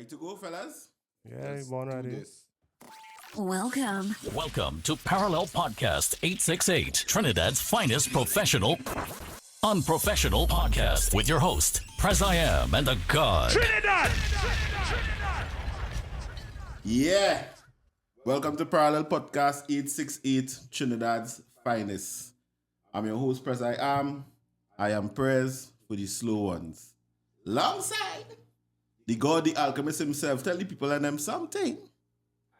to go, fellas? Yeah, born ready. Welcome to Parallel Podcast 868, Trinidad's finest professional, unprofessional podcast with your host, Prez I Am and the God. Trinidad! Yeah. Welcome to Parallel Podcast 868, Trinidad's finest. I'm your host, Prez I Am. I am Prez for the slow ones. Alongside the God, the alchemist himself. Tell the people and them something.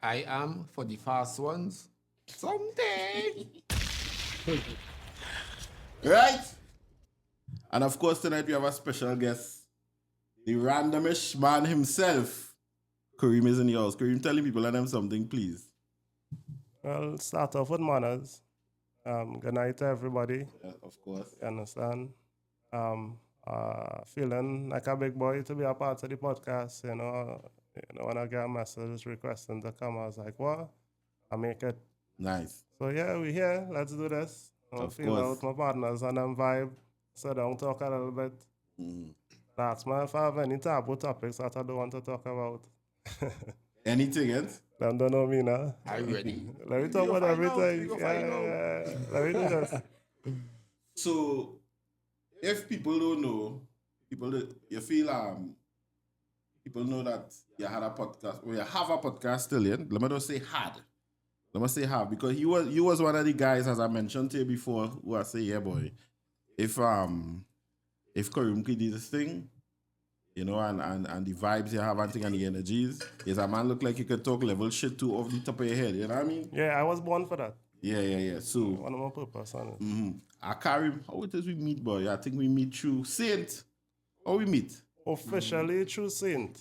I am for the fast ones. Something. Right? And of course, tonight we have a special guest. The randomish man himself. Kareem is in the house. Kareem, tell the people and them something, please. Well, start off with manners. Good night to everybody. Yeah, of course. You understand? Feeling like a big boy to be a part of the podcast, you know, when I get a message requesting to come, I was like, what? I make it. Nice. So yeah, we're here. Let's do this. I'm feeling out with my partners and them vibe. Sit down, talk a little bit. Ask me if I have any taboo topics that I don't want to talk about. Anything else? Them don't know me now. I'm ready. Let me talk about everything. Yeah. Let me do this. So, if people don't know, you feel people know that you had a podcast, or you have a podcast still, yeah? Let me not say had. Let me say have, because you was one of the guys, as I mentioned to you before, who I say, yeah, boy, if Kareem could do this thing, you know, and the vibes you have and the energies, is a man look like you could talk level shit too off the top of your head, you know what I mean? Yeah, I was born for that. Yeah. So, One of my purpose on it. Kareem, how it is we meet, boy? I think we meet through Saint. How we meet? Officially through Saint.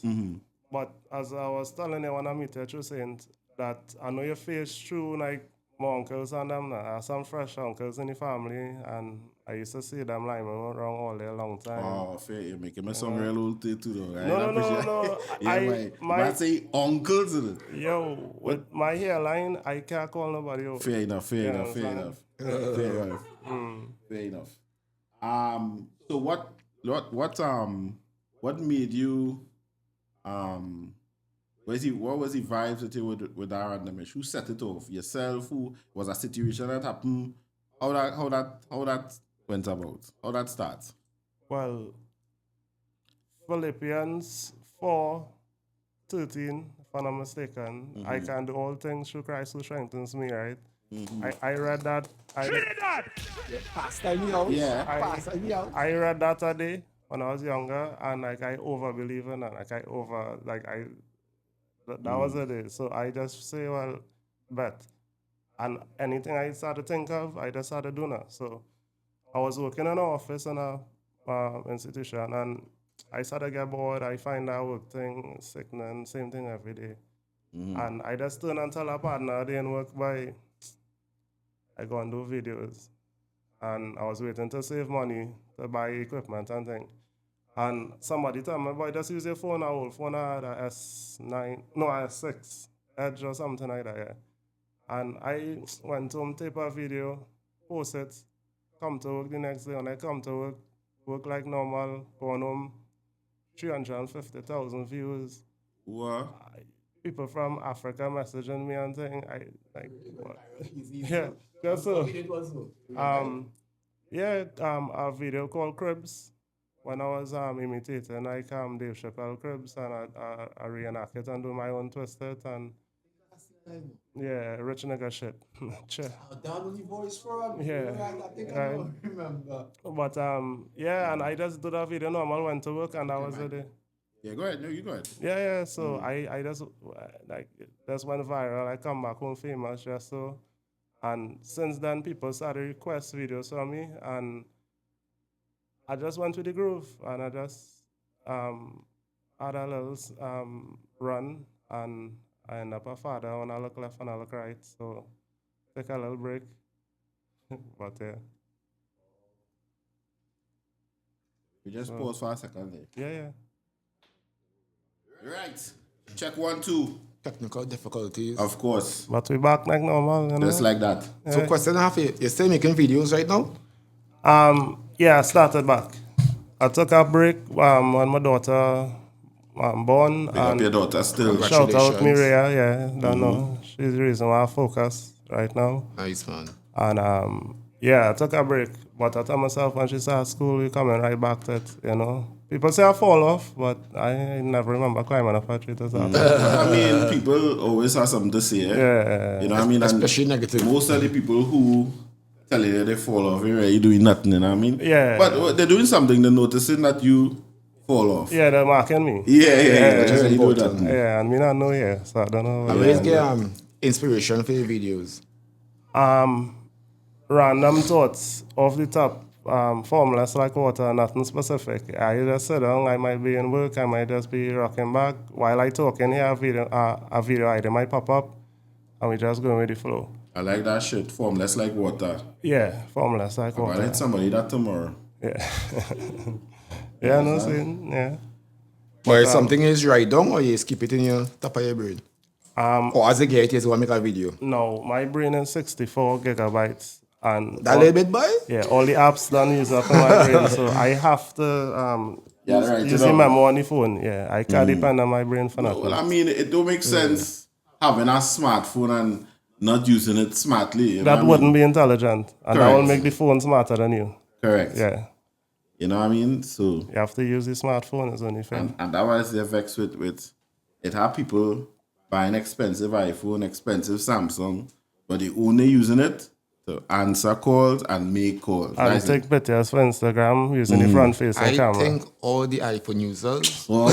But as I was telling you when I meet you through Saint, that I know your face through like my uncles and them. I have some fresh uncles in the family, and I used to see them like around all day long time. Oh, fair. You're making me sound real old too, though. Right? No. Yeah, I say uncles. Yo, with my hairline, I can't call nobody out. Fair enough. Fair enough. So what made you what was the vibes with you with that randomish? Who set it off? Yourself? Who was a situation that happened? How that went about? How that starts? Well, Philippians 4:13, if I'm not mistaken. I can do all things through Christ who strengthens me, right? I read that. Trinidad! Pastor me out. Yeah. Pastor me out. I read that today when I was younger, and like I overbelieve in it. That was it. So I just say, well, bet. And anything I started to think of, I just started doing it. So I was working in an office in a institution, and I started to get bored. I find that work thing, sickening, same thing every day. And I just turn and tell a partner I didn't work by, I go and do videos. And I was waiting to save money to buy equipment and things. And somebody told me, boy, just use your phone, an old phone. I had a S6 Edge or something like that, yeah. And I went home, tape a video, post it, come to work the next day. When I come to work like normal, going home, 350,000 views. What? People from Africa messaging me and saying, what? Yeah, just so. A video called Cribs. When I was imitating like Dave Chappelle Cribs, and I reenact it and do my own twist it, and yeah, rich nigga shit. Down on your voice from. Yeah. I think I don't remember. But and I just do that video normal, went to work, and that was it. Yeah, go ahead. No, you go ahead. Yeah. So I just that's went viral. I come back home famous just so, and since then people started request videos from me, and I just went with the groove, and I just had a little run, and I end up a father when I look left and I look right. So take a little break. But yeah. We just pause for a second there. Yeah. Right. Check 1, 2. Technical difficulties. Of course. But we back like normal, you know? Just like that. So question I have you, you're still making videos right now? Yeah, I started back. I took a break when my daughter born. Big up And your daughter still. shout out Congratulations. Miria, yeah, don't know. She's the reason why I focus right now. Nice, man. And yeah, I took a break, but I told myself when she started school, we coming right back to it, you know. People say I fall off, but I never remember climbing up a tree to start. I mean, people always have something to say. Yeah. You know what I mean? And Especially negative. most of the people who tell you that they fall off, you're really doing nothing, you know what I mean? Yeah. But they're doing something, they're noticing that you fall off. Yeah, they're marking me. Yeah. Which is You do important. that. Yeah, and me not know yet, so I don't know. I always get inspiration for your videos. Random thoughts off the top, formless like water, nothing specific. I just sit down, I might be in work, I might just be rocking back. While I talking here, a video idea might pop up, and we just go with the flow. I like that shit. Formless like water. Yeah, formless like I water. let somebody that tomorrow. Yeah. Yeah, no saying, yeah. But if something is right down, or you just keep it in your top of your brain. Or as a get it, you want to make a video. No, my brain is 64 gigabytes. And That little bit, boy? yeah, all the apps done use up in my brain, so I have to use the memo on the phone. Yeah, I can't depend on my brain for nothing. Well, I mean, it don't make sense having a smartphone and not using it smartly. You know That what I wouldn't mean? be intelligent, and that will make the phone smarter than you. Correct. Yeah, You know what I mean? So, you have to use the smartphone as only thing. and that was the effects with it have people buying expensive iPhone, expensive Samsung, but they only using it to answer calls and make calls. And That's take pictures for Instagram using the front facing I camera. think all the iPhone users is Oh,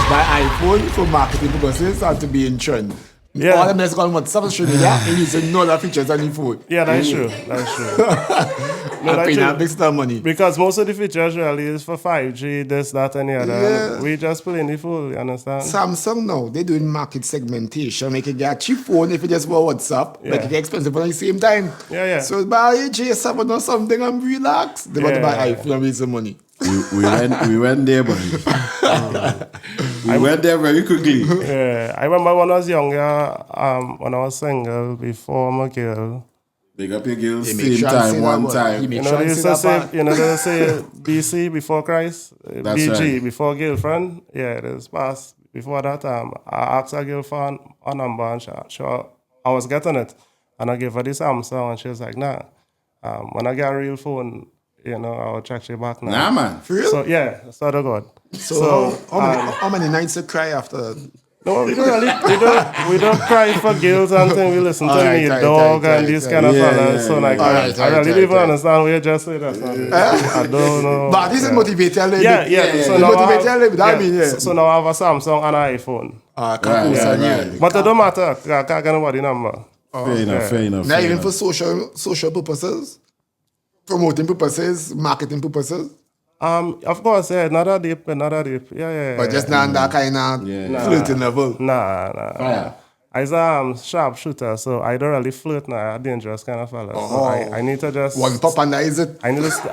buy iPhone for marketing purposes and to be in trend. Yeah. All them that's going on social media and using all the features on the phone. Yeah, that's true. That's true. No, And that's paying true. a big sum of money. Because most of the features really is for 5G, this, that, and the other. Yeah. We just playing the fool, you understand? Samsung now, they doing market segmentation, make it get a cheap phone if you just want WhatsApp, make Yeah. it get expensive at the same time. Yeah. So buy a J7 or something and relax. They want to buy Yeah. iPhone and make some money. we went there, buddy. We went there very quickly. Yeah, I remember when I was younger, when I was single, before my girl, Big up your girls, He make same sure and time, say one that word. time. He make you know, sure they and used say to that say, part. you know, they say BC before Christ, That's BG right. before girlfriend. Yeah, it is past. Before that, I asked a girl for a number, and I was getting it, and I gave her the Samsung, and she was like, nah. When I get a real phone, you know, I'll check you back now. Nah, man. For real? So yeah, sort of God. So, how many nights you cry after that? No, we don't really, we don't cry for girls until we listen to Alright, me right, dog right, and these right. kind of Yeah, fellas. yeah, So like, yeah. Alright, I really right, don't even right. understand what you just said. That's not it. I don't know. But this is motivated a little Yeah, bit. yeah. So It now I motivated a have, little bit. I mean, yeah. So now I have a Samsung and an iPhone. Can't Right, post right, on right. you. But it don't matter. I can't get nobody number. Fair enough, fair enough. Not fair even enough. for social purposes, promoting purposes, marketing purposes, Of course, yeah, not deep. Yeah. but just not that kind of Yeah. flirting level. Nah. Fire. I'm a sharp shooter, so I don't really flirt now. I'm a dangerous kind of fella. So I need to just... One pop and that is it. I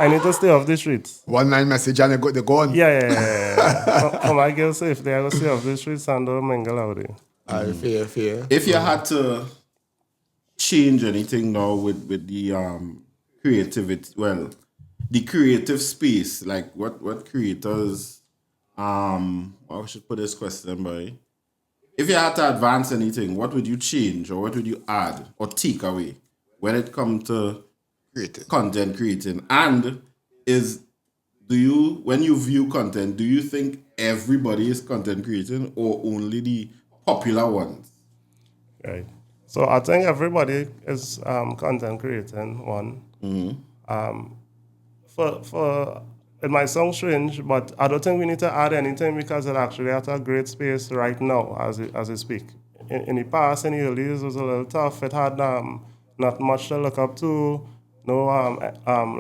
need to stay off the streets. One line message and they go on. Yeah. For my girls safety, I will stay off the streets and don't mingle out there. Fair. If you had to change anything now with the creativity, well, the creative space, like what creators, I should put this question by. If you had to advance anything, what would you change or what would you add or take away when it comes to Creative. content creating? And when you view content, do you think everybody is content creating or only the popular ones? Right. So I think everybody is content creating one. For it might sound strange, but I don't think we need to add anything because it actually at a great space right now as I speak. In the past, in the early years, it was a little tough. It had not much to look up to, no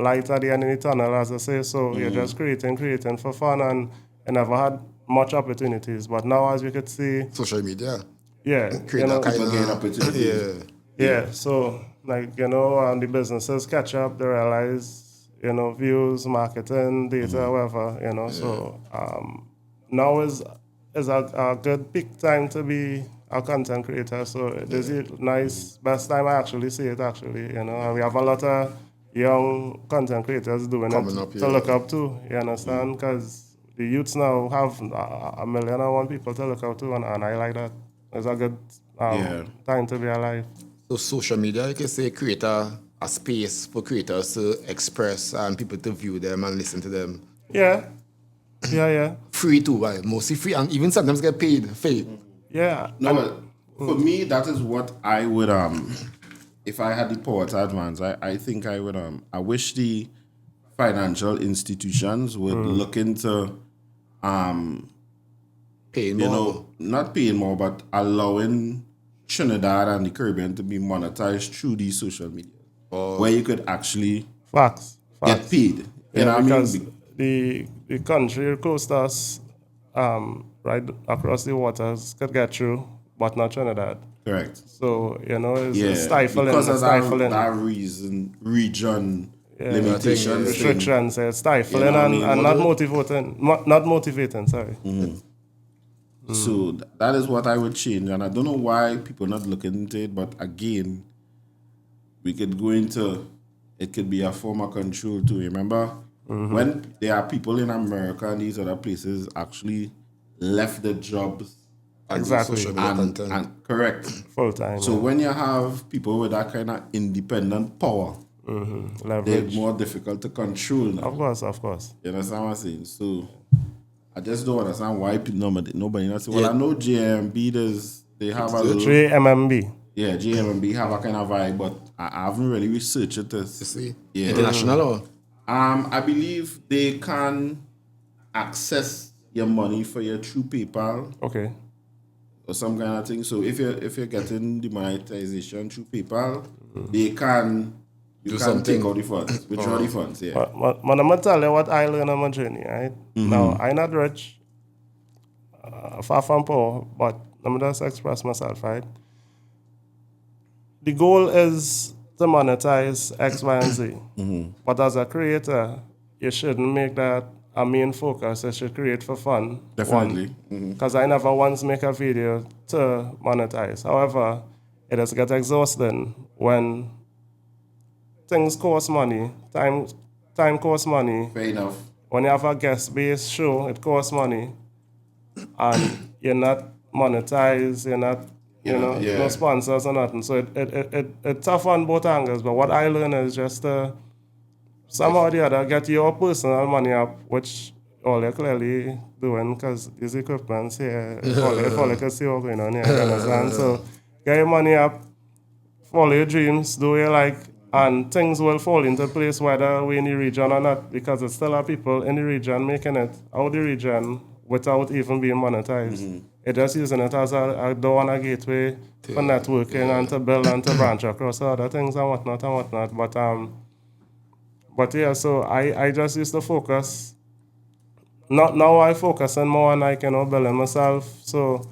light at the end of the tunnel, as I say. So you're just creating for fun, and you never had much opportunities. But now, as we could see, Social media. yeah, Create that kind People gain of... opportunity. yeah, so like the businesses catch up, they realize views, marketing, data, whatever, So now is a good peak time to be a content creator. So this is nice, best time I actually see it and we have a lot of young content creators doing Coming it up, to yeah. look up to. You understand? Because the youths now have a million and one people to look out to, and I like that. It's a good time to be alive. So social media, you can say, create a space for creators to express and people to view them and listen to them. Yeah. Free too, right? Mostly free, and even sometimes get paid. Yeah. No, but for me, that is what I would if I had the power to advance. I think I would I wish the financial institutions would look into Paying more. not paying more, but allowing Trinidad and the Caribbean to be monetized through these social media, where you could actually Facts. get paid. You know what because I mean? the country close to us, right across the waters, could get through, but not Trinidad. Correct. So, it's stifling. Because of stifling. that region limitations. Restrictions, stifling You know what I mean? and not motivating, sorry. So that is what I would change. And I don't know why people not looking into it, but again, we could go into, it could be a form of control too. Remember, when there are people in America and these other places actually left their jobs. Exactly. And correct. Full time. So when you have people with that kind of independent power, they're leverage. more difficult to control now. Of course. You understand what I'm saying? So I just don't understand why nobody not say, well, I know JMB they have a little, JMMB. yeah, JMB have a kind of vibe, but I haven't really researched it. You see? Yeah. International or? I believe they can access your money for you through PayPal Okay. or some kind of thing. So if you're getting the monetization through PayPal, they can take out the funds, withdraw the funds. Yeah. But I'm going to tell you what I learned on my journey, right? Now, I'm not rich, far from poor, but let me just express myself, right? The goal is to monetize X, Y, and Z. But as a creator, you shouldn't make that a main focus. You should create for fun. Definitely. Because I never once make a video to monetize. However, it does get exhausting when things cost money, time costs money. Fair enough. When you have a guest-based show, it costs money, and you're not monetized, you're not, no sponsors or nothing. So it's tough on both angles. But what I learned is just somehow or the other get your personal money up, which all you're clearly doing because these equipments here, all you can see what's going on here, you understand? So get your money up, follow your dreams, do what you like, and things will fall into place whether we're in the region or not, because it's still are people in the region making it out of the region without even being monetized. It's just using it as a door and a gateway for networking and to build and to branch across other things and whatnot. But yeah, so I just used to focus. Now I focus on more on like, building myself. So,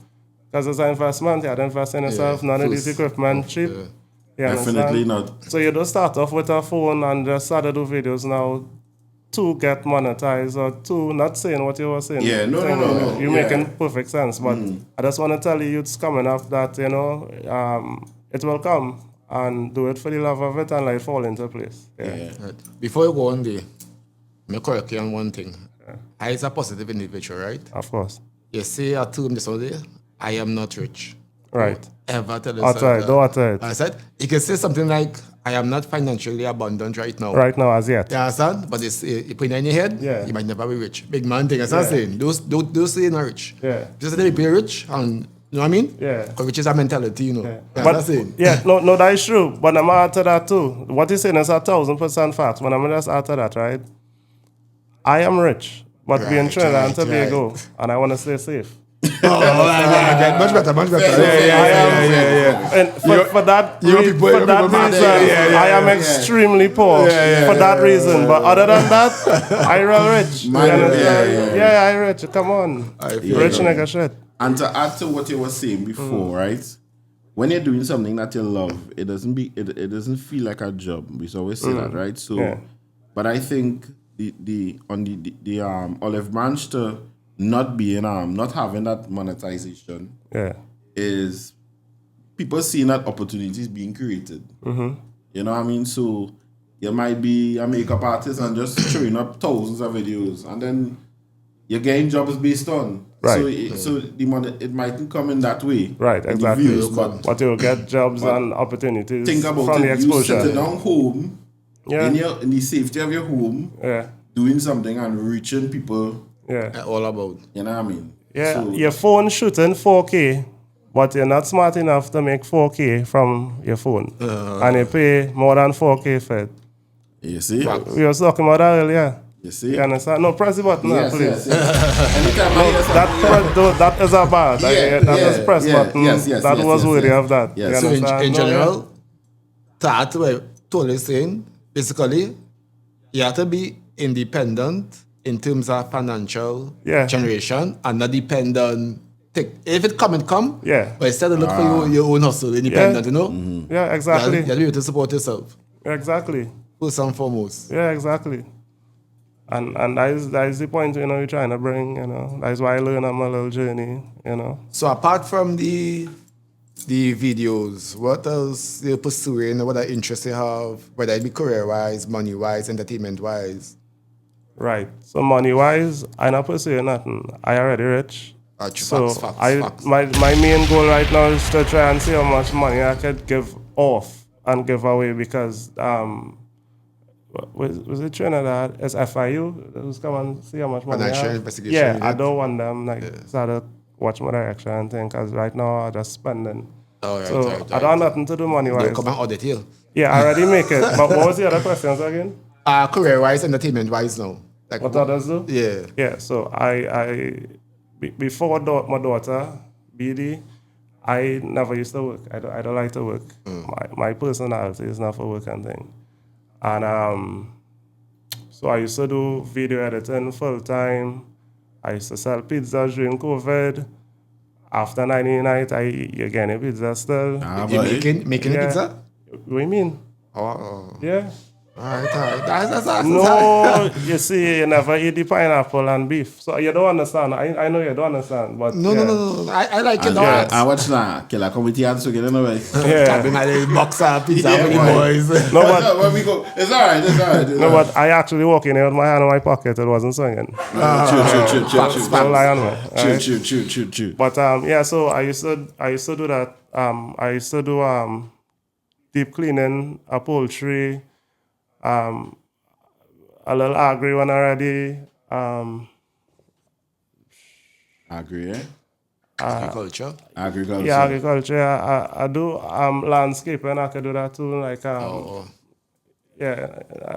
because it's an investment, you have to invest in yourself. None of this equipment cheap. Yeah. Definitely not. So you don't start off with a phone and just start to do videos now to get monetized or to not saying what you were saying. Yeah, no. You're making perfect sense. But I just want to tell you youths coming up that, it will come, and do it for the love of it and let it fall into place. Yeah. Right. Before you go on there, me correct you on one thing. I is a positive individual, right? Of course. You say I told him this all day, I am not rich. Right. Ever tell Don't utter it. I said, you can say something like, I am not financially abundant right now. Right now, as yet. You understand? But it's, you put it in your head, you might never be rich. Big man thing, that's what I'm saying. Don't say you're not rich. Yeah. Just say you're rich, and you know what I mean? Yeah. Because rich is a mentality, you know. Yeah. That's what I'm saying. Yeah, no, that is true. But I'm after that too. What you're saying is 1,000% fact. When I'm just after that, right? I am rich, but being Trinidad and Tobago, and I want to stay safe. Much better. Yeah. And for that reason, I am extremely poor for that reason. But other than that, I real rich. I rich. Come on, rich nigga shit. And to add to what you were saying before, right? When you're doing something that you love, it doesn't feel like a job. We always say that, right? So, but I think the olive branch to not being not having that monetization is people seeing that opportunities being created. You know what I mean? So you might be a makeup artist and just showing up thousands of videos, and then you're getting jobs based on. Right. So the money, it mightn't come in that way. Right, in the exactly. views, but you'll get jobs and opportunities think about from the it. You exposure. sitting down home, Yeah. in the safety of your home, Yeah. doing something and reaching people. Yeah. All about. You know what I mean? Yeah. So, Your phone shooting 4K, but you're not smart enough to make 4K from your phone. And you pay more than 4K for it. you see? We were talking about that earlier. You see? You understand? No, press the button now, Yes, please. yes. Anytime I hear something, That is a bad. That is press button. That was worthy of that. Yes. You So understand? in No, general, that way, totally saying, basically, you have to be independent in terms of financial generation and not dependent. If it come, Yeah. but instead of look for your own hustle, independent, you know? Yeah, exactly. You have to be able to support yourself, Exactly. first and foremost. Yeah, exactly. And that is the point, you know, you're trying to bring, you know. That's why I learned on my little journey, you know. So apart from the videos, what else you're pursuing, what other interests you have, whether it be career-wise, money-wise, entertainment-wise? Right. So money-wise, I'm not pursuing nothing. I already rich. So Facts. my main goal right now is to try and see how much money I could give off and give away because was it Trinidad? It's FIU. Who's come and see how much money I Financial have. investigation Yeah, unit. I don't want them start to watch my direction and thing because right now I'm just spending. Right. I don't have nothing to do money-wise. Don't come and audit here. Yeah, I already make it. But what was the other questions again? Career-wise, entertainment-wise now. Like What others do? Yeah. Yeah, so before my daughter, BD, I never used to work. I don't like to work. My personality is not for work and thing. And so I used to do video editing full time. I used to sell pizzas during COVID. After 99, you're getting pizza still. You making a pizza? What do you mean? Oh. Yeah. All right. That's No, you see, you never eat the pineapple and beef. So you don't understand. I know you don't understand, but No. I like it. I watch now. Killer committee answer get anyway. Yeah. My little boxer pizza with the boys. No, but when we go, it's all right. no, but I actually walk in here with my hand in my pocket. It wasn't swinging. True. Don't lie on me. True. But yeah, so I used to do that. I used to do deep cleaning, upholstery, a little agri one already. Agri, eh? Agriculture. Agriculture. Yeah, agriculture. I do landscaping. I could do that too. Like yeah,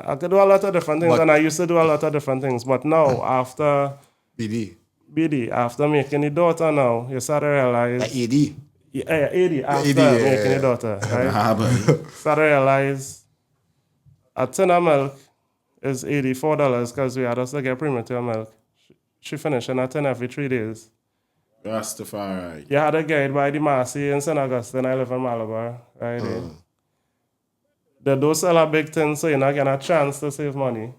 I could do a lot of different things, and I used to do a lot of different things. But now after BD, after making the daughter, now you start to realize. AD. Yeah, AD after making the daughter, right? Start to realize a tin of milk is $84 because we had us to get premature milk. She finishing a tin every 3 days. Rastafari. You had to get it by the Marcy in St. Augustine. I live in Malabar, right? They don't sell a big tin, so you're not getting a chance to save money.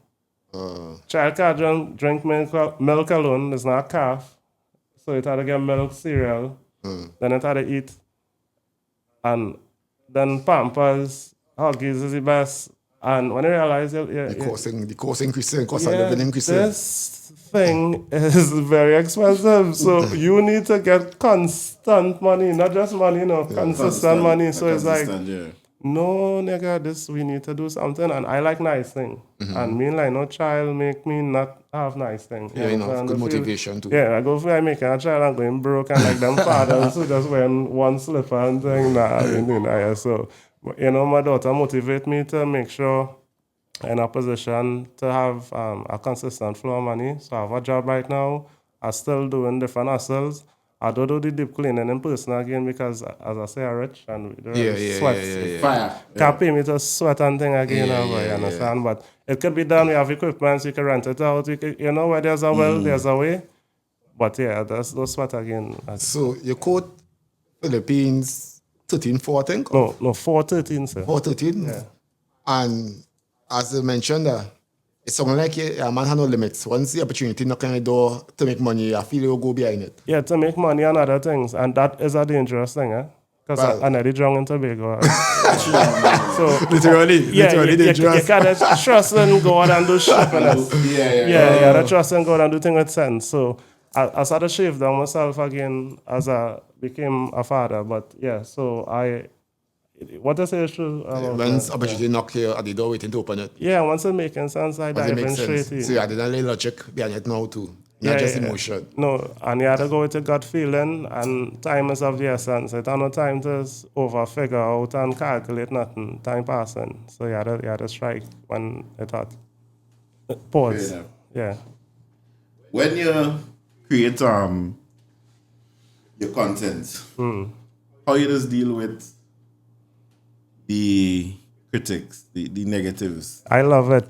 Child can't drink milk alone. It's not a calf. So it had to get milk, cereal. Then it had to eat. And then Pampers, Huggies is the best. And when you realize the cost increasing, cost of living increasing. This thing is very expensive. So you need to get constant money, not just money, consistent money. So it's like, no, nigga, we need to do something. And I like nice thing. And me like no child make me not have nice thing. Yeah, good motivation too. Yeah, I go for making a child and going broke and like them fathers who just wearing one slipper and thing. So, my daughter motivate me to make sure I'm in a position to have a consistent flow of money. So I have a job right now. I'm still doing different hustles. I don't do the deep cleaning in person again because, as I say, I'm rich and sweat. Fire. Can't pay me to sweat and thing again, you understand? But it could be done. We have equipment, so you can rent it out. Where there's a will, there's a way. But yeah, that's those sweat again. So you quote Philippines 13-4, I think? No, 4-13, sir. 4-13? Yeah. And as I mentioned, it's something like a man has no limits. Once the opportunity knock on the door to make money, I feel you'll go behind it. Yeah, to make money and other things. And that is a dangerous thing, Because I'm not drunk in Tobago. So literally dangerous. You can't trust and go out and do shit with us. Yeah, you trust and go out and do things with sense. So I started to shave down myself again as I became a father. But yeah, so what I say is true. Once opportunity knock here at the door waiting to open it. Yeah, once it making sense, I dive in straight in. So I didn't lay logic behind it now too. Not just emotion. No, and you had to go with a gut feeling, and time is of the essence. It had no time to over-figure out and calculate nothing. Time passing. So you had to strike when it had. Pause. Yeah. When you create your content, how you just deal with the critics, the negatives? I love it.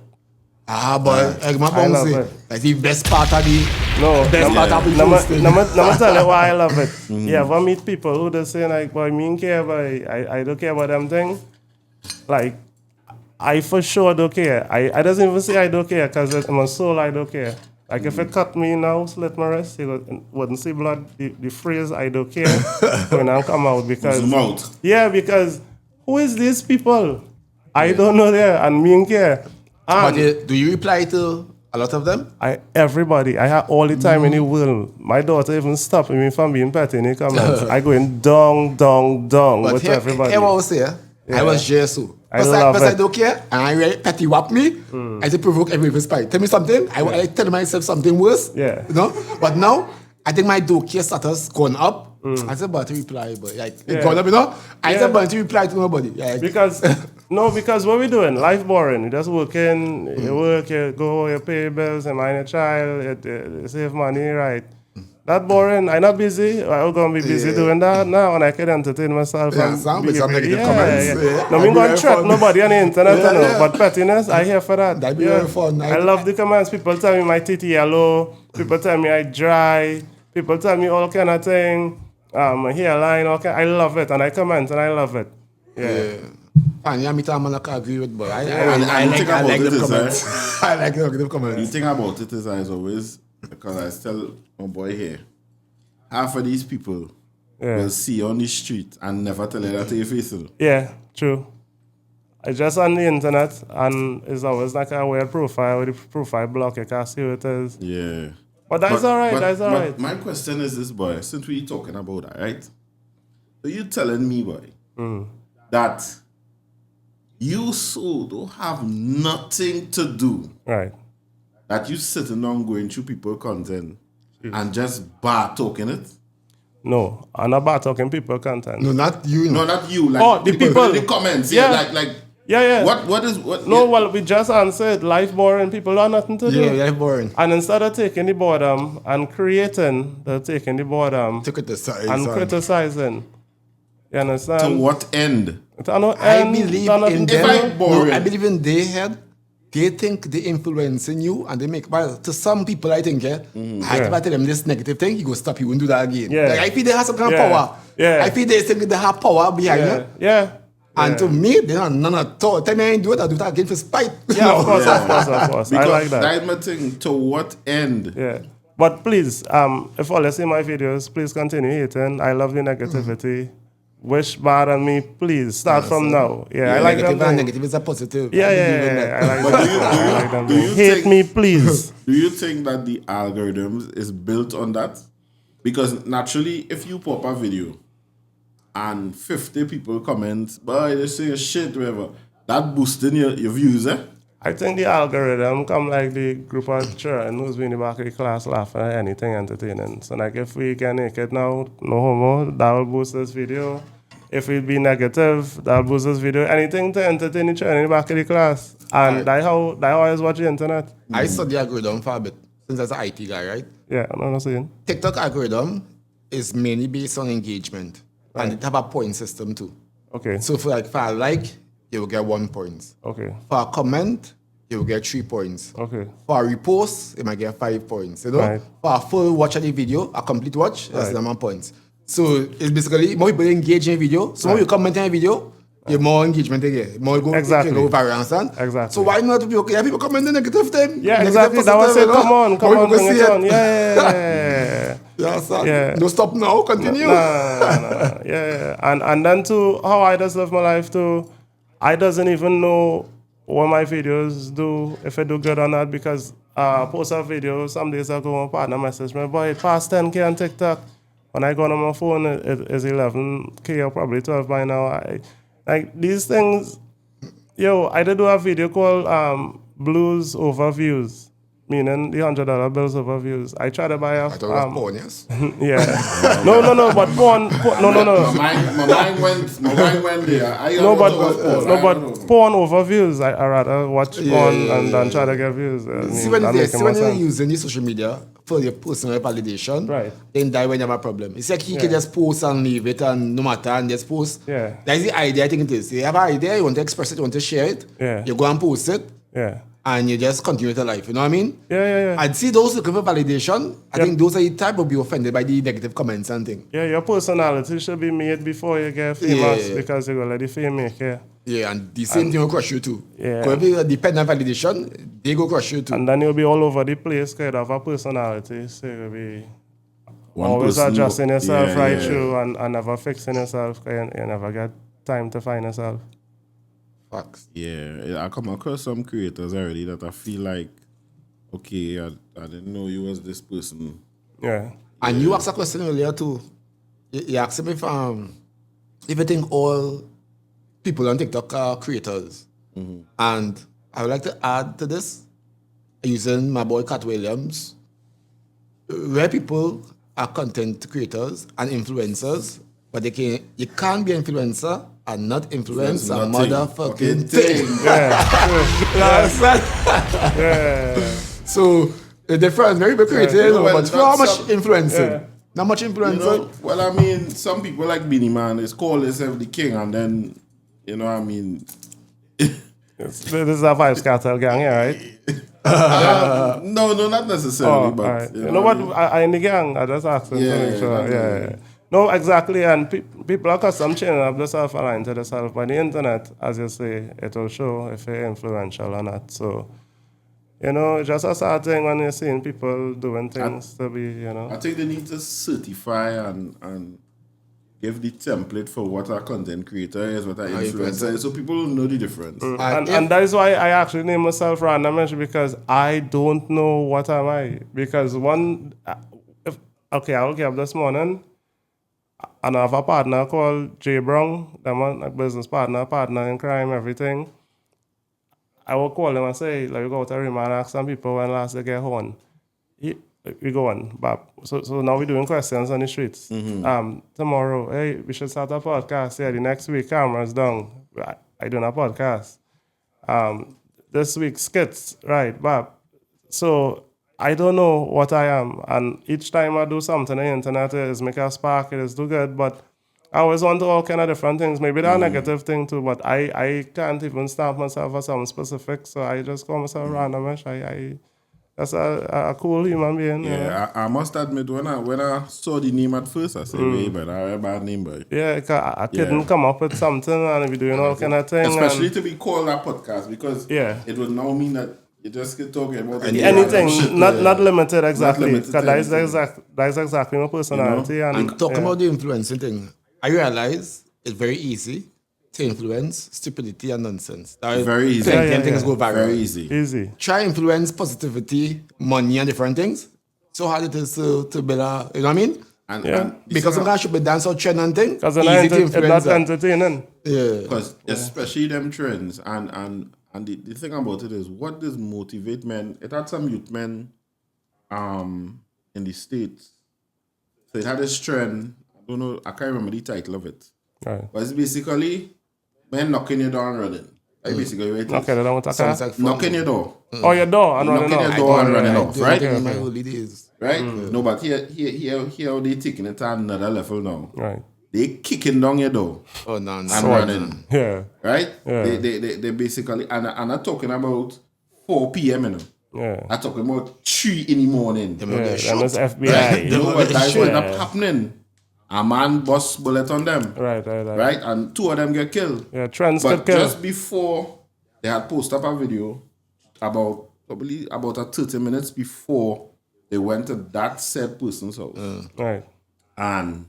But like my mom say, like the best part of the best part of the Let me tell you why I love it. Yeah, if I meet people who just say like, boy, me don't care, boy, I don't care about them thing. Like, I for sure don't care. I doesn't even say I don't care because in my soul I don't care. Like if it cut me now, slit my wrist, you wouldn't see blood. The phrase I don't care when I come out because because who is these people? I don't know there and me don't care. But do you reply to a lot of them? Everybody. I have all the time in the world. My daughter even stopped me from being petty in the comments. I go in dong with everybody. But I was here. I was just so. Because I don't care, and I really petty whap me, I just provoke every spite. Tell me something, I tell myself something worse. Yeah. You know? But now, I think my don't care status gone up. I said, but to reply, but like, it gone up, you know? I said, but to reply to nobody. Like, because what we doing? Life boring. You just working, you work, you go, you pay bills, you mind your child, you save money, right? That boring. I'm not busy. I'm going to be busy doing that now, and I can entertain myself. Some negative comments. No, I'm going to threat nobody on the internet, but pettiness, I here for that. That'd be very fun. I love the comments. People tell me my titty yellow. People tell me I dry. People tell me all kind of thing. My hairline, all kind. I love it, and I comment, and I love it. Yeah. And yeah, I'm not agree with, but I like the comments. I like the comments. The thing about it is, I always, because I tell my boy here, half of these people will see you on the street and never tell you that to your face. Yeah, true. I just on the internet, and it's always like a weird profile with the profile block. You can see who it is. Yeah. But that's all right. My question is this, boy, since we're talking about that, right? So you telling me, boy, that you so don't have nothing to do. Right. That you sitting down going through people content and just bar talking it? No, I'm not bar talking people content. No, not you. No, not you. Like the people in the comments. Yeah. What is what? No, well, we just answered life boring. People have nothing to do. Yeah, life boring. And instead of taking the boredom and creating, they're taking the boredom and criticizing. You understand? To what end? I believe in their head. They think they influencing you and they make, well, to some people I think, if I tell them this negative thing, he go stop you and do that again. Yeah. Like, I feel they have some kind of power. Yeah. I feel they think they have power behind it. Yeah. And to me, they have none at all. Tell me I ain't do it, I'll do that again for spite. Yeah, of course. Because I like that. That's my thing. To what end? Yeah. But please, if all you see my videos, please continue hating. I love the negativity. Wish bad on me, please. Start from now. Yeah, I like negative them. Negative is a positive. Yeah. I like them. Hate me, please. Do you think that the algorithms is built on that? Because naturally, if you pop a video and 50 people comment, boy, they say shit, whatever, that boosting your views, eh? I think the algorithm come like the group of children who's been in the back of the class laughing at anything entertaining. So like if we get naked now, no homo, that will boost this video. If we be negative, that will boost this video. Anything to entertain the children in the back of the class. And that's how I was watching the internet. I saw the algorithm for a bit, since as an IT guy, right? Yeah, I know what I'm saying. TikTok algorithm is mainly based on engagement. Right. And it have a point system too. Okay. So for a like, you will get 1 point. Okay. For a comment, you will get 3 points. Okay. For a repost, you might get 5 points. You know? Right. For a full watch of the video, a complete watch, that's the 1 point. So it's basically more people engage in a video. So more you comment in a video, you more engagement again. More go viral, understand? Exactly. So why not people comment the negative thing? Yeah, negative exactly. That was it. Come on, bring it on. Yeah. Yeah, son. Yeah. No stop now. Continue. No. Yeah. And then too, how I just live my life too, I doesn't even know what my videos do, if I do good or not, because I post a video some days ago, my partner messaged me, boy, it passed 10K on TikTok. When I go on my phone, it is 11K or probably 12 by now. Like these things, I did do a video called Blues Overviews, meaning the $100 bills overviews. I tried to buy a I thought it was porn, yes. yeah. No, but porn no. My mind went there. But porn overviews, I rather watch porn and then try to get views. See when you're using the social media for your personal validation, right? Then die when you have a problem. It's like you can just post and leave it and no matter and just post. Yeah. That's the idea I think it is. You have an idea, you want to express it, you want to share it. Yeah. You go and post it. Yeah. And you just continue to life, you know what I mean? Yeah. I'd see those looking for validation. I think those are the type of be offended by the negative comments and things. Yeah, your personality should be made before you get famous because you're going to let the fame make you. Yeah, and the same thing will crush you too. Yeah. Because if you depend on validation, they go crush you too. And then you'll be all over the place because you have a personality. So you'll be always adjusting yourself through and never fixing yourself because you never get time to find yourself. Facts. Yeah, I come across some creators already that I feel like, okay, I didn't know you was this person. Yeah. And you asked a question earlier too. You asked me if you think all people on TikTok are creators. Mm-hmm. And I would like to add to this, using my boy Cat Williams, where people are content creators and influencers, but you can't be an influencer and not influence a motherfucking thing. Yeah. So the difference, very big creative, but how much influencing? Yeah. Not much influencing. Well, I mean, some people like Beanie Man is call themselves the king, and then, you know what I mean? This is a Vibes Cartel gang, yeah, right? No, not necessarily, but... Right. You know what? I in the gang, I just asked them to make sure. Yeah. No, exactly, and people are accustomed to changing up themselves aligned to themselves. By the internet, as you say, it will show if you're influential or not. So, just a sad thing when you're seeing people doing things to be, I think they need to certify and give the template for what a content creator is, what an influencer is, so people know the difference. And that is why I actually name myself randomly, because I don't know what am I. Because I'll get up this morning, and I have a partner called Jay Brown, a business partner in crime, everything. I will call him and say, we go to Rima and ask some people when last they get home. We go on, Bob. So now we're doing questions on the streets. Mm-hmm. Tomorrow, hey, we should start a podcast. Yeah, the next week, cameras down. I doing a podcast. This week, skits, right, Bob. So I don't know what I am. And each time I do something on the internet, it is make a spark, it is do good. But I always want to all kind of different things. Maybe that's a negative thing too, but I can't even stamp myself as something specific. So I just call myself randomish. That's a cool human being. Yeah, I must admit, when I saw the name at first, I said, wait, but I have a bad name, boy. Yeah, because I couldn't come up with something and be doing all kind of things. Especially to be called a podcast, because it would now mean that you just get talking about anything, not limited exactly. Because that's exactly my personality. And talking about the influencing thing, I realize it's very easy to influence stupidity and nonsense. Very easy. Things go viral. Very easy. Easy. Try influence positivity, money, and different things. So hard it is to build a, you know what I mean? And because some guys should be dance or trend and thing. Because it's not entertaining. Yeah. Because especially them trends and the thing about it is, what does motivate men? It had some youth men in the States. So it had this trend. I don't know, I can't remember the title of it. Right. But it's basically men knocking your door and running. Like basically what it is. Okay, they don't want to Like knocking your door. Oh, your door and running knocking off. your door and running off, right? In my early days. Right? No, but here they taking it to another level now. Right. They kicking down your door. Oh, no. And running. Yeah. Right? Yeah. They basically, and I'm talking about 4 p.m. You know? Yeah. I'm talking about 3 in the morning. That was FBI. Right? You know what that's what up happening? A man bust bullet on them. Right. And 2 of them get killed. Yeah, trends But get killed. just before, they had posted up a video about a 30 minutes before they went to that said person's house. Right. And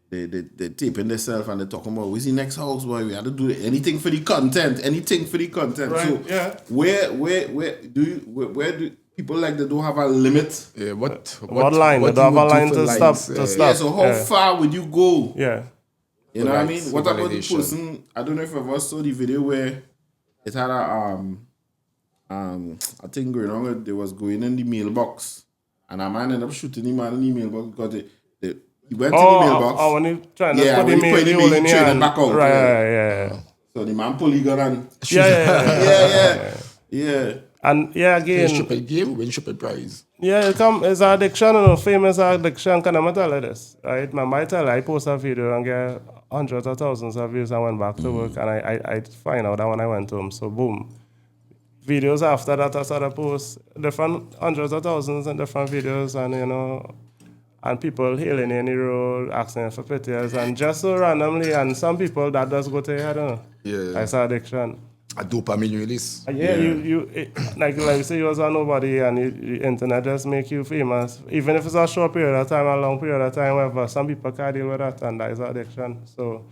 they taping themselves and they're talking about, where's the next house, boy? We had to do anything for the content. Right, So yeah. where do people like they don't have a limit? Yeah, what line? They don't have a line to stop. Yeah, so how far would you go? Yeah. You know what I mean? What about the person? I don't know if I ever saw the video where it had a I think going on, they was going in the mailbox and a man ended up shooting him in the mailbox because he went to the mailbox. Oh, when he trying to put the mail in here and back out. Right, yeah. So the man pulled the gun and yeah. And yeah, again, stupid game, win stupid prize. yeah, it's an addiction, famous addiction. Can I tell you this? Right, I post a video and get hundreds of thousands of views. I went back to work and I find out that when I went home. So boom, videos after that I started post different hundreds of thousands and different videos, and and people hailing in the road, asking for pictures, and just so randomly, and some people that does go to your head. Yeah, it's an addiction. A dopamine release. Like you say, you was a nobody, and the internet just make you famous. Even if it's a short period of time, a long period of time, whatever. Some people can't deal with that, and that is addiction. So,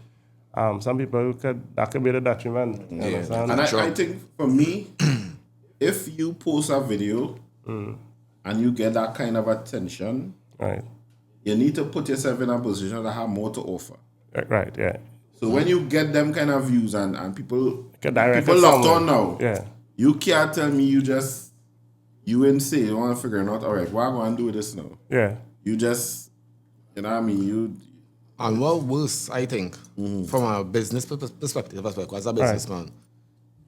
some people that could be the detriment. And I think for me, if you post a video and you get that kind of attention, right, you need to put yourself in a position to have more to offer. Right, yeah. So when you get them kind of views and people locked on now, yeah, you can't tell me you insane. You want to figure out, all right, what am I going to do with this now? Yeah. You just, you know what I mean? And what worse, I think, from a business perspective, as a businessman,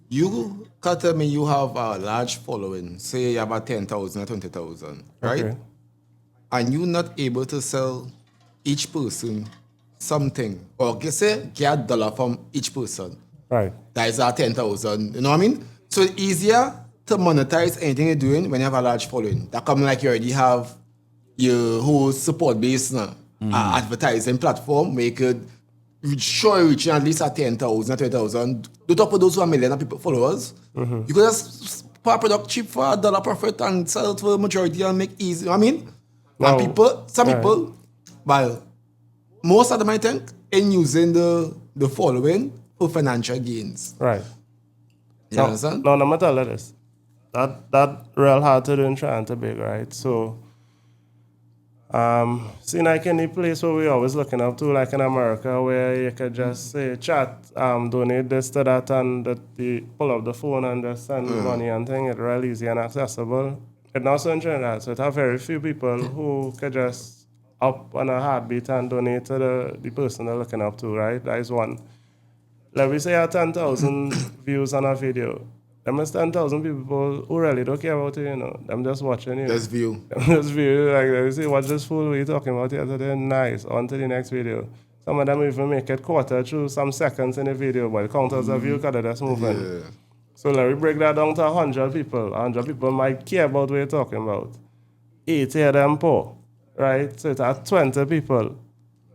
you can tell me you have a large following, say you have about 10,000 or 20,000, right? Okay. And you're not able to sell each person something, or get $1 from each person. Right. That is our 10,000. You know what I mean? So it's easier to monetize anything you're doing when you have a large following. That come like you already have your whole support base now, advertising platform where you could reaching at least at 10,000, 20,000. Do top of those who are million of people followers, you could just put a product cheap for $1 profit and sell it for a majority and make easy. You know what I mean? Wow. And people, well, most of them, I think, in using the following for financial gains. Right. You understand? No, I'm tell you this. That real hard to do in trying to big, right? So, see, like any place where we always looking up to, like in America, where you could just say, chat, donate this to that, and the pull up the phone and just send money and thing. It's real easy and accessible. It's not so in Trinidad, so it have very few people who could just up on a heartbeat and donate to the person they're looking up to, right? That is one. Let me say 10,000 views on a video. Them is 10,000 people who really don't care about it, Them just watching you. Just view. Just view. Like, let me say, watch this fool we talking about yesterday. Nice. On to the next video. Some of them even make it quarter through some seconds in the video, but it counts as a view because they're just moving. Yeah. So let me break that down to 100 people. 100 people might care about what you're talking about. 80 of them poor. Right? So it's at 20 people.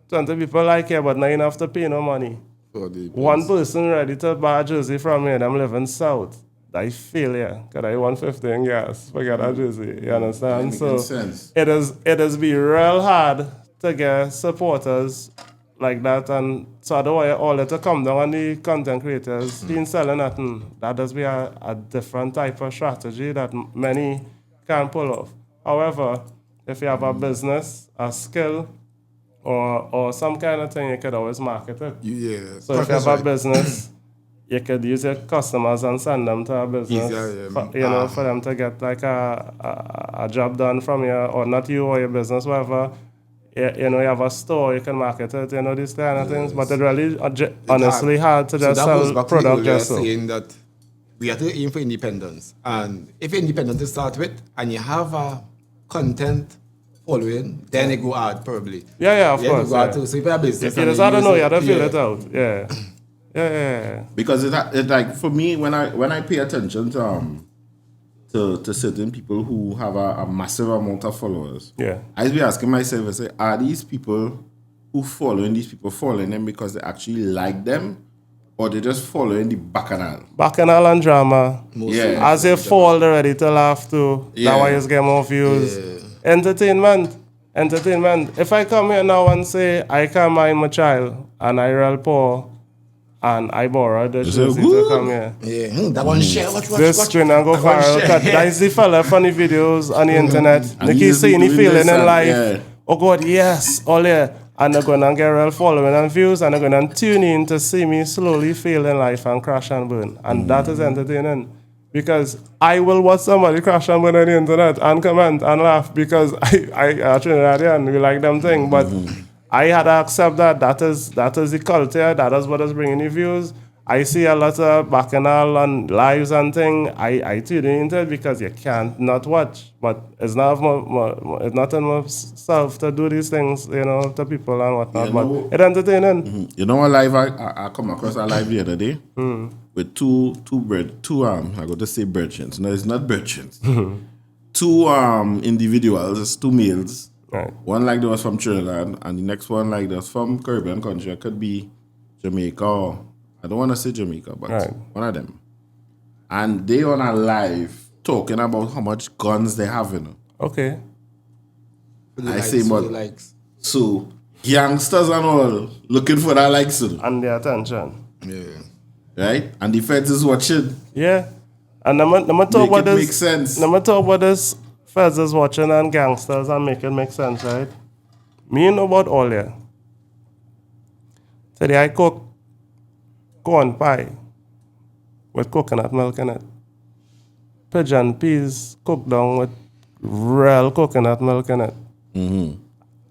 20 people like care, but not enough to pay no money. One person ready to buy a jersey from here, them living south. That failure. Because I 150 in gas. Forget that jersey. You understand? So it is be real hard to get supporters like that, and so I don't want all it to come down on the content creators being selling nothing. That does be a different type of strategy that many can pull off. However, if you have a business, a skill, or some kind of thing, you could always market it. Yeah. So if you have a business, you could use your customers and send them to a business, for them to get like a job done from you, or not you or your business, whatever. You have a store, you can market it, these kind of things. But it's really, honestly, hard to just sell product just so. Saying that we have to aim for independence. And if you're independent to start with, and you have a content following, then you go out probably. Yeah, of course. So if you have a business, you just have to know, you have to feel it out. Yeah. Because it like, for me, when I pay attention to certain people who have a massive amount of followers, I just be asking myself, I say, are these people who following these people following them because they actually like them, Or they just following the bacchanal. Bacchanal and drama. Yeah. As you fall ready to laugh too. Yeah. That's why you get more views. Entertainment. If I come here now and say I can't mind my child and I real poor and I borrow the jersey to come here. Yeah, that one share. Watch. This screen and go viral. That is the fella funny videos on the internet. And They keep he's saying he doing feeling this in and- life. yeah. Oh God, yes, all yeah. And they're gonna get real following and views and they're gonna tune in to see me slowly fail in life and crash and burn. And that is entertaining. Because I will watch somebody crash and burn on the internet and comment and laugh because I Trinidadian, we like them thing. But I had to accept that is the culture, that is what is bringing the views. I see a lot of bacchanal and lives and thing. I tune into it because you can't not watch. But it's not it's not in myself to do these things, to people and whatnot. But it's entertaining. You know what live I come across a live the other day? With two I got to say birchins. No, it's not birchins. Two individuals, two males. Right. One like that was from Trinidad and the next one like that was from Caribbean country. It could be Jamaica or I don't want to say Jamaica, but one of them. And they on a live talking about how much guns they have, Okay. I say, but so youngsters and all looking for that likes, And the attention. Yeah. right? And the feds is watching. Yeah. And I'm talk about this. Make sense. I'm talk about this. Feds is watching and gangsters and make it make sense, right? Me know about all yeah. Today I cook corn pie with coconut milk in it. Pigeon peas cooked down with real coconut milk in it. And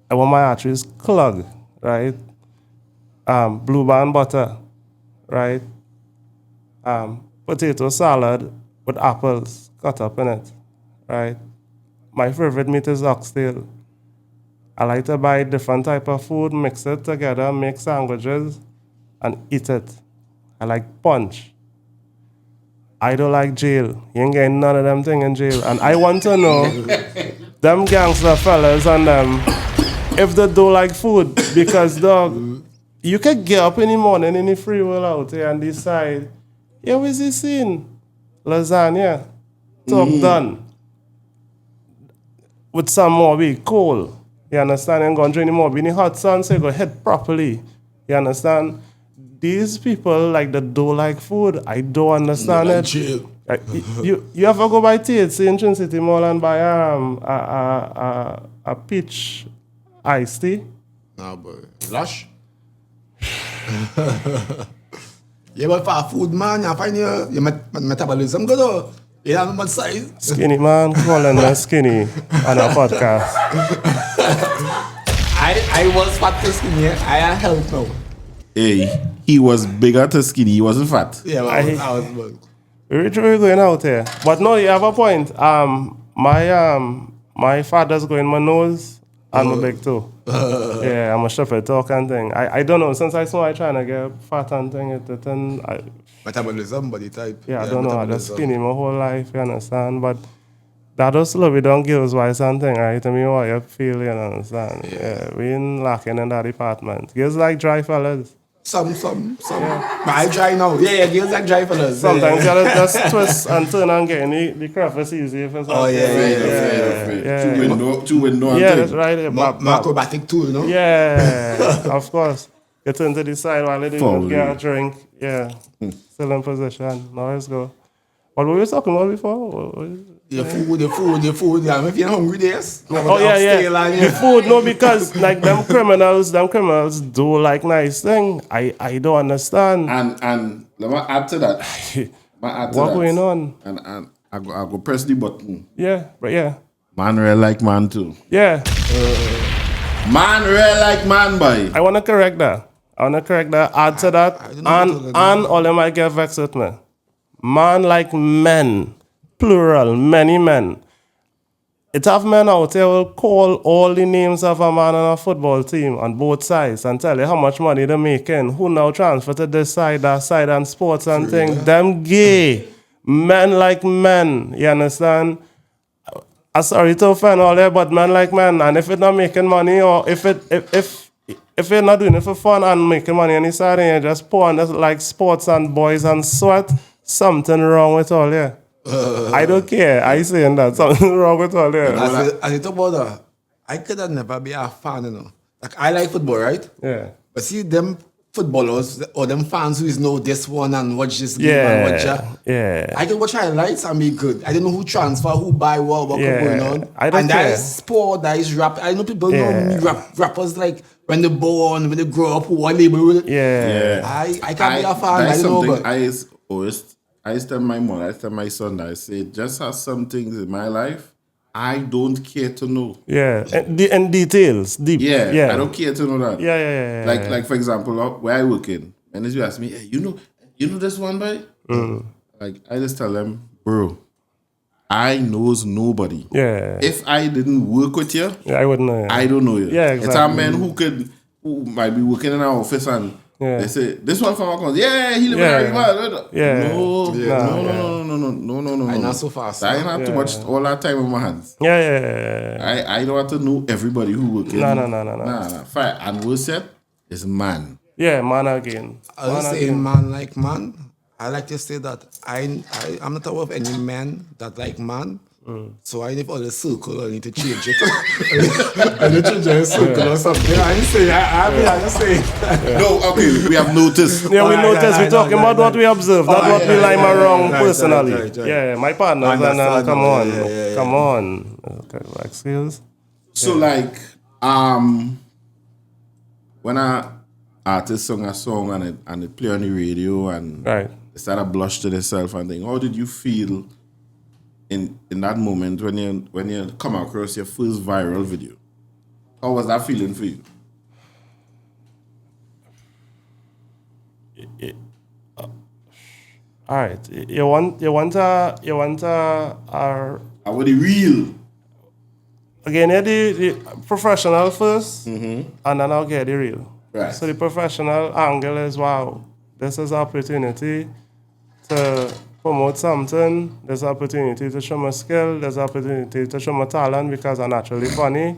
when my arteries clog, right? Blue band butter, right? Potato salad with apples cut up in it, right? My favorite meat is oxtail. I like to buy different type of food, mix it together, make sandwiches, and eat it. I like punch. I don't like jail. You ain't getting none of them things in jail. And I want to know, them gangster fellas and them, if they don't like food, because dog, you can get up in the morning in the free will out here and decide, yeah, where's the scene? Lasagna. Talk done. With some more be cold. You understand? And go and drink more. Be in the hot sun, so you go hit properly. You understand? These people like that don't like food. I don't understand it. Chill. You ever go by THC in Trin City Mall and buy a peach iced tea? Nah, boy. Lush? Yeah, but for food, man, you find your metabolism good, though. You have much size. Skinny man, calling me skinny on a podcast. I was fat to skinny. I have health now. Hey, he was bigger to skinny. He wasn't fat. Yeah, but I was big. We're going out here. But no, you have a point. My father's going my nose and my big toe. Yeah, I'm a shepherd talk and thing. I don't know. Since I saw I trying to get fat and thing, Metabolism, body type. yeah, I don't know. I just skinny my whole life, you understand? But that does slow me down girls wise and thing, right? I mean, what you feel, you understand? Yeah, we ain't lacking in that department. Girls like dry fellas. Some. But I dry now. Yeah, girls like dry fellas. Sometimes you gotta just twist and turn and get in the crevice easy if it's Oh, yeah. Two window. Yeah, that's right. Acrobatic tool, no? Yeah, of course. You turn to the side while they Forward. get a drink. Yeah. Still in position. Now let's go. What were we talking about before? The food. Yeah, if you're hungry, yes. Oh, yeah. The food, no, because like them criminals do like nice thing. I don't understand. And let me add to that. What going on? And I go press the button. Yeah, but yeah. Man real like man too. Yeah. Man real like man, boy. I want to correct that. Add to that. And all them might get vexed with me. Man like men. Plural. Many men. It have men out there will call all the names of a man on a football team on both sides and tell you how much money they're making. Who now transfer to this side, that side, and sports and things. Them gay. Men like men. You understand? I'm sorry to offend all there, but men like men. And if it's not making money or if if you're not doing it for fun and making money on the side and you're just poor and just like sports and boys and sweat, something wrong with all yeah. I don't care. I saying that something wrong with all yeah. As you talk about that, I could have never be a fan, you know. Like I like football, right? Yeah. But see them footballers or them fans who know this one and watch this game and watch that. Yeah. I can watch highlights and be good. I don't know who transfer, who buy what going on. I don't care. That is sport, that is rap. I know people know rappers like when they born, when they grow up, who are label with it. Yeah. I can't be a fan. I don't know. But I used to tell my mom, I used to tell my son, I say, just as some things in my life, I don't care to know. Yeah, and details, deep. Yeah, I don't care to know that. Yeah. Like for example, where I work in, and you ask me, hey, you know this one, boy? Like I just tell them, bro, I knows nobody. Yeah. If I didn't work with you, I wouldn't know. I don't know you. Yeah, exactly. It's a man who might be working in our office and they say, this one from our country, he live in Harry. Yeah. No. I'm not so fast. I ain't have too much all that time in my hands. Yeah. I don't have to know everybody who work in. No. Fine. And worse yet, is man. Yeah, man again. I was saying man like man. I like to say that I'm not aware of any man that like man. So I need all the circle, I need to change it. I need to change the circle or something. I ain't saying, I just say. No, okay, we have noticed. Yeah, we noticed. We're talking about what we observe, not what we like wrong personally. Right. Yeah, my partners, and come on. Okay, excuse. So like, when an artist sung a song and it play on the radio and Right. they start to blush to themselves and think, how did you feel in that moment when you come across your first viral video? How was that feeling for you? All right, you want I was the real. again, the professional first, and then I'll get the real. Right. So the professional angle is, wow, this is an opportunity to promote something. There's an opportunity to show my skill. There's an opportunity to show my talent because I'm naturally funny.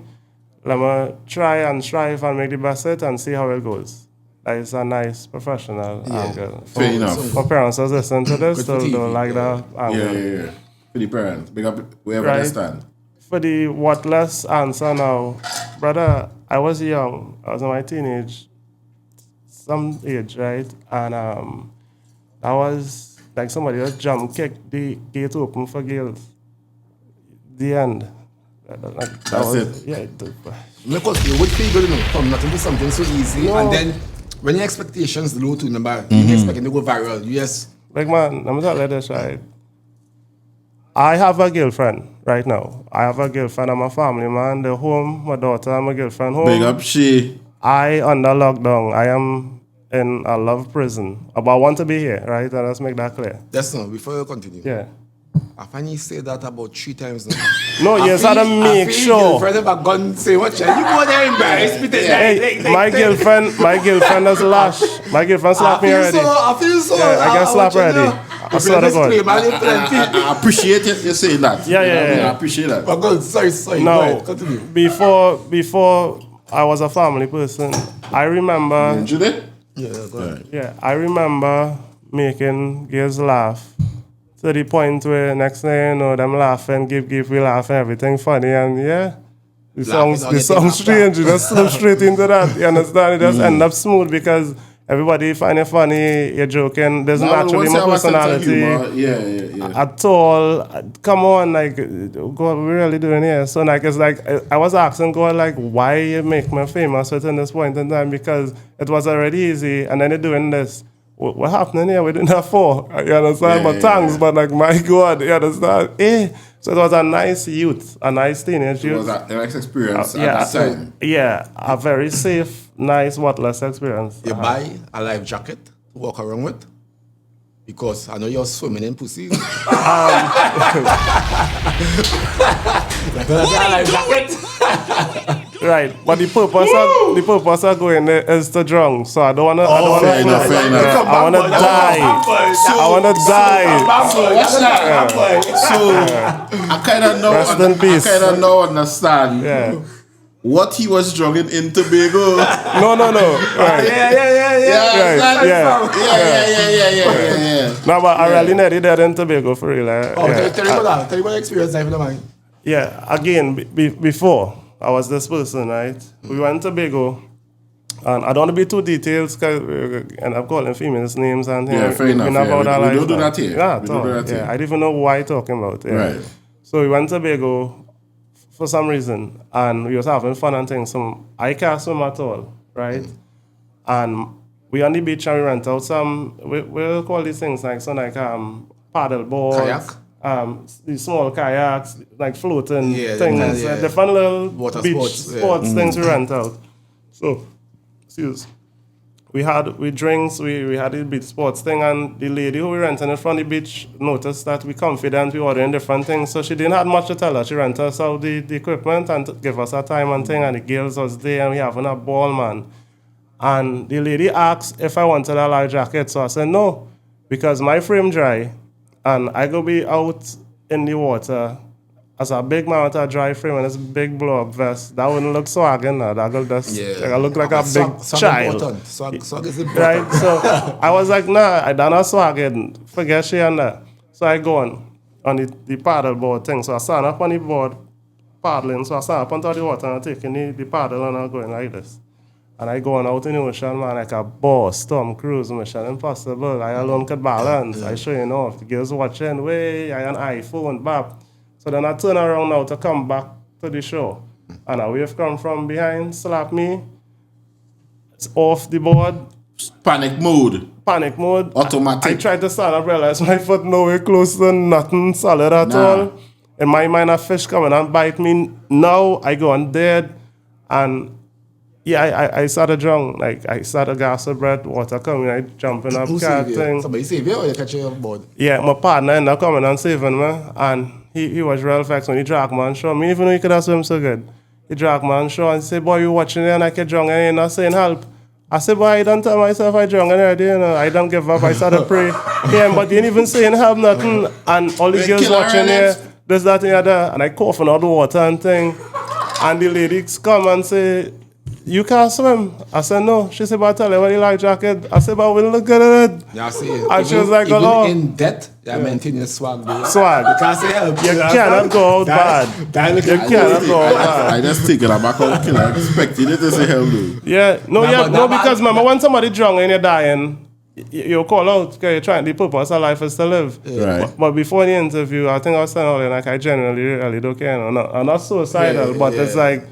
Let me try and strive and make the best of it and see how it goes. That is a nice professional angle. Fair enough. For parents who listen to this, don't like that angle. Yeah. For the parents, big up wherever they stand. For the whatless answer now, brother, I was young. I was in my some age, right? And that was like somebody just jump kicked the gate open for girls. The end. That's it. Yeah. Because you would feel good enough from nothing to something so easy, and then when your expectations low to number, you expect it to go viral. Yes. Like man, I'm not let this right. I have a girlfriend right now. I have a girlfriend. I'm a family man. The home, my daughter, my girlfriend home. Big up she. I under lockdown. I am in a love prison. But I want to be here, right? And let's make that clear. That's not before you continue. Yeah. I find you say that about 3 times now. No, yes, I don't make sure. Friend of a gun say what you go there embarrassed me. Hey, my girlfriend has lash. My girlfriend slapped me already. I feel so. Yeah, I got slapped already. I swear to God. I appreciate it. You saying that. Yeah. I appreciate that. Oh God, sorry. No, continue. Before I was a family person, I remember. Judy? Yeah, go ahead. Yeah, I remember making girls laugh to the point where next thing you know, them laughing, give, we laughing, everything funny, and the song strange. You just slip straight into that. You understand? It just end up smooth because everybody find it funny. You're joking. There's naturally my personality. At all. Come on, like, God, we're really doing here. So like, it's like I was asking God, like, why you make me famous at this point in time? Because it was already easy, and then you're doing this. What happening here? We didn't have 4. You understand? But thanks, but like, my God, you understand? So it was a nice youth, a nice teenage youth. It was a nice experience at that time. Yeah, a very safe, nice, whatless experience. You buy a life jacket to walk around with? Because I know you're swimming in pussy. Right, but the purpose of going there is to drown. So I don't wanna. Fair enough. I wanna die. I wanna die. So I kind of know. Rest in peace. I kind of know understand. Yeah. what he was drugging in Tobago. No. Right. Yeah. No, but I really needed that in Tobago for real. Tell me about the experience I feel like. Yeah, again, before I was this person, right? We went to Tobago, and I don't want to be too detailed, and I'm calling females names and things. Yeah, fair enough. We don't do that here. Yeah, I don't even know why I'm talking about. Yeah. Right. So we went to Tobago for some reason, and we was having fun and things. So I can't swim at all, right? And we on the beach and we rent out some, we'll call these things like paddle boards. Kayak? These small kayaks, like floating things, yeah. different little Water beach sports, things we rent out. So, we had drinks, we had the beach sports thing, and the lady who we rented it from the beach noticed that we confident, we ordering different things, so she didn't have much to tell us. She rented us out the equipment and give us our time and thing, and the girls was there, and we having a ball, man. And the lady asked if I wanted a life jacket, so I said no, because my frame dry, and I go be out in the water as a big man with a dry frame and this big blow-up vest. That wouldn't look swagging now. That would just look like a big child. Swag is important. Right? So I was like, nah, I don't know swagging. Forget she and that. So I go on the paddle board thing. So I stand up on the board paddling. So I stand up on top of the water and I'm taking the paddle and I'm going like this. And I go on out in the ocean, man, like a boss, Tom Cruise, Mission Impossible. I alone could balance. I show you off. The girls watching, I an iPhone, bap. So then I turn around now to come back to the show. And a wave come from behind, slap me. It's off the board. Panic mode. I Automatic. tried to stand up, realize my foot nowhere close to nothing solid at all. In my mind, a fish coming and bite me. Now I go on dead. And I started drunk. Like, I started gas of breath, water coming, I jumping up, cat thing. Somebody save you or you catch you off board? Yeah, my partner ended up coming and saving me. And he was real vexed when he dragged me on shore. Me even though he could have swim so good. He dragged me on shore and said, boy, you watching it and I get drunk and you're not saying help. I said, boy, I don't tell myself I drunk and I don't give up. I started pray. Yeah, but they ain't even saying help nothing. And all the girls watching here, this, that, and the other. And I coughing out the water and thing. And the ladies come and say, you can't swim. I said, no. She said, but I tell you, what you like jacket? I said, but we look good at it. Yeah, I see. And she was like, even in debt, you maintain your swag. Bro. Swag. You can't say help. You cannot go out bad. You cannot go out bad. I just take it back out. I expected it to say help, dude. Yeah. No, because remember when somebody drunk and you're dying, you call out because you're trying, the purpose of life is to live. Yeah. Right. But before the interview, I think I was saying earlier, like, I genuinely really don't care. I'm not suicidal, but it's like,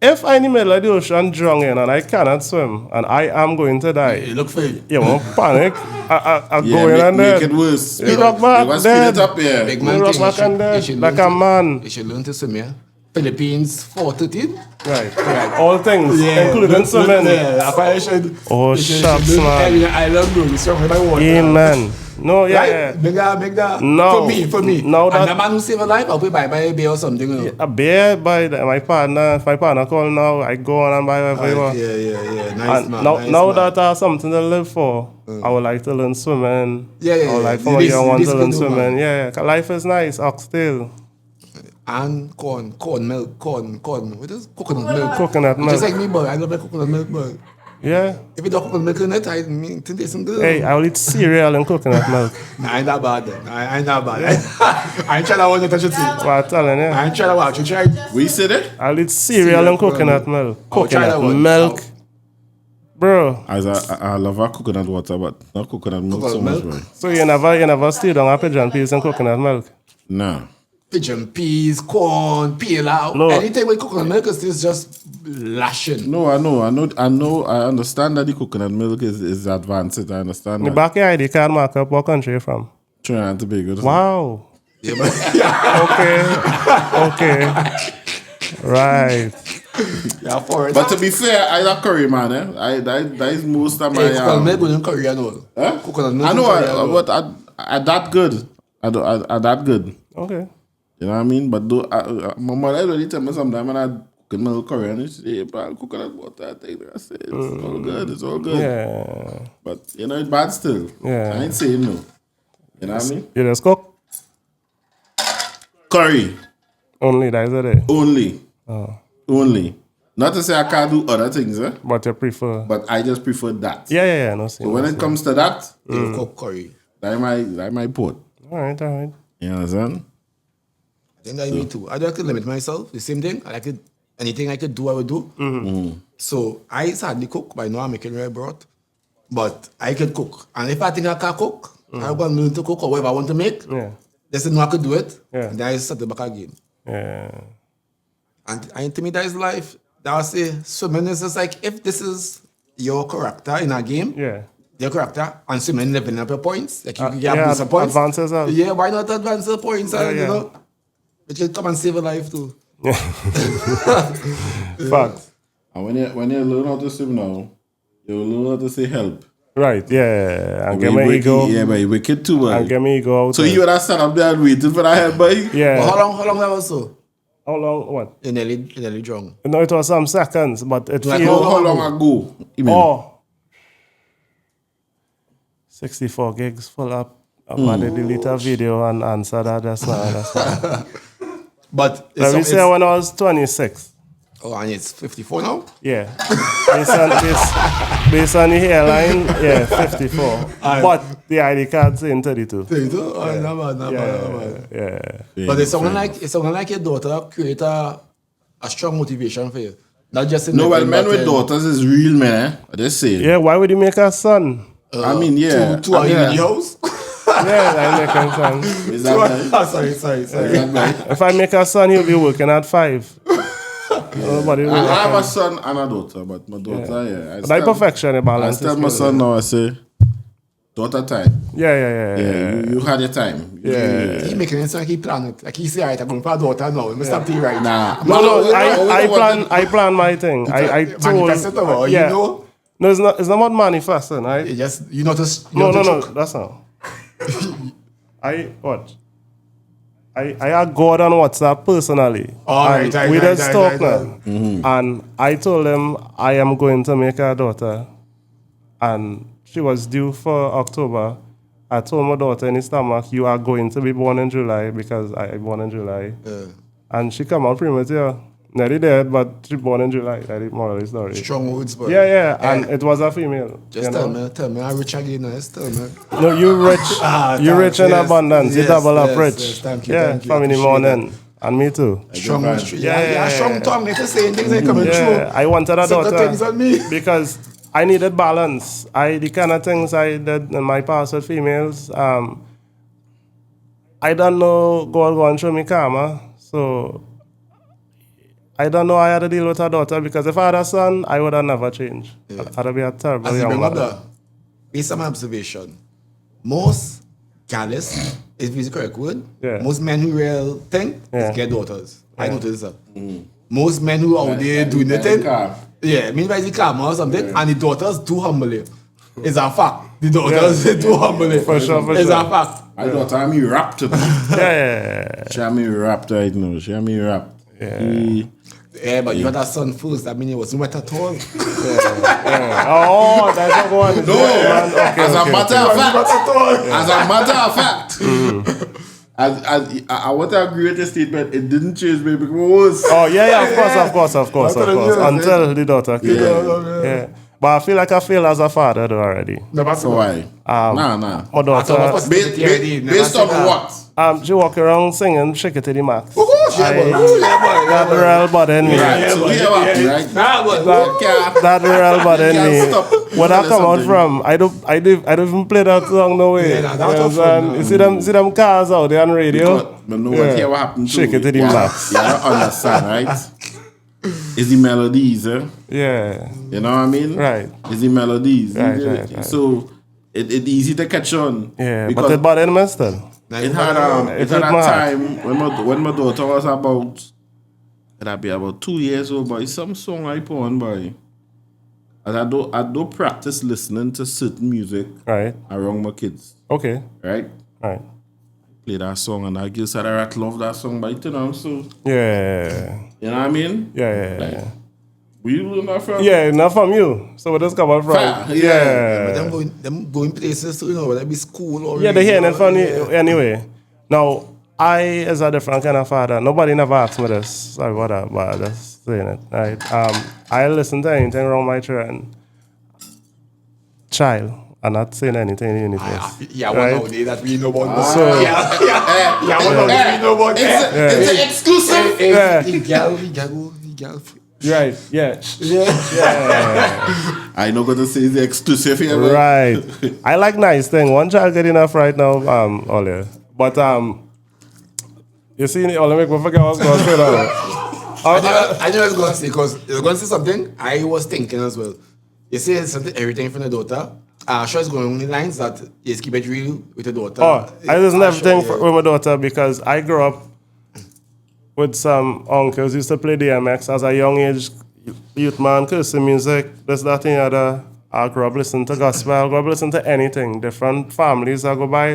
if I'm in the middle of the ocean drunk and I cannot swim and I am going to die, You look for it. you won't panic. I go in and make it worse. Speed up back, Speed dead. it up, yeah. Big You man rock thing, back and dead, like a man. You should learn to swim, yeah? Philippines 4:13. Right. All things, including swimming. Yeah, I should. Oh, shucks, man. Every island, bro. You swim with my water. Amen. No, Right? Make that. No. For me. No, And the man who save a life, I'll buy a beer or something. You know? a beer by my partner. If my partner call now, I go on and buy whatever you want. Yeah. Nice, And man. now that I have something to live for, I would like to learn swimming. Yeah. I would like for my young one to learn swimming. Yeah. 'Cause life is nice, oxtail. And corn milk. What is coconut milk? Coconut milk. Just like me, boy. I love my coconut milk, boy. Yeah. If you don't coconut milk in it, I mean, to taste some good. Hey, I will eat cereal and coconut milk. I ain't that bad then. I ain't that bad. I ain't trying to want to touch it. What I'm telling you. I ain't trying to watch. You try. We said it? I'll eat cereal and coconut milk. I'll try that Coconut one. milk. Bro. As I love our coconut water, but not coconut milk so much, milk? bro. So you never stayed on a pigeon peas and coconut milk? Nah. Pigeon peas, corn, peel out. No. Anything with coconut milk is just lashing. No, I know. I understand that the coconut milk is advanced. I understand The that. back of your ID card mark up what country you from. Trinidad and Tobago. Wow. Yeah, but Okay. Right. yeah, for it. But to be fair, I like curry, man. That is most of my. coconut milk with curry and all. Huh? Coconut milk. I know, and curry and all. but I that good. I that good. Okay. You know what I mean? But my mother already tell me sometimes when I cook milk curry and she say, "Hey, coconut water." I say, "It's all good. It's all good." Yeah. But you know, it's bad still. Yeah. I ain't saying no. You know what I mean? You just cook? Curry Only that is it. only. Only. Not to say I can't do other things, But you prefer. but I just prefer that. Yeah. No, So when it comes to that, You cook curry. that my port. All right. You understand? I think that me too. I don't limit myself. The same thing. Anything I could do, I would do. So I hardly cook, but I know I'm making red broth. But I could cook. And if I think I can't cook, I'm going to learn to cook or whatever I want to make. Yeah. Just know I could do it. Yeah. And then I set it back again. Yeah. And to me, that is life. That I say, swimming is just like, if this is your character in a game, Yeah. your character, and swimming leveling up your points, like you get yeah, boost of points. advances are- Yeah, why not advance the points? Yeah, You yeah. know, it can come and save a life too. Facts. And when you learn how to swim now, you learn how to say help. Right. Yeah. And get But my you ego. wicked- Yeah, but you wicked too, boy. And get me ego out. So there. you would have stand up there and waiting for that help, boy? Yeah. But how long that was so? How long? What? You nearly drunk. No, it was some seconds, but it Like feels. How long ago? You mean? Oh. 64 gigs full up. I'm going to delete a video and answer that. That's not. But Let me say when I was 26. and it's 54 now? Yeah. Based on the hairline, yeah, 54. But the ID card saying 32. Not bad. Yeah. But it's something like your daughter create a strong motivation for you. Not just in No, the well, game, men but with in- daughters is real, man. I just say. Yeah, why would you make a son? I mean, yeah. Two are in yeah. the house? Yeah, I make a son. Is that right? Sorry. Is that right? If I make a son, he'll be working at 5. Nobody will I work have at- a son and a daughter, but my daughter, yeah. But I perfection the I balance. tell is my good. son now, I say, daughter time. Yeah. Yeah, you had your time. Yeah. He making it sound like he plan it. Like he say, alright, I'm going for a daughter now. Let me stop you right Nah. No, I plan. plan my thing. I told. Manifest it or Yeah. you know? No, it's not about manifesting, right? You just, you know, just... No, that's not. I had God on WhatsApp personally. Alright, And we just talk right. now. And I told him I am going to make a daughter. And she was due for October. I told my daughter in the stomach, you are going to be born in July because I born in July. And she come out premature. Not dead, but she born in July. That's the moral of the story. Strong words, but... Yeah. And it was a female. Just you know? tell me, I'm rich again, just tell me. No, you rich. You rich in yes, abundance. You yes, double up yes, rich. yes, thank you, Yeah, thank you, family appreciate morning. And me too. Strong words. Yeah. Yeah, strong tongue. If you're saying things ain't coming true. I wanted a Set the things daughter on me. because I needed balance. The kind of things I did in my past with females, I don't know God going through me karma. So I don't know I had to deal with a daughter because if I had a son, I would have never changed. I'd be a terrible As you young bring up mother. that, based on my observation, most gallus, is the correct word, Yeah. most men who real think Yeah. is get daughters. I noticed that. Most men who out there doing the thing, meanwhile the karma or something, and the daughters do humble you. It's a fact. The daughters do humble you. For sure. It's a fact. My daughter had me wrapped up. Yeah. She had me wrapped right now. She had me wrapped. Yeah, but you had a son first, that means it wasn't wet at all. Oh, that's not going. No, as a matter of fact, I want to agree with the statement. It didn't change me because Oh yeah, of course. Until the daughter came. Yeah. But I feel like I failed as a father though already. so why? Nah. My daughter, Based on what? she walk around singing "Shake It to the Max." That That real body in me. Right. So we have right? That real body in Can't me. stop. Where that come out from? I don't even play that song no way. Yeah, You that's understand? You see them cars out there on radio. But no one care what happened to Shake it to the max. You don't understand, right? It's the melodies, Yeah. You know what I mean? Right. It's the melodies. Right. So it's easy to catch on. Yeah. Because But the body in me still. it had a mad. time when my daughter was about, it'd be about 2 years old, boy. Some song I put on, boy. And I don't practice listening to certain music Right. around my kids, Okay. right? Right. Play that song and I guess I love that song, but you know, so Yeah. you know what I mean? Yeah. Where you learn that from? Yeah, not from you. So where does come out from? Fair, But Yeah. them going places, you know, whether it be school or... Yeah, they hearing it from you anyway. Now, I, as a different kind of father, nobody never asked me this. Sorry about that, but saying it. Right. I listen to anything around my children. Child. I'm not saying anything in universe. Yeah, right? one nowadays that we know about this. So- Yeah, one nowadays we know about this. It's an exclusive. He gal. Right, yeah. I not gonna say the exclusive here, but Right. I like nice thing. One child good enough right now, Ole. But you see, let me forget what I was going to say now. I know I was going to say, because you're going to say something I was thinking as well. You say something, everything from the daughter. Sure is going on the lines that you keep it real with the daughter. I listen to everything with my daughter because I grew up with some uncles used to play DMX as a young age youth man, cursing music, this, that, and the other. I grew up listening to gospel, I grew up listening to anything. Different families I go by,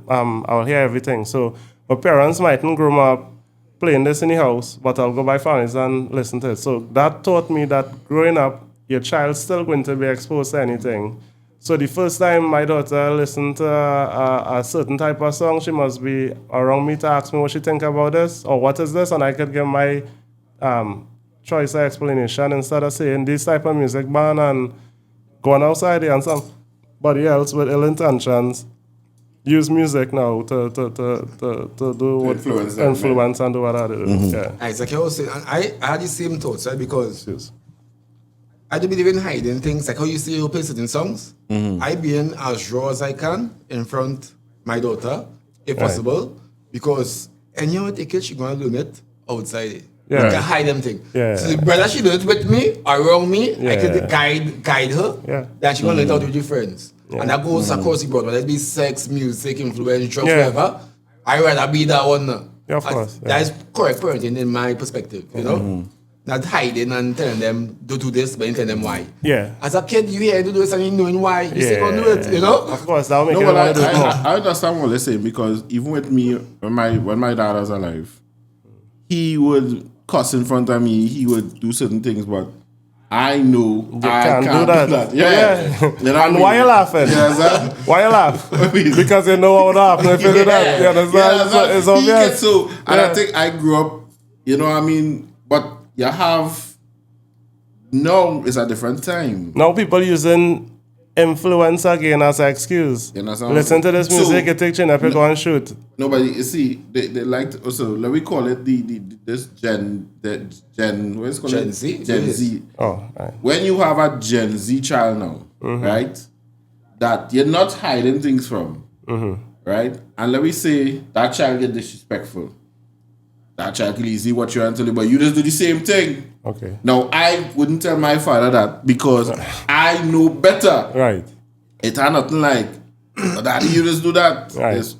I'll hear everything. So my parents mightn't grow up playing this in the house, but I'll go by families and listen to it. So that taught me that growing up, your child's still going to be exposed to anything. So the first time my daughter listened to a certain type of song, she must be around me to ask me what she think about this or what is this, and I could give my choice of explanation instead of saying this type of music ban and going outside there and somebody else with ill intentions use music now to do what influence and do what I do. Mm-hmm. Yeah. Exactly what I was saying. And I had the same thoughts, right? Because I don't believe in hiding things. Like how you say you play certain songs. I being as raw as I can in front of my daughter, if possible. Because anyhow I take it, she's going to learn it outside. Yeah. You can hide them things. Yeah. So whether she does it with me or around me, I could guide her. Yeah. Then she going to learn it out with your friends. Yeah. And that goes across the board. Whether it be sex, music, influence, drugs, whatever. I rather be that one. Yeah, of course. That is correct parenting in my perspective, you know? Not hiding and telling them, do this, but telling them why. Yeah. As a kid, you hear do this and you knowing why. You still gonna do it, you know? Of course, that'll make it no, want to do it more. I understand what they're saying because even with me, when my dad was alive, he would cuss in front of me, he would do certain things, but I know I can't do that. Yeah. You know and why you laughing? Yeah, why you laugh? Because you know what would happen if you do that. You understand? Yeah, it's obvious. And I think I grew up, you know what I mean? But you have, no, it's a different time. Now people using influence again as an excuse. You understand? Listen to this music, you take chin up, you go and shoot. No, but you see, they like to, also, let me call it this Gen, what is it called? Gen Z? Gen Z. Oh, right. When you have a Gen Z child now, right, that you're not hiding things from, right? And let me say that child get disrespectful. That child can easily what you're telling, but you just do the same thing. Okay. Now, I wouldn't tell my father that because I know better. Right. It had nothing like, daddy, you just do that. Right. It's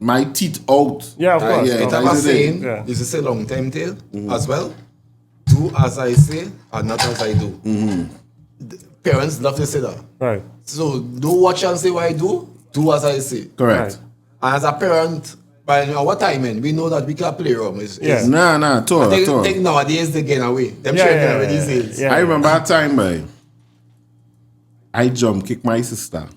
my teeth out. Yeah, of course. It that was is the thing. saying, this is a long time tale as well. Do as I say and not as I do. The parents love to say that. Right. So don't watch and say what I do as I say. Correct. Right. And as a parent, by our timing, we know that we can play around. Yeah. Nah, tour. I think nowadays they get away. Them Yeah, children yeah, already yeah. says. Yeah. I remember a time, boy. I jump kick my sister.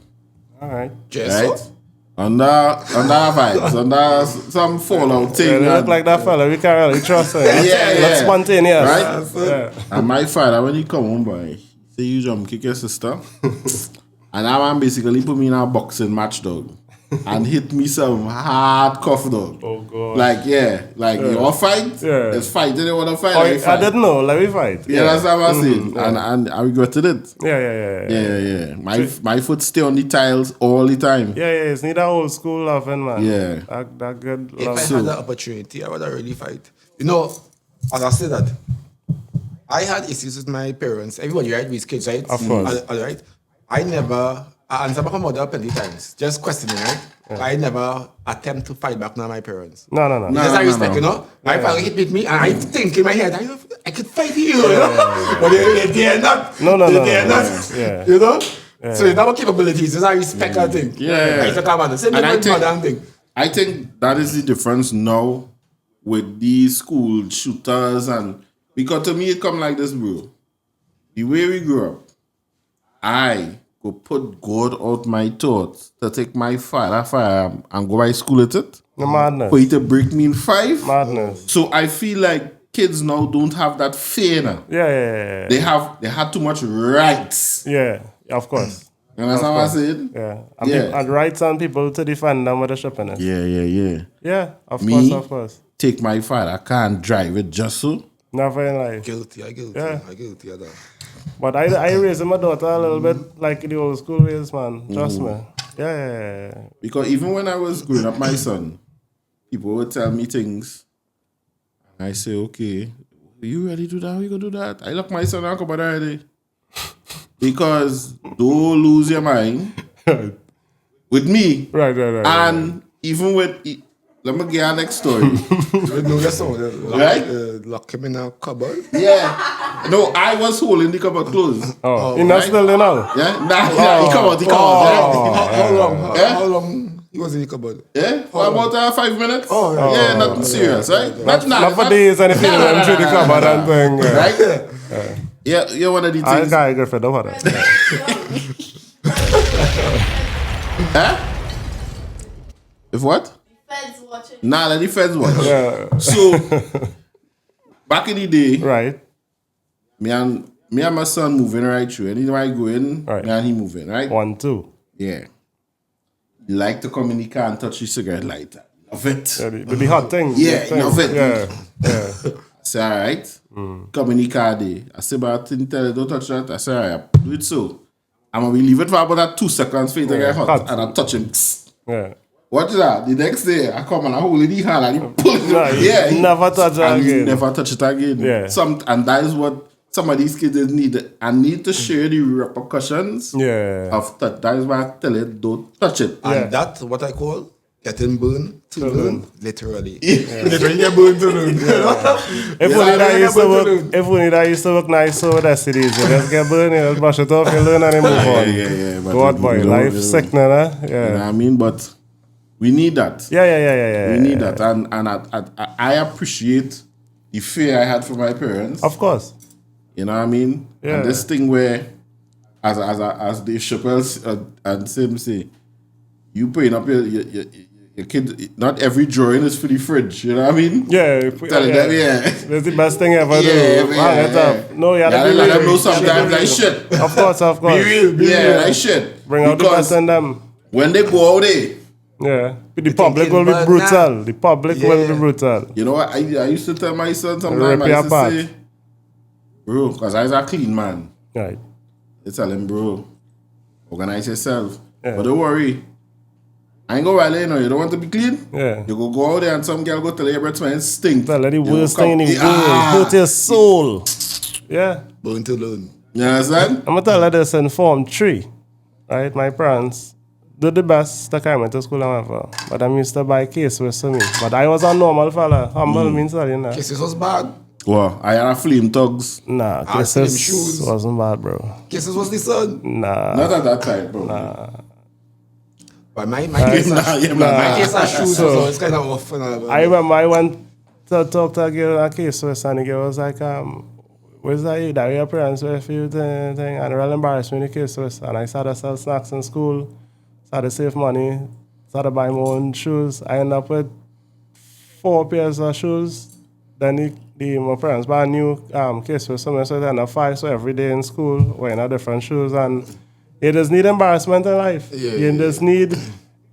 All right. Right? Under vibes, under some fallout thing. Yeah, they look like that fella. We can't really trust him. That's spontaneous. Right? Yeah. And my father, when he come home, boy, say you jump kick your sister. And that man basically put me in a boxing match, dog. And hit me some hard cuff, dog. Oh, God. Like, you want to fight? Yeah. Let's fight. They want to fight. Oh, let me fight. I didn't know. Let me fight. Yeah, that's what I'm saying. And I regretted it. Yeah. My foot stay on the tiles all the time. Yeah, it's need that old school loving, man. Yeah. That good If love. I had the opportunity, I would have really fight. You know, as I said that, I had issues with my parents. Everybody, right? With kids, right? Of course. All right. I never, and some of my mother plenty times, just questioning, right? Yeah. I never attempt to fight back now my parents. No. Because I respect, you know? My father hit with me, and I think in my head, I could fight you, you know? But they are not. No. They are not. Yeah. You know? Yeah. So you have capabilities, so I respect that thing. Yeah. I talk about the same thing. I think that is the difference now with these school shooters and because to me it come like this, bro. The way we grew up, I could put God out my thoughts to take my firearm and go by school with it. No madness. For you to break me in 5. Madness. So I feel like kids now don't have that fear now. Yeah. They had too much rights. Yeah, of course. You understand what I'm saying? Yeah. Yeah. And rights on people to defend them with the shipping. Yeah. Yeah, of course. Take my father, I can't drive it just so. Never in life. Guilty. Yeah. I guilty of that. But I raised my daughter a little bit like the old school ways, man. Trust me. Yeah. Because even when I was growing up, my son, people would tell me things. And I say, okay, you ready to do that? We gonna do that? I look my son and come out already. Because don't lose your mind with me. Right. And even with, let me get our next story. You know that song, Right? Lock him in a cupboard. Yeah. No, I was holding the cupboard closed. Oh, you're not still there now? Yeah? Nah, he come out. How long he was in the cupboard? Yeah? For about 5 minutes. Yeah. Nothing serious, right? Not for days and if you don't through the cupboard and thing. Right? Yeah, you're one of the I things. got a girlfriend, don't worry. Huh? If what? Feds watching. Nah, let the feds watch. Yeah. So, back in the day, Right. me and my son moving right through. Anywhere I go in, Right. me and he moving, right? 1, 2. Yeah. He like to come in the car and touch the cigarette lighter. Love it. Yeah, the hot things. Yeah, the thing. love it. Yeah. I say, all right. Come in the car there. I say, but I didn't tell you, don't touch that. I say, all right, do it so. I'm going to leave it for about 2 seconds for it to get hot. hot. And I touch him. Yeah. What is that? The next day, I come and I hold it in the hand and he pull it. Nah, he never touch it and he again. never touch it again. Yeah. And that is what some of these kids need. I need to share the repercussions Yeah. of touch. That is why I tell it, don't touch it. And that's what I call getting burned to learn. Literally. Literally get burned to learn. If only that used to work nice so that's it easy. Just get burned, you just brush it off, you learn and you move on. Yeah. But God boy, life sick now, huh? You know what Yeah. I mean? But we need that. Yeah. We need that. And I appreciate the fear I had for my parents. Of course. You know what I mean? Yeah. And this thing where, as Dave Chappelle and Sim say, you putting up your kid, not every drawing is for the fridge. You know what I mean? Yeah. Telling them, yeah. That's the best thing ever do. Yeah. Hang it up. No, you Yeah, gotta be let real. them know You sometimes gotta be like real. shit. Of course. Be real. Like shit. Bring out the Because best in them. when they go out there, Yeah. The public will be thinking, brutal. The public will be brutal. you know what? I used to tell my son sometimes, Rip I your used to apart. say, bro, because I was a clean man. Right. I tell him, bro, organize yourself. Yeah. But don't worry. I ain't go rally, you know. You don't want to be clean? Yeah. You go out there and some girl go tell you your breath smells stink. Tell her the You worst go thing in the come- world. Hurt your soul. Yeah. Burned to learn. You understand? I'm gonna tell her this in Form 3. Right? My parents did the best that I went to school and whatever. But I used to buy case with me. But I was a normal fella. Humble means that, you know. Cases was bad. Well, I had a flame thugs. Nah, I see them cases shoes. wasn't bad, bro. Cases was the son. Nah. Not at that time, bro. But my case Nah, yeah, man. my case of shoes So- was always kind of off. I remember I went to talk to a girl in a case with and the girl was like, where's that your parents were for you thing? And it really embarrassed me in the case with. And I started to sell snacks in school, started to save money, started buying my own shoes. I ended up with 4 pairs of shoes. Then my parents bought a new case with something, so I ended up 5. So every day in school, wearing a different shoes. And you just need embarrassment in life. You just need...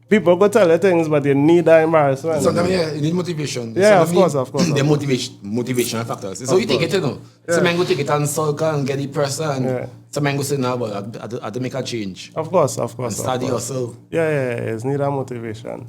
People go tell you things, but you need that embarrassment. Sometimes, you need motivation. Yeah, Sometimes of course. The motivational factors. So you take it, you know. Some men go take it and sulk and get the pressure, and some men go say, nah, but I have to make a change. Of course. And study yourself. Yeah, it's need that motivation.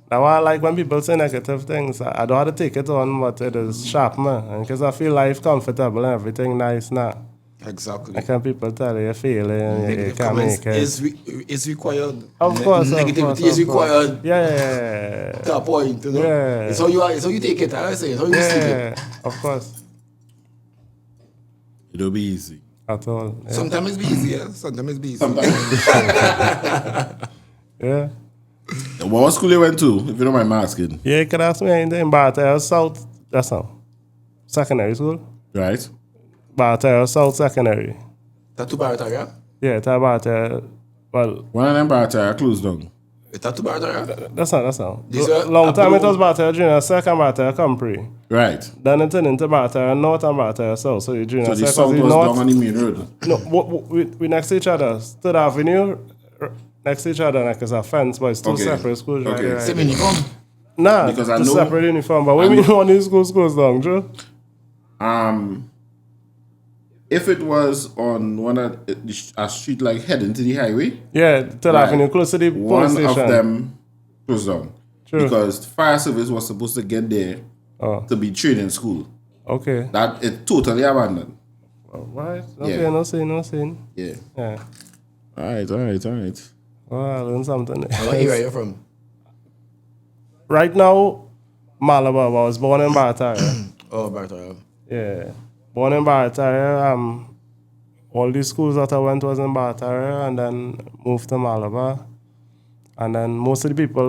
Now, I like when people say negative things. I don't have to take it on, but it is sharp, man. And because I feel life comfortable and everything nice now. Exactly. I can people tell you, you're failing, you Negative can't comments make it. is required. Of course, Negativity is required. Yeah. To a point, you know. Yeah. It's how you take it. I say, it's how you receive it. Yeah, of course. It'll be easy. At all. Yeah. Sometimes it's easy, yeah. Sometimes it's easy. Yeah. What school you went to, if you don't mind me asking? Yeah, you can ask me anything. Bartel South, that's all. Secondary school. Right? Bartel South Secondary. Tattoo Barataria? Yeah, it's about, well, One of them bars are closed down. Is that to barter? That's not. These are Long time it Apollo- was barter junior, second barter compre. Right. Then it turned into barter north and barter south. So you junior, So the second, south the was north. down on the main road. No, we next to each other. Third Avenue, next to each other, like it's a fence, but it's two Okay. separate schools. Okay. Right there. Same uniform. Nah, Because I two know- separate uniform. But I we mean know- one of these schools goes down, Joe. If it was on one of a street like heading to the highway, Yeah, Third Right. Avenue, close to the police one station. of them closed down. True. Because fire service was supposed to get there Oh, to be training school. okay. That it totally abandoned. Right. Okay, Yeah. no saying. Yeah. Yeah. All right. Well, I learned something. What area are you from? Right now, Malabar. I was born in Barataria. Oh, barter. Yeah. Born in Barataria. All the schools that I went was in Barataria and then moved to Malabar. And then most of the people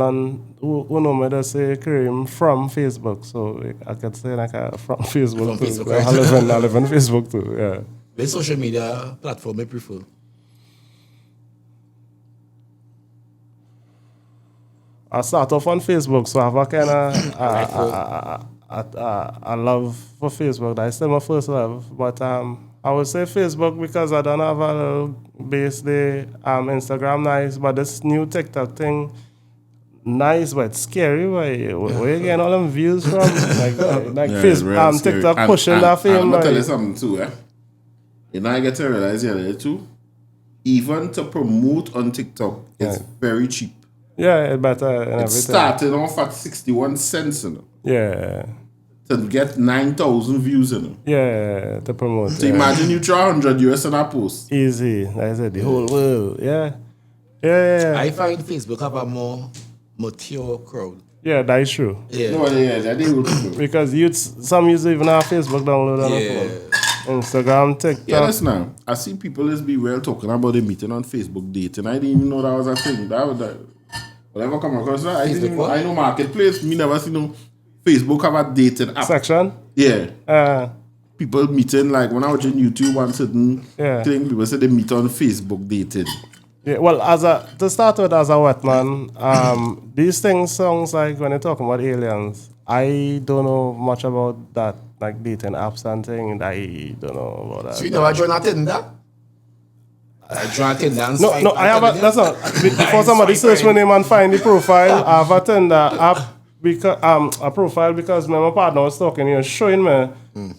who know me, they say Kareem from Facebook. So I could say like from Facebook From too. Facebook, I right? live in Facebook too, yeah. Which social media platform you prefer? I start off on Facebook, so I have a kind of a love for Facebook. That's still my first love. But I would say Facebook because I don't have a little base there. Instagram nice, but this new TikTok thing, nice but scary. Where you getting all them views from? Like Yeah, it's real Facebook, scary. TikTok And- pushing and- that and fame. I'm gonna tell you Like, something too, eh? And I get to realize here too, even to promote on TikTok, it's Right. very cheap. yeah, it better and It everything. started off at 61 cents, you know, Yeah, to get 9,000 views, you know. yeah, to promote. So yeah. imagine you try 100 US in a post. Easy. Like I said, the whole world. Yeah. Yeah. I find Facebook have a more mature crowd. Yeah, that is true. Yeah. No, yeah, that they will do. Because some youths even have Facebook download on Yeah. the phone. Instagram, TikTok. Yeah, listen now. I see people let's be real talking about the meeting on Facebook dating. I didn't even know that was a thing. Whatever come across that, I didn't Facebook even, what? I know Marketplace. Me never see no Facebook have a dating app. Section. Yeah. People meeting like when I was on YouTube one certain Yeah. thing, people say they meet on Facebook dating. Yeah. Well, to start with, as a wet man, these things sounds like when you're talking about aliens. I don't know much about that, like dating apps and things. I don't know about that. So you never join a Tinder? I join a Tinder and No, swipe no, I have and a, that's not. Before somebody search my name and find the profile, I have a Tinder app because a profile because my partner was talking here, showing me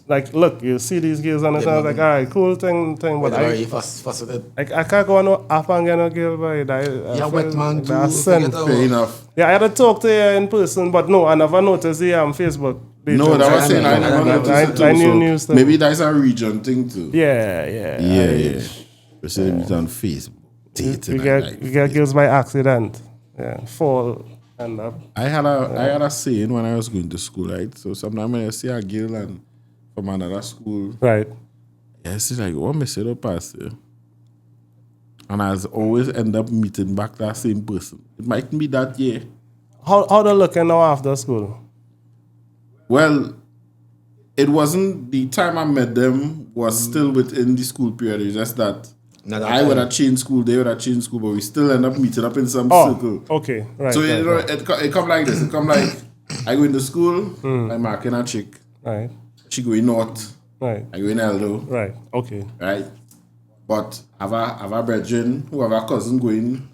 like, look, you see these girls and I was like, all right, cool thing, but But I fast with it. I can't go on no app and get no girl by that. Yeah, wet man too. That's sin. Forget Fair about- enough. Yeah, I had to talk to her in person, but no, I never noticed the Facebook. No, that was saying I never I- noticed it too. I knew So news thing. maybe that's a region thing too. Yeah. Yeah. We say they meet on Facebook dating. We get girls by accident. Yeah, fall end up. I had a saying when I was going to school, right? So sometimes when I see a girl and from another school, Right. I see like, what me say the past here? And I always end up meeting back that same person. It mightn't be that year. How they looking now after school? Well, it wasn't the time I met them was still within the school period. It's just that Not that I would time. have changed school, they would have changed school, but we still end up meeting up in some Oh, circle. okay, right. So right, you know, right. it come like this. It come like I go into school, I marking a chick. Right, She going north, right, I go in Eldo, right. Okay. right? But have a brethren who have a cousin going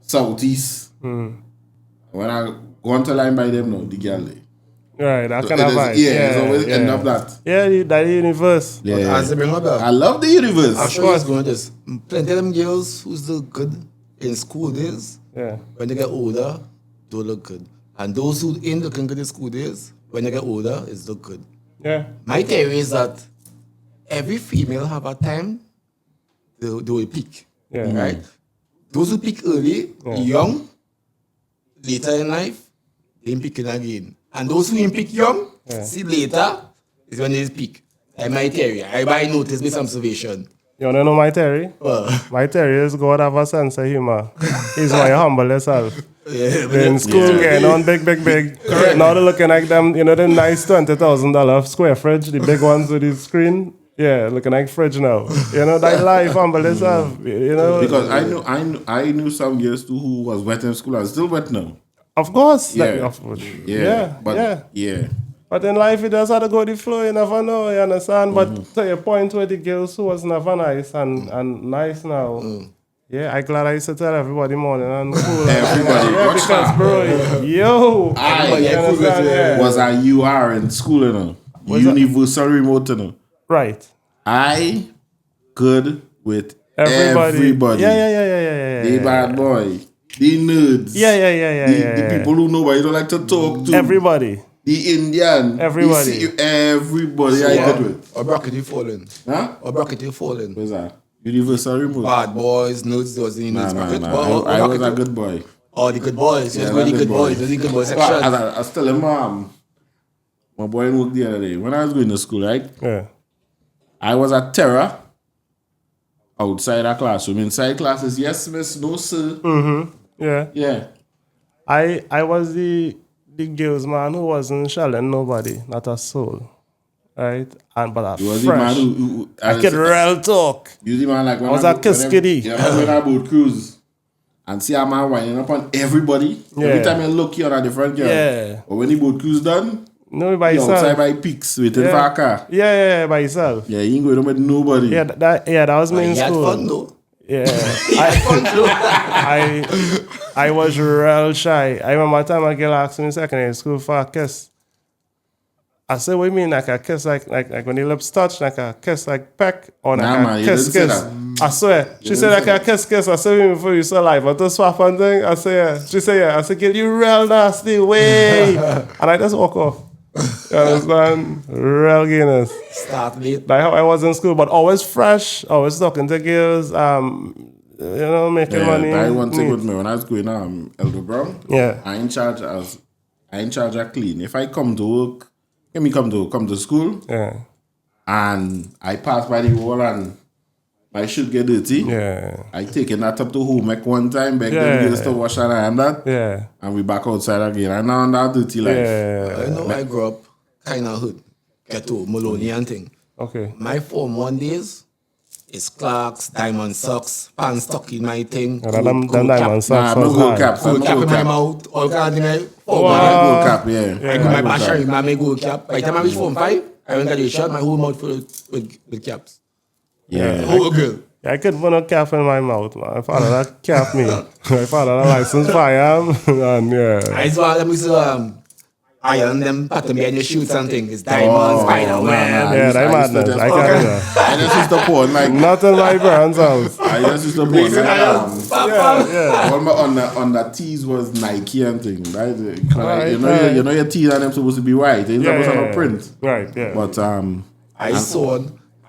southeast. When I go on to line by them now, the girl there. Right, that So kind it of is- vibe. yeah, it's always end up that. Yeah, that universe. Yeah. As they bring up I love the universe. I'm sure it's going to this. Plenty of them girls who still good in school days, Yeah. when they get older, don't look good. And those who ain't looking good in school days, when they get older, it's look good. Yeah. My theory is that every female have a time they will peak. Yeah. Right? Those who peak early, young, later in life, they ain't peaking again. And those who ain't peak young, see later, is when they peak. That's my theory. I notice this observation. You wanna know my theory? My theory is God have a sense of humor. He's why you humble yourself. In school, getting on big. Now they're looking like them, you know, the nice $20,000 square fridge, the big ones with the screen. Yeah, looking like fridge now. You know, that life, humble yourself. You know, Because I knew some girls too who was wet in school and still wet now. of course. Yeah. Yeah. Yeah. But in life, it does have to go with the flow. You never know, you understand? But to your point where the girls who was never nice and nice now, yeah, I glad I used to tell everybody morning and cool. Everybody, Yeah, watch because, that. bro, yo. I you understand? Yeah. was a UR in school, you know. Universal remote, you know. Right. I good with Everybody. everybody. Yeah. The bad boy. The nerds. Yeah. The people who nobody don't like to talk to. Everybody. The Indian. Everybody. Everybody I good with. Or bracket you falling. Huh? Or bracket you falling. What's that? Universal remote. Bad boys, nerds, those in nerds bracket. I was a good boy. Oh, the good boys. Yes, the good boys. The good boys Well, section. I was telling my boy worked the other day. When I was going to school, right? Yeah. I was a terror outside a classroom. Inside classes, yes, miss, no, sir. Yeah. Yeah. I was the girls man who wasn't shelling nobody, not a soul. Right? But I You was the fresh. man who I could real talk. You the man like when I was a kiss kitty. Yeah, when I boat cruise and see a man winding up on everybody. Every Yeah. time you look, you're on a different girl. Yeah. But when the boat cruise done, No, by you're outside yourself. by peaks waiting for a car. Yeah, by yourself. Yeah, you ain't going with nobody. Yeah, that was me in He had school. fun though. Yeah. I was real shy. I remember a time a girl asked me in secondary school for a kiss. I said, what do you mean, like a kiss, like when the lips touch, like a kiss, like peck, or like Nah, a man, you kiss, didn't say kiss? that. I swear. She said, didn't like say a kiss. I said, even before you saw life, but to swap on thing, I said, yeah. She said, yeah. I said, girl, you real nasty, way. And I just walk off. You understand? Real Guinness. Start late. Like how I was in school, but always fresh, always talking to girls, making money. I one thing with me when I was going Elder Brown. Yeah. I in charge of clean. If I come to work, let me come to school, Yeah. and I pass by the wall and my shoe get dirty. Yeah. I taking that up to home like one time, beg Yeah. them girls to wash and iron that, Yeah. and we back outside again. And now on that dirty life. Yeah. I know I grew up kind of hood. Ghetto, Maloney and thing. Okay. My Form 1 days is Clarks, diamond socks, pants stuck in my thing. And them diamond socks Nah, no was gold hard. cap. Gold No cap gold in my cap. mouth. All kind of thing. Oh, Form 1. gold cap, yeah. I do my bashari, my gold cap. By the time I reach Form 5, I went graduation, my whole mouth full with caps. Yeah. Whole girl. I could put a cap in my mouth, man. My father that cap me. My father that license firearm. And yeah. I saw them used to iron them pattern behind your shoots and things. It's diamonds, spider web. Yeah, that madness. I can't do that. I just used to porn like Not in my parents' house. I just used to porn like Yeah. all my on the tees was Nike and thing, right? Right, you know, right. you know your tees and them supposed to be white. They're supposed to have a print. Right, yeah. But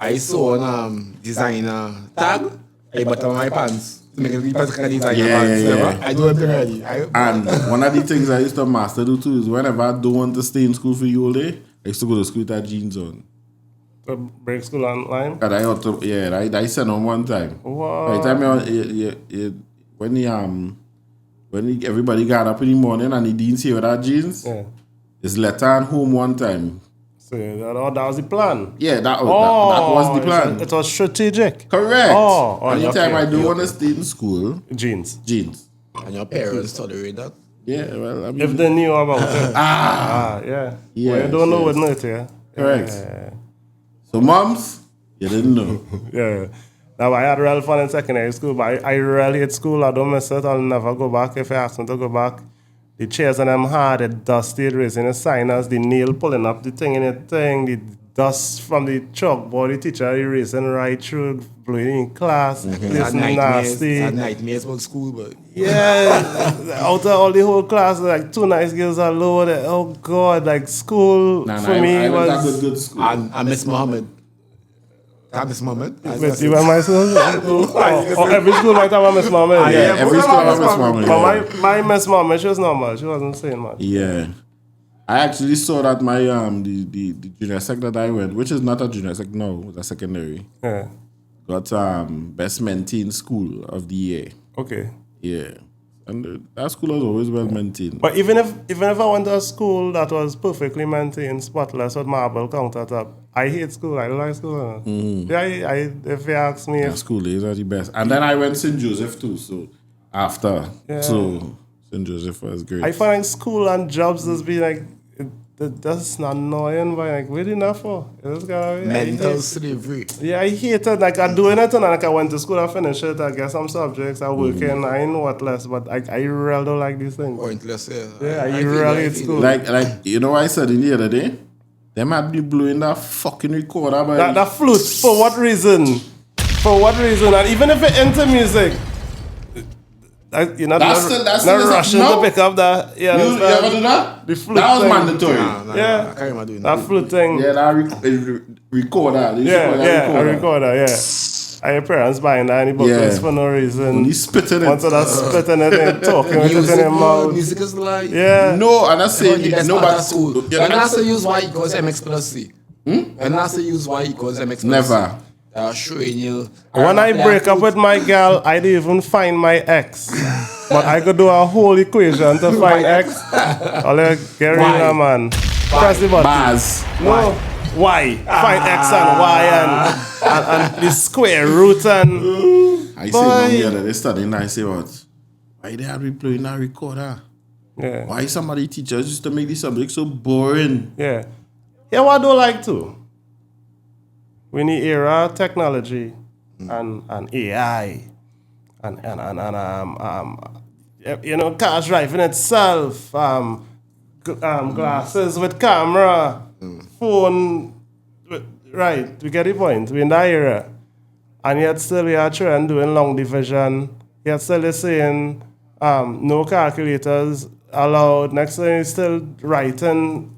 I saw designer tag. I button my pants. To make it particular designer pants. yeah. I do it already. and one of the things I used to master do too is whenever I don't want to stay in school for the whole day, I used to go to school with that jeans on. So break school online? And I ought to, I sent on one time. Wow. By the time when everybody got up in the morning and the dean see with that jeans, Yeah. it's letter and home one time. So that was the plan. Yeah, that was the plan. It was strategic. Correct. Oh, Anytime okay, I do want to stay in school, Jeans. jeans. And your parents tolerate that. Yeah, well, I mean, If they knew about it. Yeah. Yes, Well, you don't know yes. what it, yeah. Correct. Yeah. so moms, you didn't know. Yeah. Now, I had real fun in secondary school, but I really hate school. I don't miss it. I'll never go back if you ask me to go back. The chairs on them hard, the dusty, raising the signers, the nail pulling up the thing in the thing, the dust from the chalkboard, the teacher erasing right through, blowing in class. This nasty. Had nightmares about school, but Yeah, out of all the whole class, like 2 nice girls alone. Oh God, like school for me I went was. to good school. I miss Muhammad. I miss Muhammad. But you were my school? Or every school might have a Miss Mama. Yeah, every school has Miss Mama. But my Miss Mama, she was normal. She wasn't saying much. Yeah. I actually saw that my the junior sec that I went, which is not a junior sec, no, it was a secondary, Yeah. got best mentee in school of the year. Okay. Yeah. And that school was always well maintained. But even if I went to a school that was perfectly maintained, spotless with marble countertop, I hate school. I don't like school. Yeah, if you ask me, Yeah, school days are the best. And then I went St. Joseph too. So after, so St. Joseph was great. I find like school and jobs just be like that's annoying. But like, what enough for? It's kind of Mental slavery. Yeah, I hate it. Like I'm doing it, and like I went to school, I finished it, I get some subjects, I work in, I know what less, but I really don't like these things. Pointless, yeah. Yeah, I really hate school. Like you know what I said in the other day? Them had me blowing that fucking recorder by That flute, for what reason? For what reason? And even if you're into music, you're not rushing to pick up that. You ever do that? The flute that was thing. mandatory. Yeah, I can't remember doing that flute thing. Yeah, that recorder. A recorder, yeah. Are your parents buying that any booklets for no reason? He's spitting it. Once that's spitting it and talking with it in your mouth. Music is like... Yeah. No, and I'm saying... No, but school. When I say use Y equals MX plus C. When I say use Y equals MX plus C. Never. Showing you. When I break up with my girl, I didn't even find my ex. But I could do a whole equation to find X. I'll let Gary man. Press the button. Bars. No. Y. Find X and Y and the square root and... I say no the other day studying, I say what? Why they are replaying that recorder? Yeah. Why somebody teach us just to make the subject so boring? Yeah. Yeah, what I don't like to. We need era of technology and AI and you know, cars driving itself, glasses with camera, phone. Right, we get the point. We're in that era. And yet still we are trying doing long division. Yet still they're saying no calculators allowed. Next thing is still writing.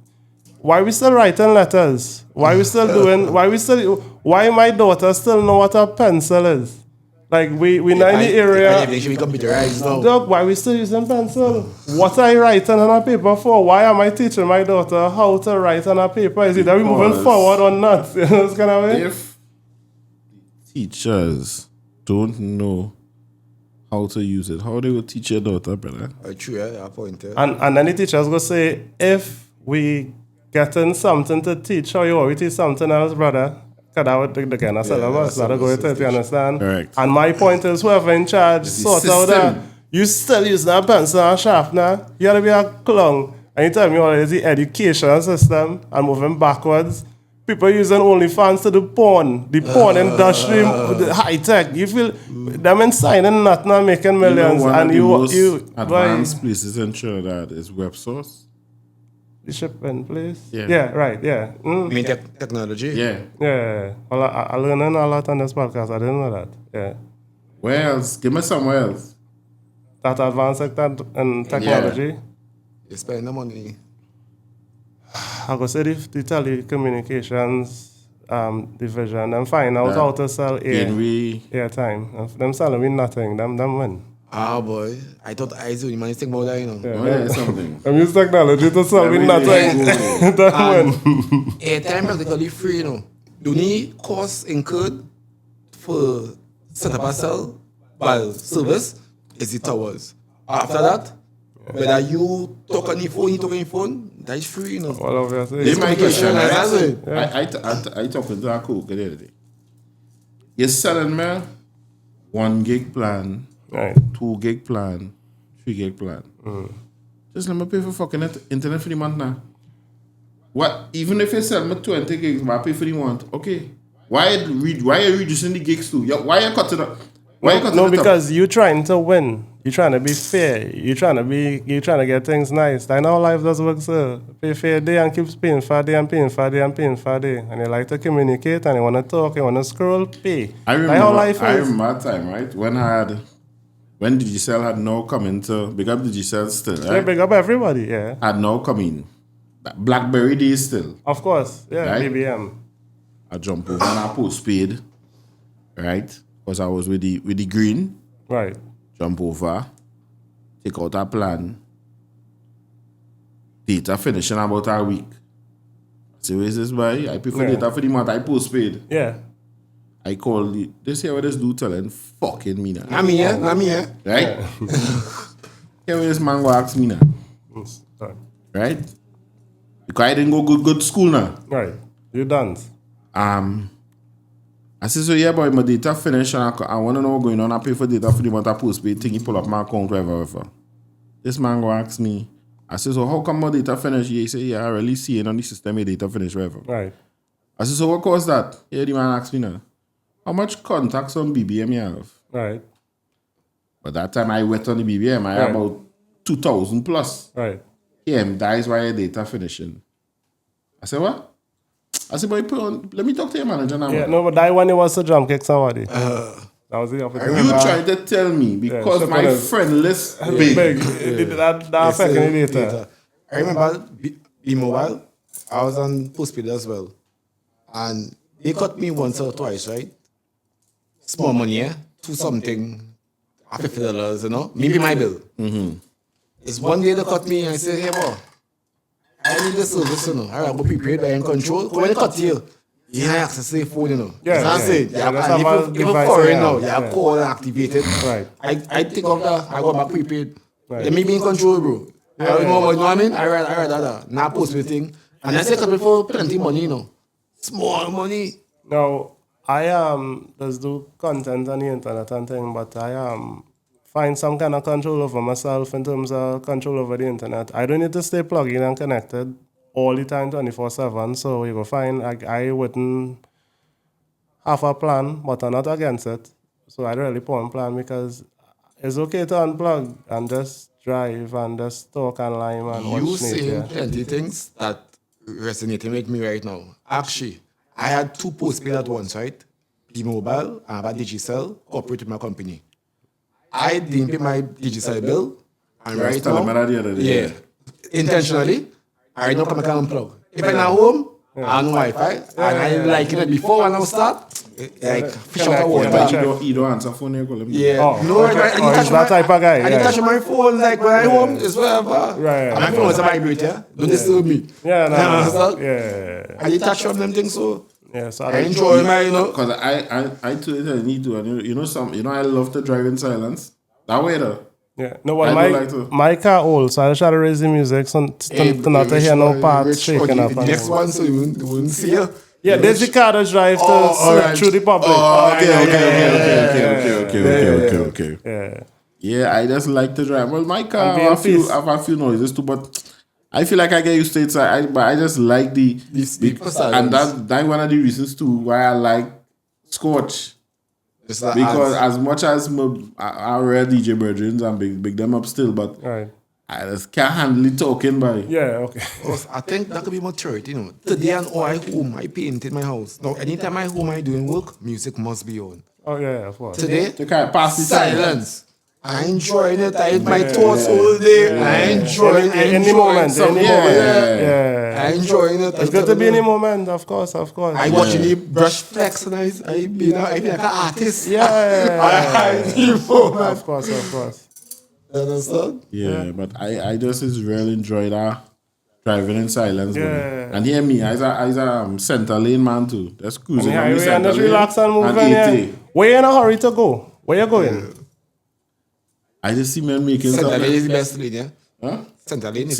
Why we still writing letters? Why we still doing? Why my daughter still know what a pencil is? Like we in the area. They should be computerized now. Look, why we still using pencil? What are you writing on a paper for? Why am I teaching my daughter how to write on a paper? Is it that we moving forward or not? You know, it's kind of way. If teachers don't know how to use it, how they will teach your daughter, brother? True, yeah, point. And then the teachers go say, if we getting something to teach, how you always teach something else, brother? Because that would the kind of syllabus that go with it, you understand? Correct. And my point is, whoever in charge sort out that. You still use that pencil and sharpener. You gotta be a clown. And you tell me what it is the education system and moving backwards. People using OnlyFans to do porn. The porn industry, the high tech. You feel them inside and not making millions. One and of the most you advanced places in Trinidad is web source. The shipping place? Yeah. Right, yeah. You mean technology? Yeah. Yeah. Well, I learned a lot on this podcast. I didn't know that. Yeah. Where else? Give me somewhere else. That advanced in technology. You spend the money. I go say the telecommunications division and find out how to sell airtime. Them selling me nothing. Them win. Ah, boy. I thought I was the only man think about that, you know. Yeah, something. I'm using technology to sell me nothing. Them win. Airtime practically free, you know. The only cost incurred for set up a cell by service is the towers. After that, whether you talk on your phone, that is free, you know. Well, obviously. This is my question. That's it. I talking to a cook the other day. You're selling me 1 gig plan, Right. 2 gig plan, 3 gig plan. Just let me pay for fucking internet for the month now. What? Even if you sell me 20 gigs, I pay for the month. Okay. Why are you reducing the gigs too? Why are you cutting up? No, because you're trying to win. You're trying to be fair. You're trying to get things nice. I know how life does work, sir. Pay for a day and keep paying for a day and paying for a day and paying for a day. And you like to communicate and you want to talk, you want to scroll, pay. I remember that time, right? When Digicel had now come into, big up Digicel still, right? Yeah, big up everybody, yeah. Had now come in. BlackBerry days still. Of course, yeah, right? BBM. I jump over and I postpaid, right? Because I was with the green. Right. Jump over, take out a plan. Data finish in about a week. See where is this by? I pay for data for the month, I postpaid. Yeah. I call this here what this dude telling fucking me now. I'm here. Right? here this man go ask me now. Sorry. Right? Because I didn't go good school now. Right. You dance. I said, so yeah, boy, my data finished and I want to know what's going on. I pay for data for the month I postpaid thing. He pull up my account, whatever. This man go ask me. I said, so how come my data finished? He said, yeah, I really see it on the system, my data finished, whatever. Right. I said, so what caused that? Yeah, the man asked me now. How much contacts on BBM you have? Right. But that time I went on the BBM, I had about 2,000 plus. Right. Yeah, that is why your data finishing. I said, what? I said, boy, let me talk to your manager now. Yeah, no, but that one it was to jump kick somebody. That was the opportunity. You tried to tell me because my friend list big. That affected the data. I remember B-Mobile, I was on postpaid as well. And they cut me once or twice, right? Small money, yeah? To something, $50, you know? Maybe my bill. Mm-hmm. It's one day they cut me and I say, hey, boy, I need this service, you know. I have to prepaid by in control. When they cut you, you have access to the phone, you know. Yeah, that's it. Even foreign now, you have call and activate it. Right. I think of that, I got my prepaid. Right. Let me be in control, bro. You know what I mean? I read that. Now postpaid thing. And I say cut me for plenty money, you know. Small money. Now, I just do content on the internet and thing, but I find some kind of control over myself in terms of control over the internet. I don't need to stay plugged in and connected all the time, 24/7. So you go find I wouldn't have a plan, but I'm not against it. So I don't really put on plan because it's okay to unplug and just drive and just talk online and watch You nature. saying plenty things that resonating with me right now. Actually, I had 2 postpaid at once, right? B-Mobile and about Digicel, corporate with my company. I didn't pay my Digicel bill, and right now, yeah, intentionally, I don't come and unplug. If I'm at home, I'm on Wi-Fi, and I like it before when I start, like fish out of water. You don't answer phone, you call him. Yeah, no, I touch that type of guy. I didn't touch my phone like when I'm home, it's whatever. Right. And my phone was a vibrate, yeah? Don't disturb me. Yeah, no. Yeah. I didn't touch on them things, so Yeah, so I enjoy my, you know. Because I totally need to, and you know, I love to drive in silence. That way, though. Yeah, no, but my car old, so I try to raise the music so to not to hear no parts shaking up. The next one, so you wouldn't see her. Yeah, there's the car that drive through the public. Okay. Yeah, I just like to drive. Well, my car I have a few noises too, but I feel like I get used to it. So I just like the and that's one of the reasons too why I like Scotch. Because as much as I read DJ Brethren and big them up still, but I just can't handle it talking by. Yeah, okay. I think that could be maturity, you know. Today and I home, I painted my house. Now, anytime I home, I doing work, music must be on. Oh, yeah, of course. Today, silence. I enjoying it. I hit my thoughts all day. I enjoying it. Any moment. I enjoying it. It's good to be in the moment, of course. I watching the brush flex and I be like an artist. Yeah. Of course. You understand? Yeah, but I just really enjoy that driving in silence. Yeah. And hear me, as a center lane man too. That's cruising on the and center just lane. relax and move in. Where you in a hurry to go? Where you going? I just see men making Center stuff. lane is the best lane, yeah? Huh? Center lane is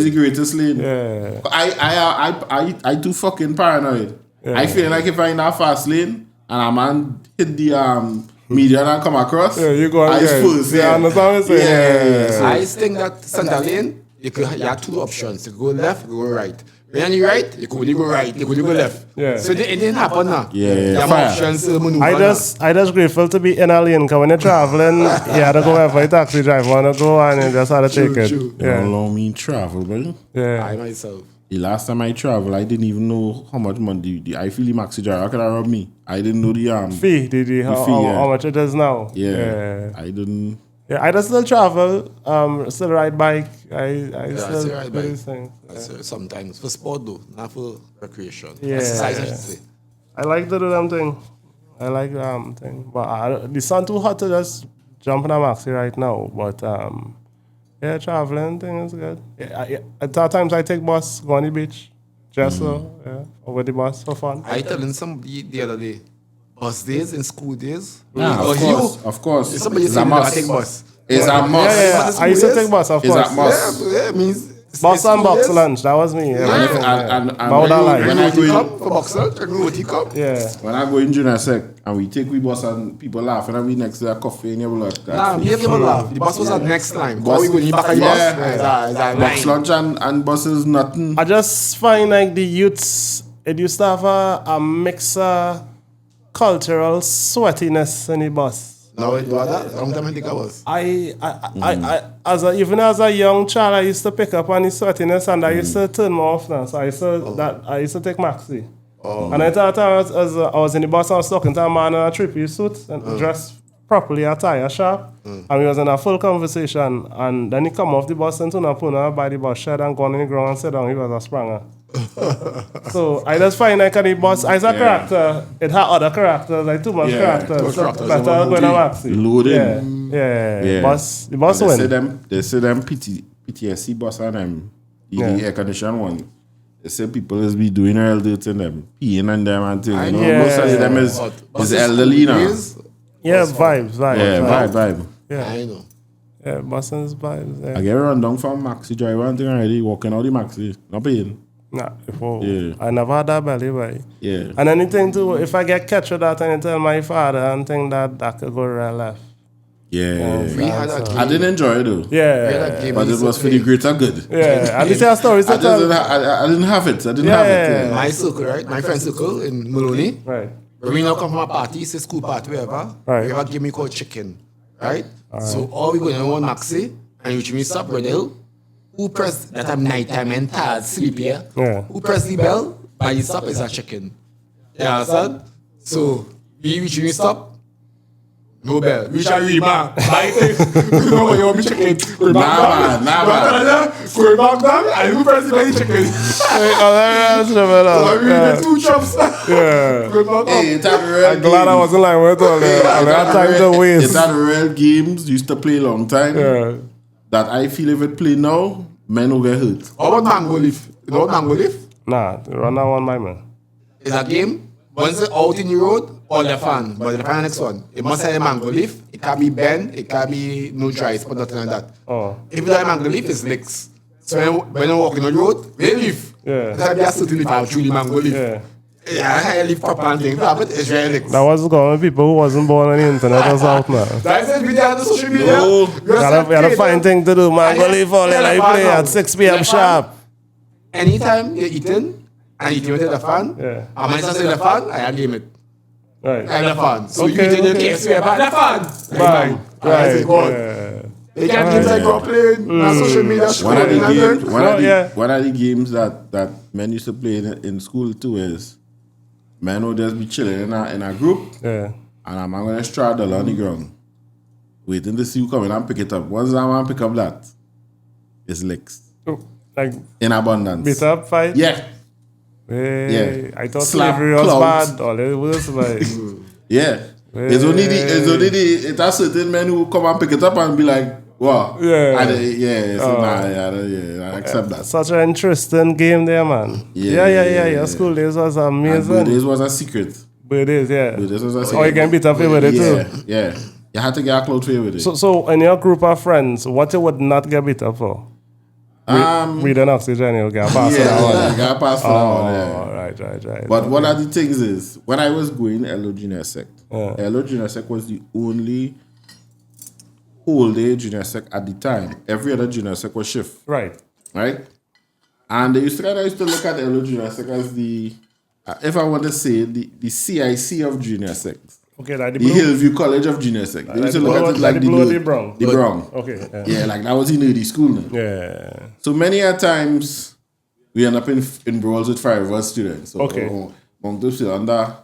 the greatest lane. Yeah. I too fucking paranoid. Yeah. I feel like if I in that fast lane and a man hit the median and come across, you go I suppose. Yeah, understand what I'm saying? Yeah. I think that center lane, you have 2 options. You go left, you go right. When you right, you could only go right, you could only go left. Yeah. So it didn't happen now. Yeah. You have options to maneuver. I just grateful to be in a lane because when you're traveling, you have to go wherever a taxi driver want to go and you just have to take it. Yeah. Don't allow me travel, buddy. Yeah. I myself. The last time I traveled, I didn't even know how much money I feel the maxi driver. How could I rob me? I didn't know the fee. How much it is now? Yeah. I didn't. Yeah, I just still travel. Still ride bike. I still ride do bike. these things. Sometimes for sport though, not for recreation. Yeah. Exercise, I should say. I like to do them thing. I like thing. But the sun too hot to just jump in a maxi right now. But yeah, traveling thing is good. At times I take bus, go on the beach. Just over the bus for fun. I telling somebody the other day, bus days and school days. Yeah, of course. Somebody said I take bus. Is that must? Yeah. I used to take bus, of Is course. that must? Yeah, means Bus and box lunch. That was me. And About that life. when I go in, cup for box lunch, roti cup. Yeah. when I go in junior sec and we take we bus and people laughing and we next to a coffee and you will like Nah, that. me and people laugh. The bus was at next line. Bus- Bus, we going back at the Yeah. bus. Box lunch and bus is nothing. I just find like the youths, it used to have a mix of cultural sweatiness in the bus. No, it was that. Long time I think I was. Even as a young child, I used to pick up on the sweatiness and I used to turn more off now. So I used to take Maxi. And I thought I was in the bus, I was talking to a man in a three-piece suit and dressed properly, attire sharp. And we was in a full conversation. And then he come off the bus and turn up by the bus shed and gone in the ground and sit down. He was a spranger. So I just find like the bus, as a character, it had other characters, like too much characters. Better going to Maxi. Loading. Yeah. The bus And win. They say them PTSC bus and them, the air conditioned one. They say people is be doing real dirt in them, peeing on them and things. You know? Yeah. Most of them is elderly now. Yeah, vibes. Yeah, vibe. Yeah. I know. Yeah, Boston's vibes. I Yeah. get run down from Maxi driver and thing already, walking out the Maxi, not paying. Nah, before. Yeah. I never had that belly, boy. Yeah. And anything too, if I get catch with that and tell my father and think that could go real left. Yeah. We had a game. I did enjoy it though. Yeah. But it was for the greater good. Yeah. And these are stories I to tell. didn't have it. I didn't have it. Yeah. My circle, right? My friend circle in Maloney. Right. When we now come from a party, say school party, whatever, Right. we have a game we call chicken, right? So all we go in one maxi, and you choose up, brother. Who press that time night time and tired, sleep here? Yeah. Who press the bell? By the stop is a chicken. You understand? So we choose stop. No bell. We shall remark. Buy things. No, you want me chicken. Nah, man. Go back down and who press the bell chicken? So we the two chops. Yeah. Go back Hey, up. it's a real I'm glad I game. wasn't like with all that. I had time to waste. It's that real games used to play a long time. Yeah. That I feel if it play now, men will get hurt. How about mango leaf? You know what mango leaf? Nah, run that one, my man. It's a game. Once it's out in the road, all the fan. But the fan next one. It must have a mango leaf. It can be bend. It can be no dry spot, nothing like that. Oh. If you don't have mango leaf, it's licks. So when you're walking on the road, we leaf. Yeah. It can be a certain leaf, actually mango leaf. Yeah. Yeah, I leaf proper and things, but it's really licks. That was going with people who wasn't born on the internet or out now. That's it, video on the social media. No. We had a fine thing to do, man. Go leave all that I play at 6 p.m. sharp. Anytime you're eating, and eating with the fan, Yeah. and when I say the fan, I game it. Right. I have the fan. So Okay, you eating your okay. KFC, but the fan. Bam. Right. God. Yeah. They can't games like go playing on social media. One of the scrolling and games, then- one of the games that men used to play in school too is men would just be chilling in a group Yeah. and I'm gonna straddle on the ground, waiting to see you come in and pick it up. Once I want to pick up that, it's licks Like, in abundance. beat up fight? Yeah, Hey, Yeah. I thought Slap slavery was clouds. bad. All it was like, yeah. It's only it has certain men who come and pick it up and be like, wow. Yeah. I accept that. such an interesting game there, man. Yeah. Your school days was And amazing. this was a secret. But it is, yeah. This was a Oh, secret. you can beat up with it too. Yeah. You had to get a cloud fair with it. So in your group of friends, what you would not get beat up for? Reading oxygen, you get passed yeah, you got pass for that one, yeah. Oh, right. But one of the things is, when I was going LO Junior Sec, LO Junior Sec was the only whole day junior sec at the time. Every other junior sec was shift. Right. And they used to look at LO Junior Sec as the, if I want to say, the CIC of junior sec. Okay, like the The blue. Hillview College of Junior Sec. They used to look at it like the the blue or nerd- the brown. The brown. Okay. Yeah, like that was in the school now. Yeah. So many a times we end up in brawls with 5 of us students. So Okay. Among those under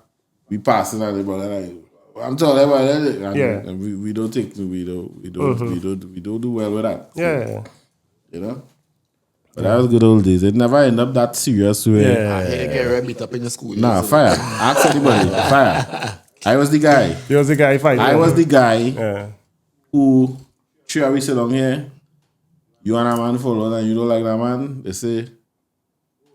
we pass it and the brother like I'm talking about it. And, Yeah. and we don't do well with that. Yeah. You know? But that was good old days. It never ended up that serious way. Yeah. I hear get right beat up in the school. Nah, fire. Ask anybody. Fire. I was the guy. You was the guy fighting. I was the guy Yeah. who, sure we sit down here, you and a man follow and you don't like that man, they say,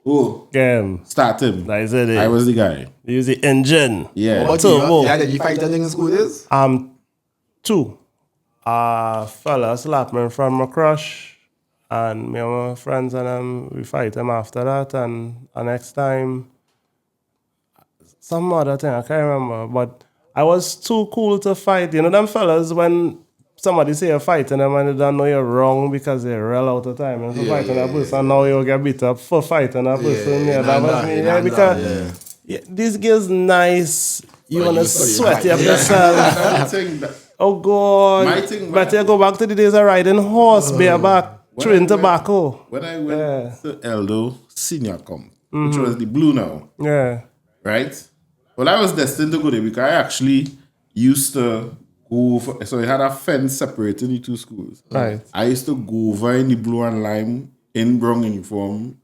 oh, Game. start him. That is it. I was the guy. Use the engine. Yeah. What So, you had any fight in the school is? 2. a fella slapped me in front of my crush, and me and my friends and we fight him after that, and next time, some other thing, I can't remember, but I was too cool to fight. You know them fellas when somebody say you're fighting them and they don't know you're wrong because they're real out of time and for fighting a person, and now you get beat up for fighting a person. That was me. Because this girl's nice. You want to sweat up yourself. Oh, God. But you go back to the days of riding horse, bareback, chewing tobacco. When I went to Eldo Senior Comp, which was the blue now. Yeah. Right? Well, I was destined to go there because I actually used to go over. So I had a fence separating the two schools. Right. I used to go over in the blue and lime in brown uniform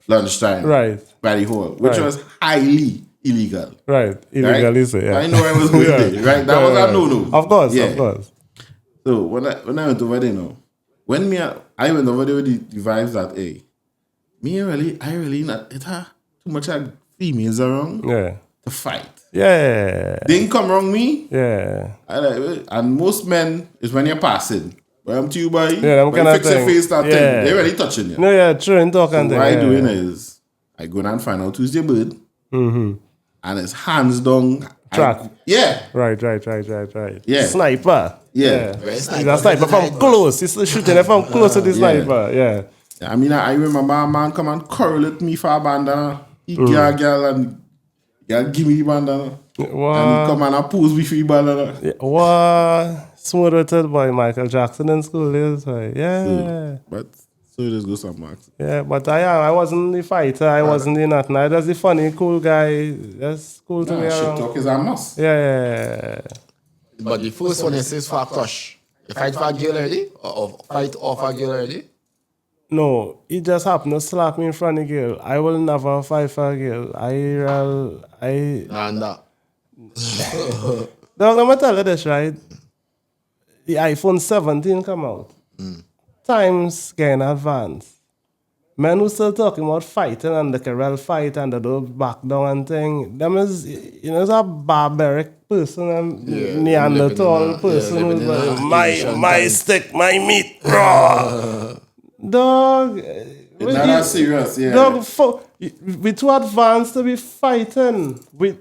lunchtime. Right. By the hall, which was highly illegal. Right. Illegal, is it? Yeah. I know I was going there, right? That was a no-no. Of course, of course. So when I went over there now, I went over there with the vibes that, hey, I really not, it had too much like females around to fight. Yeah. They didn't come around me. Yeah. And most men is when you're passing. But I'm to you, boy. Yeah, I'm kind of fix your face, that thing. They're really touching you. No, yeah, true, and talking. So what I doing is, I go down and find out who's the bird. Mm-hmm. And it's hands down. Track. Right. Yeah. Sniper. Yeah. He's a sniper from close. He's shooting it from close to the sniper. Yeah. I mean, I remember a man come and correlate me for a bandana. He get a girl and give me the bandana. What? And he come and pose me for the bandana. Yeah. What? Smooth with it by Michael Jackson in school is right. Yeah. But so just go some marks. Yeah, but I wasn't the fighter. I wasn't the nothing. I was the funny, cool guy. That's cool to me. Shit talk is a must. Yeah. But the first one is for a crush. You fight for a girl already? Or fight off a girl already? No, it just happened to slap me in front of a girl. I will never fight for a girl. Dog, let me tell you this, right? The iPhone 17 come out. Times getting advanced. Men who still talking about fighting and the real fight and the don't back down and thing, them is, it's a barbaric person and Neanderthal person who's like, my stick, my meat, raw. Dog. It's not that serious, yeah. Dog, we're too advanced to be fighting. We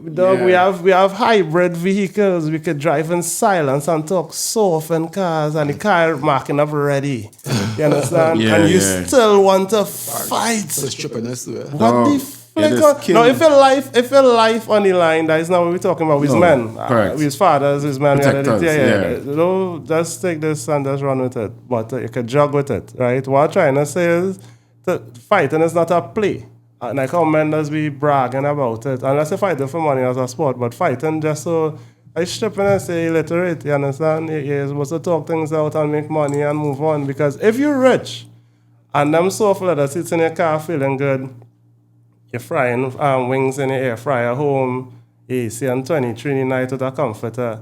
have hybrid vehicles. We could drive in silence and talk soft in cars, and the car marking up ready. You understand? And you still want to fight. What the flick? No, if your life on the line, that is not what we're talking about. With men, with fathers, with men. No, just take this and just run with it. But you could jog with it, right? What I'm trying to say is, fighting is not a play. And like how men does be bragging about it. Unless you're fighting for money as a sport, but fighting just so I strip in and say illiterate, you understand? You're supposed to talk things out and make money and move on. Because if you're rich and them soft leather sits in your car feeling good, you're frying wings in the air fryer home, AC and 20 Trini night with a comforter.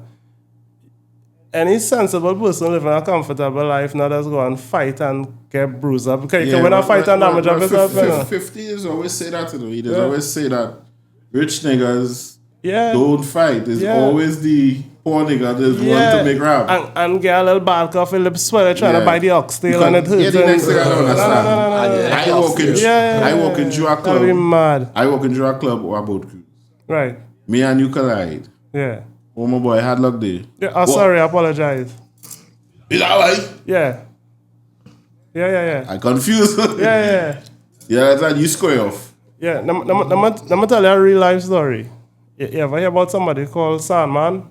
Any sensible person living a comfortable life not just go and fight and get bruised up. Because you can win a fight and damage up yourself. 50s always say that, you know. He does always say that rich niggas don't fight. It's always the poor nigga that want to make rap. And get a little bad cough, a lip sweater trying to buy the oxtail and it hurts. Yeah, the next thing I don't understand. I walk into a club. That'd be mad. I walk into a club or a boat cruise. Right. Me and you collide. Yeah. Oh, my boy, hard luck day. Yeah, sorry, I apologize. Is that right? Yeah. I confused. Yeah, that's how you square off. Yeah, let me tell you a real life story. You ever hear about somebody called Sandman?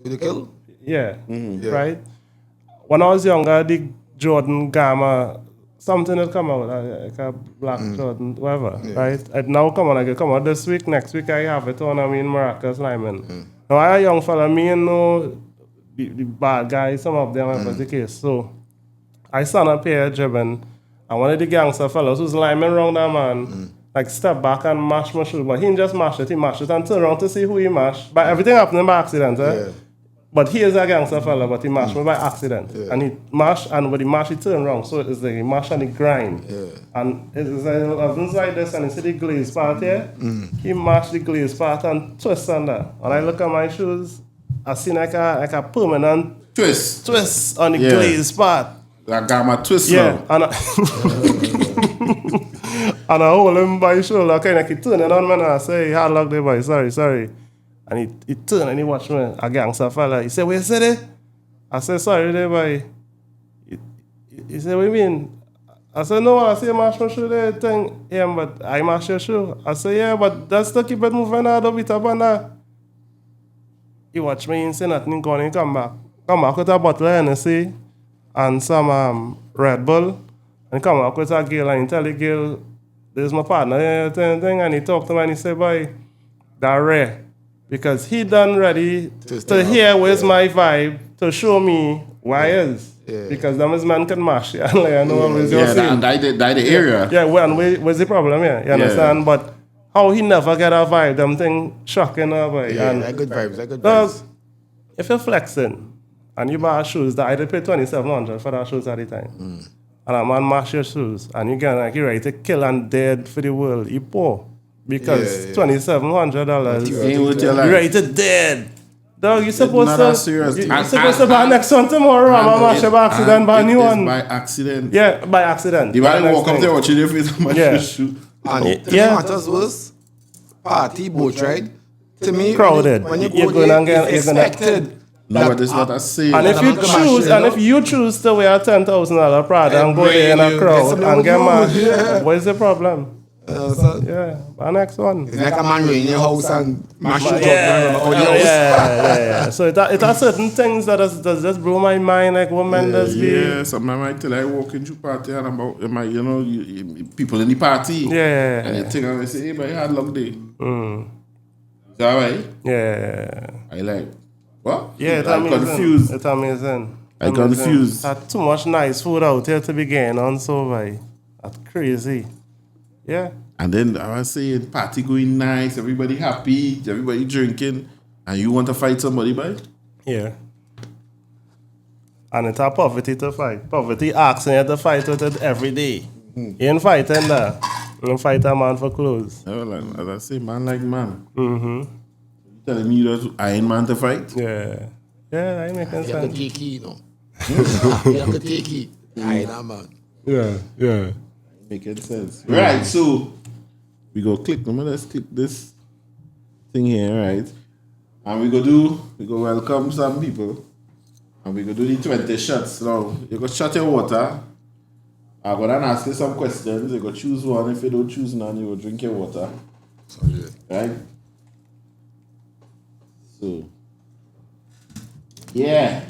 Did kill? Yeah, right? When I was younger, the Jordan Gamma, something had come out, like a black Jordan, whatever, right? It now come out this week, next week I have it on, in Maracas, Lyman. Now, I a young fella, me and know the bad guys, some of them have the case. So, I stand up here dribbling, and one of the gangster fellas who's liming around that man, like step back and mash my shoe. But he didn't just mash it, he mashed it and turn around to see who he mashed. But everything happened by accident, But he is a gangster fella, but he mashed me by accident. And he mashed, and when he mashed, he turned around. So it's like he mashed and he grind. And it's like this, and you see the glaze part here? He mashed the glaze part and twist on that. And I look at my shoes, I see like a permanent twist on the glazed part. Like gamma twist. Yeah, Now. And I hold him by his shoulder, kind of keep turning on me and I say, hard luck there, boy, sorry. And he turned and he watched me, a gangster fella. He said, what you say there? I said, sorry there, boy. He said, what you mean? I said, no, I see you mash my shoe there, thing. Yeah, but I mash your shoe. I said, yeah, but that's to keep it moving out of it up and that. He watched me, he said nothing, go on, he come back. Come back with a bottle of Hennessy and some Red Bull. And come back with a girl and he tell the girl, this is my partner, and he talked to me and he said, boy, that's rare. Because he done ready to hear where's my vibe to show me why is. Yeah. Because them is man can mash. And like, I know always you're saying. That the area. Yeah, well, where's the problem, yeah? You understand? Yeah. But how he never get a vibe, them thing shocking her, boy. Yeah, and that good vibes. If you're flexing and you buy shoes that I did pay $2,700 for that shoes at the time. And a man mash your shoes and you get like you're ready to kill and dead for the world. You poor. Because $2,700 you're ready to dead. Dog, you're supposed to buy next one tomorrow. I'm mash your by accident, buy a new one. By accident. Yeah, by accident. You might walk up there watching your face and mash your shoe. And matters was party boat ride. To me, crowded. When you go there, it's expected. No, but this is what I say. And if you choose to wear a $10,000 Prada and go there in a crowd and get mashed, what is the problem? Yeah, my next one. It's like a man in your house and mash it up. Yeah. So it are certain things that does just blow my mind, like women does be. Yeah, sometimes I tell I walk into party and about people in the party. Yeah. And they think I say, hey, but you had a long day. Is that right? Yeah. I like. What? Yeah, it's amazing. I confused. That's too much nice food out here to be getting on, so that's crazy. Yeah. And then I was saying, party going nice, everybody happy, everybody drinking, and you want to fight somebody, boy? Yeah. And it's a poverty to fight. Poverty asking you to fight with it every day. You ain't fighting that. You don't fight a man for clothes. As I say, man like man. Telling me that I ain't man to fight? Yeah. Yeah, that ain't making sense. You have to take it, you know. You have to take it. I ain't that man. Yeah. Making sense. Right, so we go click. Let's click this thing here, right? And we go welcome some people. And we go do the 20 shots. Now, you go shot your water. I'm going to ask you some questions. You go choose one. If you don't choose none, you go drink your water. Right? So, yeah.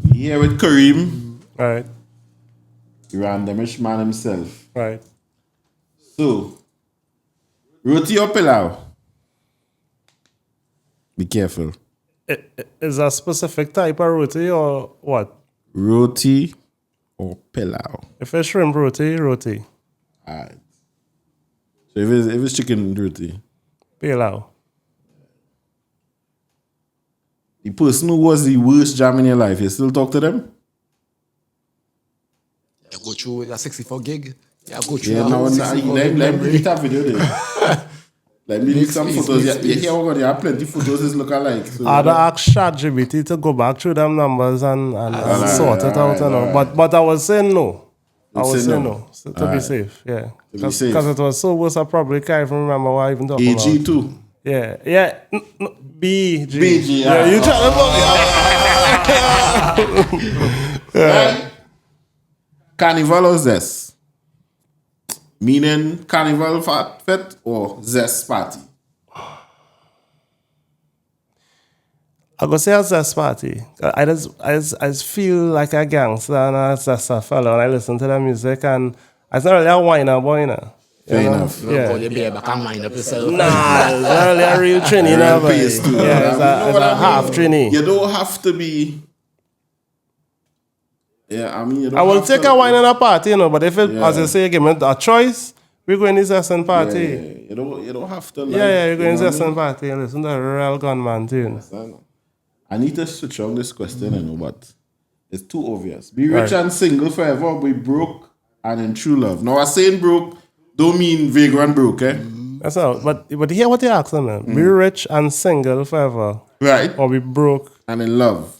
We here with Kareem. Right. The randomish man himself. Right. So, roti or pilau? Be careful. Is a specific type of roti or what? Roti or pilau? If it's shrimp roti. Alright. So if it's chicken roti? Pilau. The person who was the worst jam in your life, you still talk to them? You go through a 64 gig. You go through let me that video there. Let me leak some photos. You hear what you have plenty photos is look alike. So I'd ask ChatGPT to go back through them numbers and sort it out. But I was saying no. I was saying no. So to be safe, yeah. Because it was so worse, I probably can't even remember what I even talking about. AG too. Yeah. No, BG. Yeah, you trying to yeah. Carnival or zest? Meaning carnival fete or zest party? I go say a zest party. I just feel like a gangster and a zest fellow and I listen to the music and it's not really a whiner boy, you know. Fair enough. Yeah. Nah, it's not really a real Trini now, but it's a half Trini. You don't have to be. Yeah, I mean, you don't I will take to, a wine in a party, but if it, as you say, give me a choice, we're going to this party. Yeah. You don't have to. Like, you're going to this party and listen to a real gunman tune. I need to switch on this question, but it's too obvious. Be rich and single forever, or be broke and in true love. Now, I saying broke don't mean vagrant broke, eh? That's all. But hear what you're asking, man. Be rich and single forever. Right. Or be broke and in love.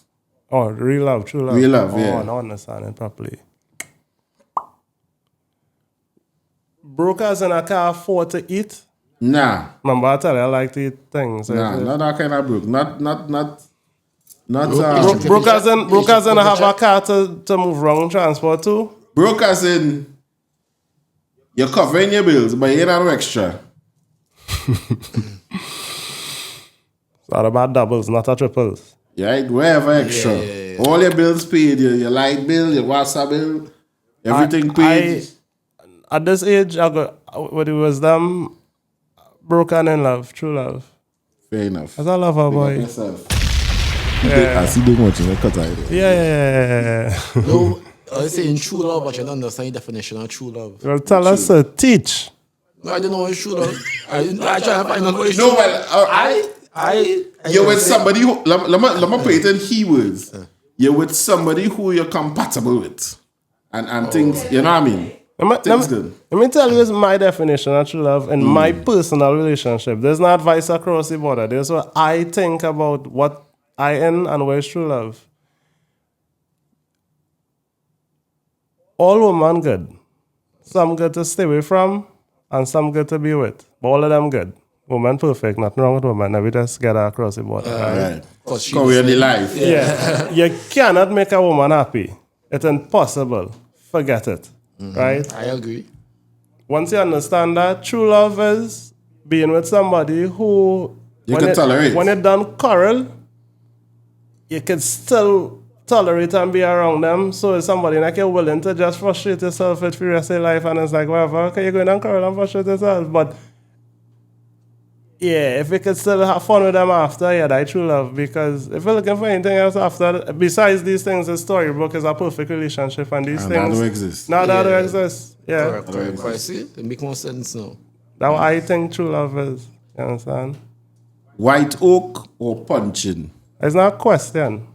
Oh, real love, true love. Real love, oh, yeah. I don't understand it properly. Brokers in a car afford to eat. Nah. Remember, I tell you, I like to eat things. Nah, not that kind of broke. Not Brokers in have a car to move around transport too. brokers in you're covering your bills, but you ain't no extra. It's all about doubles, not a triples. Right? Wherever extra. All your bills paid, your light bill, your WhatsApp bill, everything paid. At this age, I got with the wisdom, broken in love, true love. Fair enough. As a lover, Big up boy. yourself. I see them watching. Cut out. Yeah. No, I was saying true love, but you don't understand the definition of true love. Well, tell us to teach. No, I don't know what is true love. I try to find out what is No, true. well, you're with somebody who, let me put it in he words. You're with somebody who you're compatible with. And things, you know what I mean? Things good. Let me tell you my definition of true love in my personal relationship. There's no advice across the border. There's what I think about what I am and where is true love. All women good. Some good to stay away from and some good to be with. But all of them good. Woman perfect, nothing wrong with woman. Now we just get her across the border. Right. Because we're in the life. Yeah. You cannot make a woman happy. It's impossible. Forget it. Right? I agree. Once you understand that, true love is being with somebody who You can tolerate. When you're done quarrel, you can still tolerate and be around them. So it's somebody like you're willing to just frustrate yourself with for the rest of your life, and it's like, whatever, okay, you're going and quarrel and frustrate yourself. But yeah, if you could still have fun with them after, yeah, that's true love. Because if you're looking for anything else after, besides these things, the storybook is a perfect relationship, and these And things that don't exist. Now that don't exist. Yeah. Correct. I see. It make more sense now. That's what I think true love is. You understand? White oak or punching? It's not a question.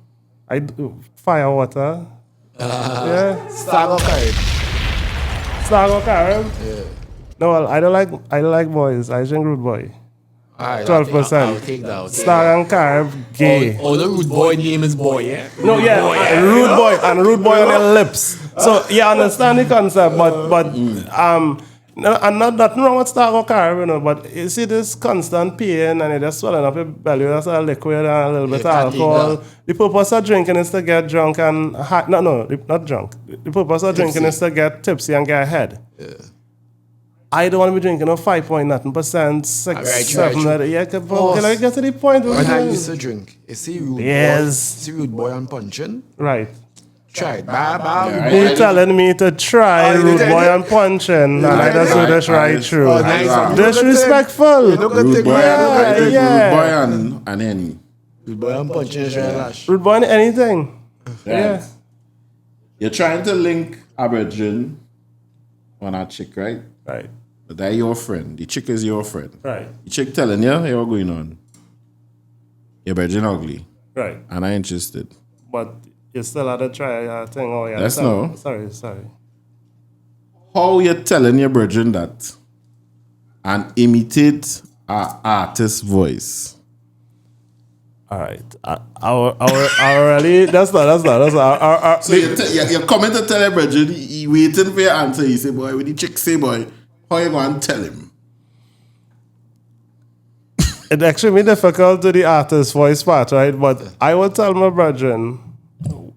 I do fire water. Yeah. Start Carib. Stargo Carib. Yeah. No, well, I don't like boys. I drink rude boy. Alright, 12%. I'll take that. Star and Carib, gay. Oh, the rude boy name is boy, yeah? No, yeah, rude boy on their lips. So you understand the concept, but no, and nothing wrong with Stargo Carib, you know. But you see this constant pain and it just swelling up your belly. That's a liquid and a little bit of alcohol. The purpose of drinking is to get drunk and not drunk. The purpose of drinking is to get tipsy and get ahead. Yeah. I don't want to be drinking 5.9%, 6, 7. Yeah, can I get to the point? When I used to drink, you see rude boy and punching. Right. Try it. You're telling me to try rude boy and punching, and I just do this right through. Disrespectful. Rude boy and any. Rude boy and punching is your lash. Rude boy and anything. Yeah. You're trying to link a virgin on a chick, right? Right. But they're your friend. The chick is your friend. Right. The chick telling you, hey, what's going on? Your virgin ugly. Right. And I'm interested. But you still had to try a thing. Oh, yeah. Let's know. Sorry. How you telling your virgin that and imitate an artist's voice? All right. Our really, that's not. So you're coming to tell your virgin, he waiting for your answer. You say, boy, when the chick say, boy, how you going to tell him? It actually be difficult to the artist's voice part, right? But I would tell my brethren,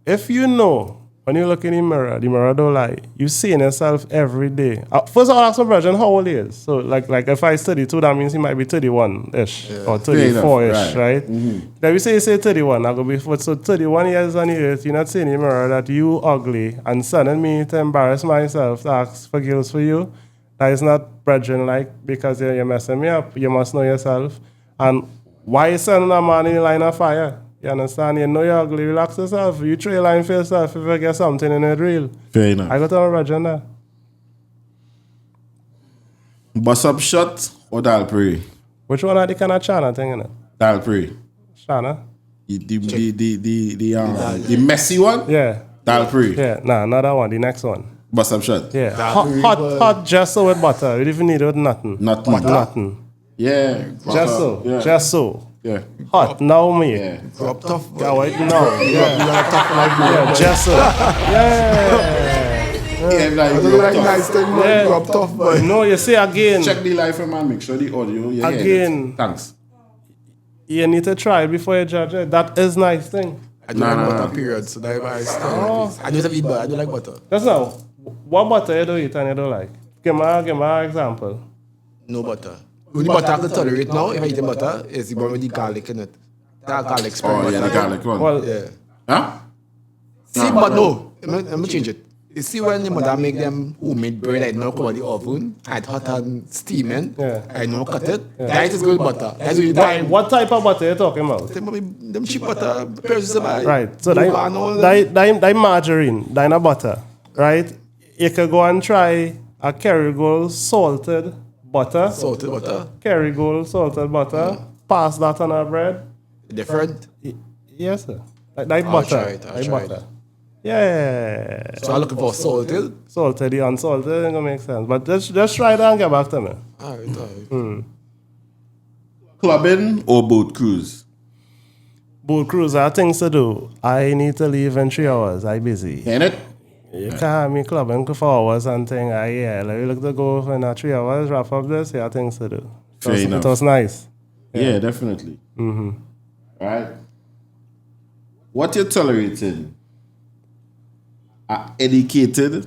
if you know, when you look in the mirror don't lie. You seeing yourself every day. First of all, ask my brethren how old he is. So, like if I is 32, that means he might be 31-ish or 34-ish, right? Mm-hmm. Then we say 31. I go be so 31 years on the earth. You're not seeing in the mirror that you ugly and sending me to embarrass myself to ask for girls for you. That is not brethren like, because you're messing me up. You must know yourself. And why you sending a man in the line of fire? You understand? You know you're ugly. Relax yourself. You try line for yourself if you get something in it real. Fair enough. I got to brethren there. Bust up shot or Dalpre? Which one are the kind of China thing in it? Dalpre. China? The messy one? Yeah. Dalpre. Yeah. Nah, not that one. The next one. Bust up shot. Yeah. Hot just so with butter. You don't even need it with nothing. Nothing. Nothing. Yeah. Just so. Yeah. Just so. Yeah. Hot now, me. Yeah. Grow up tough, boy. Yeah, wait, no. You are tough like me. Yeah, Jesse. Yeah. Yeah, like, I don't you're like tough. nice thing, boy. Yeah. Grow up tough, boy. No, you see again. Check the live, man. Make sure the audio. You hear it. Again. Thanks. You need to try it before you judge it. That is nice thing. I don't like butter, period. So that's why I start. I don't eat butter. I don't like butter. That's now. What butter you don't eat and you don't like? Give me an example. No butter. Only butter I can tolerate now, if I eat butter, is the one with the garlic in it. That garlic spread Oh, butter. yeah, the garlic one. Well, Yeah. Huh? See, but no. Let me change it. You see when the mother make them homemade bread, I know come out the oven, and hot and steaming, Yeah. I know cut it. That is good butter. That's what you buy. what type of butter you talking about? Them cheap butter, purchase buy. Right. So that that margarine, that not butter, right? You could go and try a Kerrygold salted butter. salted butter. Kerrygold salted butter. Pass that on our bread. Different. Yes, sir. Like I'll butter. try it, I'll Like try butter. Yeah. So I'm looking for salted. Salted, the unsalted, it gonna make sense. But just try that and get back to me. Alright. Clubbing or boat cruise? Boat cruise, I have things to do. I need to leave in 3 hours. I busy. Ain't it? You can't have me clubbing for hours and thing. Like we look to go in 3 hours, wrap up this, yeah, things to do. Fair enough. It was nice. Yeah, definitely. Mm-hmm. Right. What you're tolerating? Educated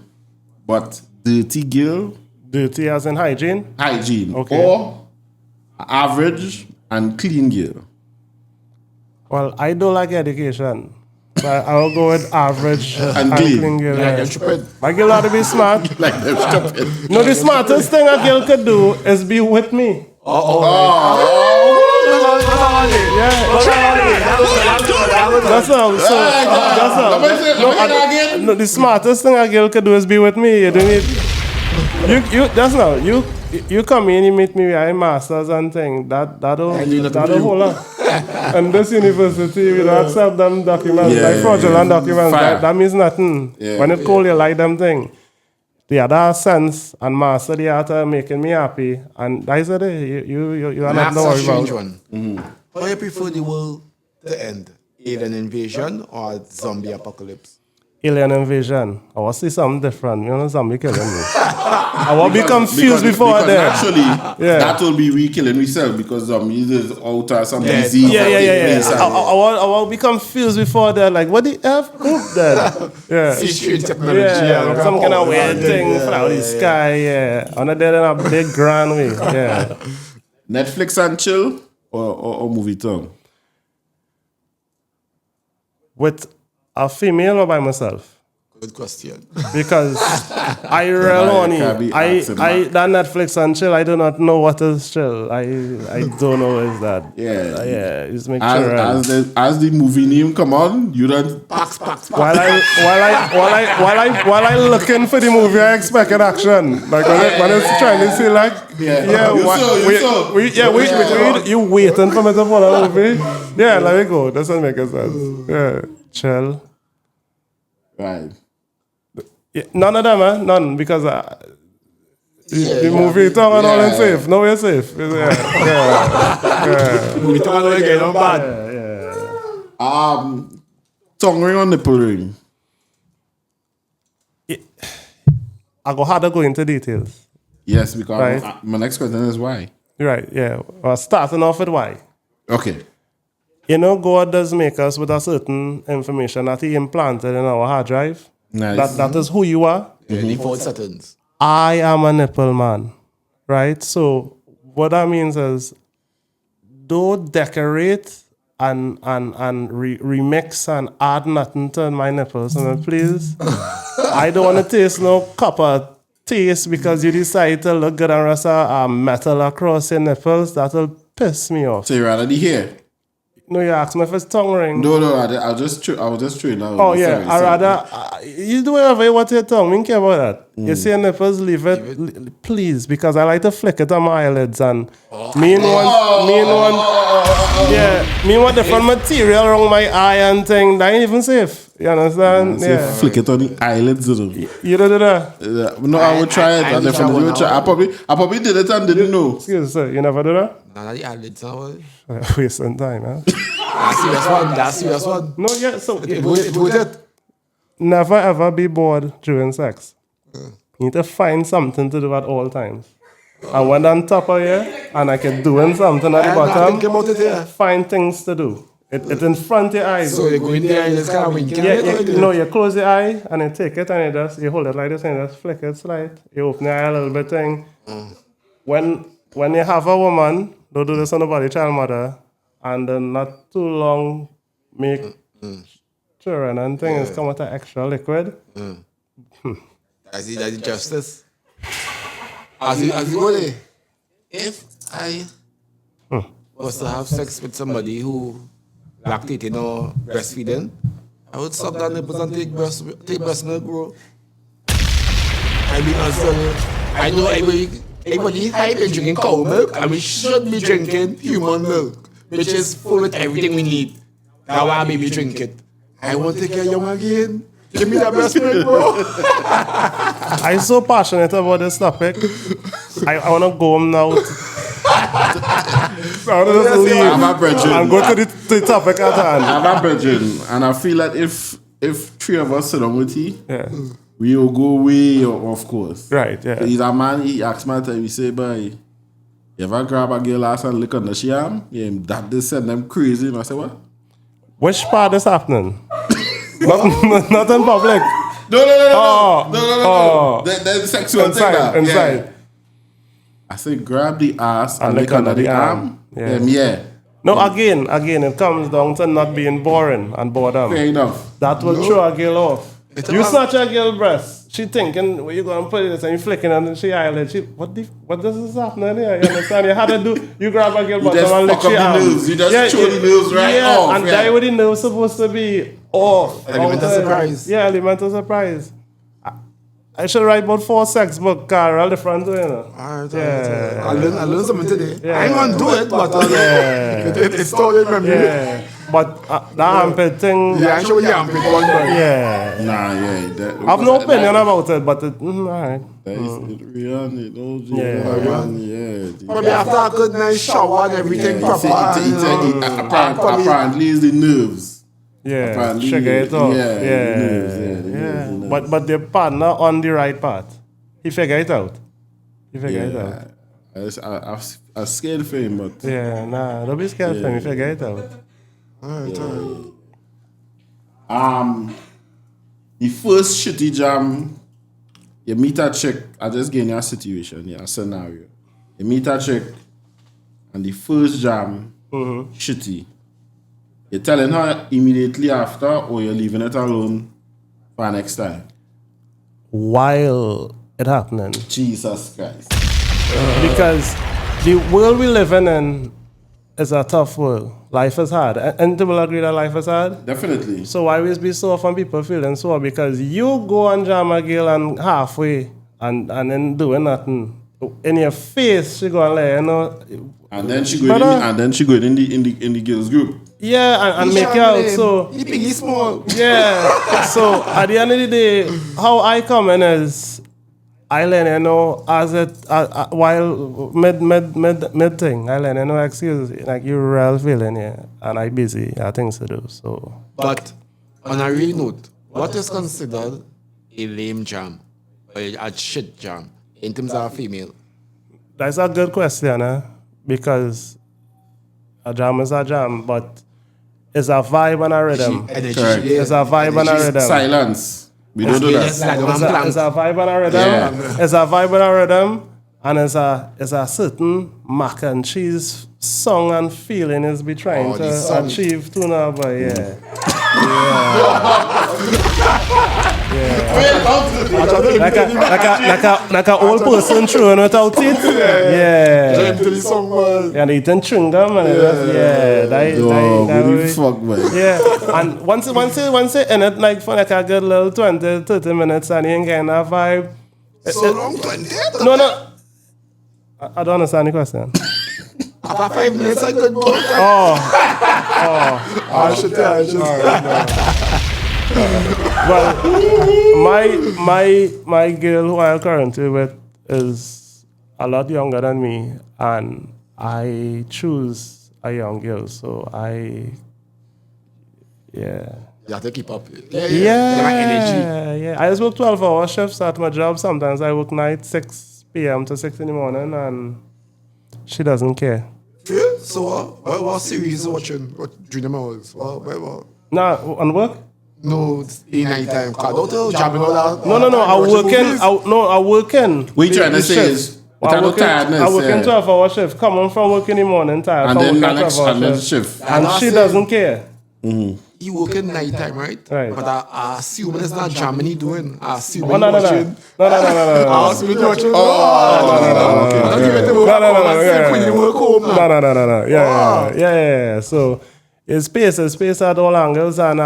but dirty girl, Dirty as in hygiene. hygiene, Okay. or average and clean girl. Well, I don't like education. But I'll go with average And clean. girl. Yeah, Yeah. you're stupid. My girl ought to be smart. Like them stupid. No, the smartest thing a girl could do is be with me. That's all. No, the smartest thing a girl could do is be with me. You don't need. That's now. You come in, you meet me with your masters and thing. That'll hold on. And this university, we don't accept them documents, Yeah, like fraudulent documents. Fire. That means nothing. Yeah, When it cold, you like them thing. The other sense and master the art of making me happy, and that's it. You are not That's a worried strange about. one. How you prefer the world to end? Alien invasion or zombie apocalypse? Alien invasion. I want to see something different. You know, zombie killing me. I want to be confused before that. Actually, Yeah. that will be we killing ourselves because zombies is out or some Yeah, disease. Yeah. that I want to be confused before that. Like, what the F is that? Yeah. See strange technology. Yeah, some kind of weird thing Yeah, from the sky, yeah. On there in a big grand way, yeah. Netflix and chill or movie tongue? With a female or by myself? Good question. Because I really can't be only, asking that Netflix and chill, I do not know what is chill. I don't know what is that. Yeah. Yeah, just make sure. As the movie name come on, you don't Pax. While I looking for the movie, I expected action. Like when it's trying to see like, you waiting for me to follow the movie? Yeah, let me go. Doesn't make sense. Yeah, chill. right. Yeah, none of them, none because the movie tongue and all is safe. No, we're safe. Yeah. We talk about again, bad. Tongue ring or nipple ring? I go hard to go into details. Yes, because Right. my next question is why. Right, yeah. Starting off with why. Okay. You know, God does make us with a certain information that He implanted in our hard drive. Nice. That is who you are. Default settings. I am a nipple man, right? So what that means is, don't decorate and remix and add nothing to my nipples, please. I don't want to taste no copper taste because you decide to look good and rest a metal across your nipples. That'll piss me off. So you rather the hair? No, you ask me if it's tongue ring. No, I was just trained out. Oh yeah, I rather you do whatever you want to your tongue. We don't care about that. You see your nipples, leave it, please, because I like to flick it on my eyelids and me want different material around my eye and thing. That ain't even safe. You understand? Say flick it on the eyelids. You don't do that? No, I would try it. I definitely would try. I probably did it and didn't know. Excuse me, sir. You never do that? Nah, the eyelids now. Wasting time, huh? That's serious one. No, yeah, so It. never ever be bored during sex. You need to find something to do at all times. And when I'm top of here and I can doing something at the bottom, Think about it here. find things to do. It's in front of your eyes. So you go in there and just kind of winking. You close your eye and you take it and you hold it like this and you just flick it slight. You open your eye a little bit thing. When you have a woman, don't do this on nobody, child mother, and then not too long make children and things come with an extra liquid. That's the justice. As you go there, if I was to have sex with somebody who lactating or breastfeeding, I would suck that nipples and take breast milk, bro. I mean, I know everybody hype in drinking cow milk, and we should be drinking human milk, which is full with everything we need. That's why I maybe drink it. I want to get young again. Give me that breast milk, bro. I'm so passionate about this topic. I want to go home now. I want to just leave and go to the topic at hand. I'm a virgin, and I feel that if three of us sit down with you, we will go way, of course. Right, yeah. He's a man, he asks my time, he say, boy, you ever grab a girl ass and lick on the sham? Yeah, that they send them crazy. And I say, what? Which part is happening? not in public. No. The sexual inside, thing. inside. Yeah. I say grab the ass and lick under the arm. Yeah. No, again, it comes down to not being boring and boredom. Fair enough. That will throw a girl off. You snatch a girl breast, she thinking, well, you go and put it and you flicking and she eyelid. What does this happening here? You understand? You had to do, you grab a girl bottom and lick your arm. You just throw the nerves right off. And that with the nerves supposed to be off. Element of surprise. Yeah, element of surprise. I should write about 4 sex books, Carl, the front way, you know. Alright. I learned something today. Yeah. I ain't want to do it, but it's stored in memory. Yeah. But the armpit thing... Yeah, I show you the armpit one time. Yeah. Nah, yeah. I have no opinion about it, but alright. Probably after a good nice shower and everything proper. Apparently it's the nerves. Yeah, sugar it up. Yeah. But the partner on the right path. He figure it out. I'm scared for him, but... Yeah, nah, don't be scared for him. He figure it out. Alright. The first shitty jam, you meet a chick, I just gave you a situation, a scenario. You meet a chick, and the first jam, shitty. You're telling her immediately after, or you're leaving it alone for next time? While it happening. Jesus Christ. Because the world we live in is a tough world. Life is hard. And people will agree that life is hard? Definitely. So why always be sore from people feeling sore? Because you go and jam a girl and halfway and then doing nothing. In your face, she go and lay, you know. And then she go in the girls group. Yeah, and make it out. So He big, he small. yeah. So at the end of the day, how I come in is I learn, you know, as it while mid thing. I learn, you know, excuse like you real feeling here, and I busy. I have things to do. So, But on a real note, what is considered a lame jam or a shit jam in terms of a female? that's a good question, because a jam is a jam, but it's a vibe and a rhythm. It's a vibe and a rhythm. Silence. We don't do that. It's a vibe and a rhythm. Yeah. It's a vibe and a rhythm, and it's a certain mac and cheese song and feeling is be trying to achieve too now, but like a old person throwing without teeth. And eating chewing gum and Fuck, man. yeah, and once it in it like for like a good little 20-30 minutes and you ain't getting that vibe. So long, 20? No. I don't understand the question. After 5 minutes, I could go. Oh. I should tell. my girl who I'm currently with is a lot younger than me, and I choose a young girl, so yeah. You have to keep up. Yeah. My energy. Yeah. I just work 12-hour shifts at my job. Sometimes I work night 6 p.m. to 6 in the morning, and she doesn't care. Yeah. So what series you watching? What during the hours? What? Nah, on work? No, in night time. Don't jamming all that. No. I work in. What you trying to say is, I work in 12-hour shift. Coming from work in the morning, tired. and from then working the 12-hour next shift. And she doesn't care. You work in night time, right? Right. But I assume it's not jamming you doing. I assume No. you watching. No. I assume you watching. No. Yeah. So it's space at all angles, and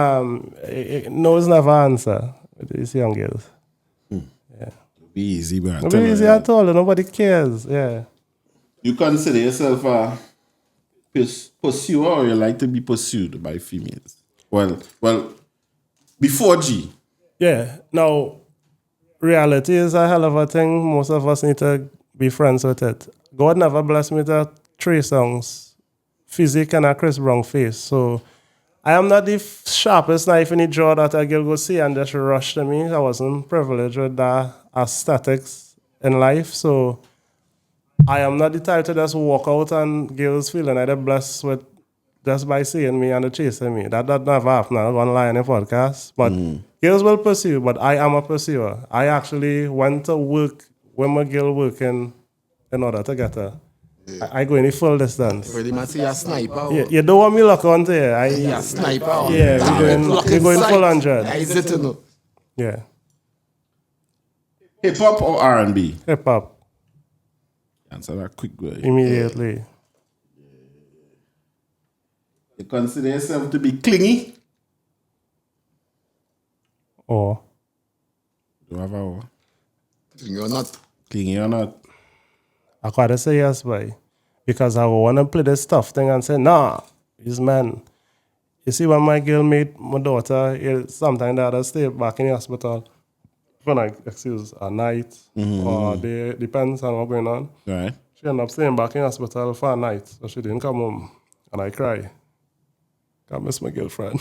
no is never answer with these young girls. Be easy, man. Not be easy at all. Nobody cares. Yeah. You consider yourself a pursuer, or you like to be pursued by females? Well, before G. Yeah. Now, reality is a hell of a thing. Most of us need to be friends with it. God never blessed me with 3 songs, physique and a Chris Brown face. So I am not the sharpest knife in the drawer that a girl go see and just rush to me. I wasn't privileged with that aesthetics in life. So I am not the type to just walk out and girls feeling either blessed with just by seeing me and chasing me. That never happened. I'm going to lie in a podcast. But girls will pursue, but I am a pursuer. I actually went to work with my girl working in order to get her. Yeah. I go in the full distance. Really must see a sniper. Yeah, you don't want me lock on to you. Yeah, sniper. Yeah, we go in full 100. Is it to know? Yeah. Hip hop or R&B? Hip hop. Answer that quick, boy. Immediately. You consider yourself to be clingy? Or? Do you have a Clingy or not? Clingy or not? I gotta say yes, boy. Because I want to play this tough thing and say, nah, this man. You see, when my girl made my daughter, sometimes they had to stay back in the hospital for like, a night or day, depends on what's going on. Right. She ended up staying back in the hospital for a night, so she didn't come home. And I cry. I miss my girlfriend.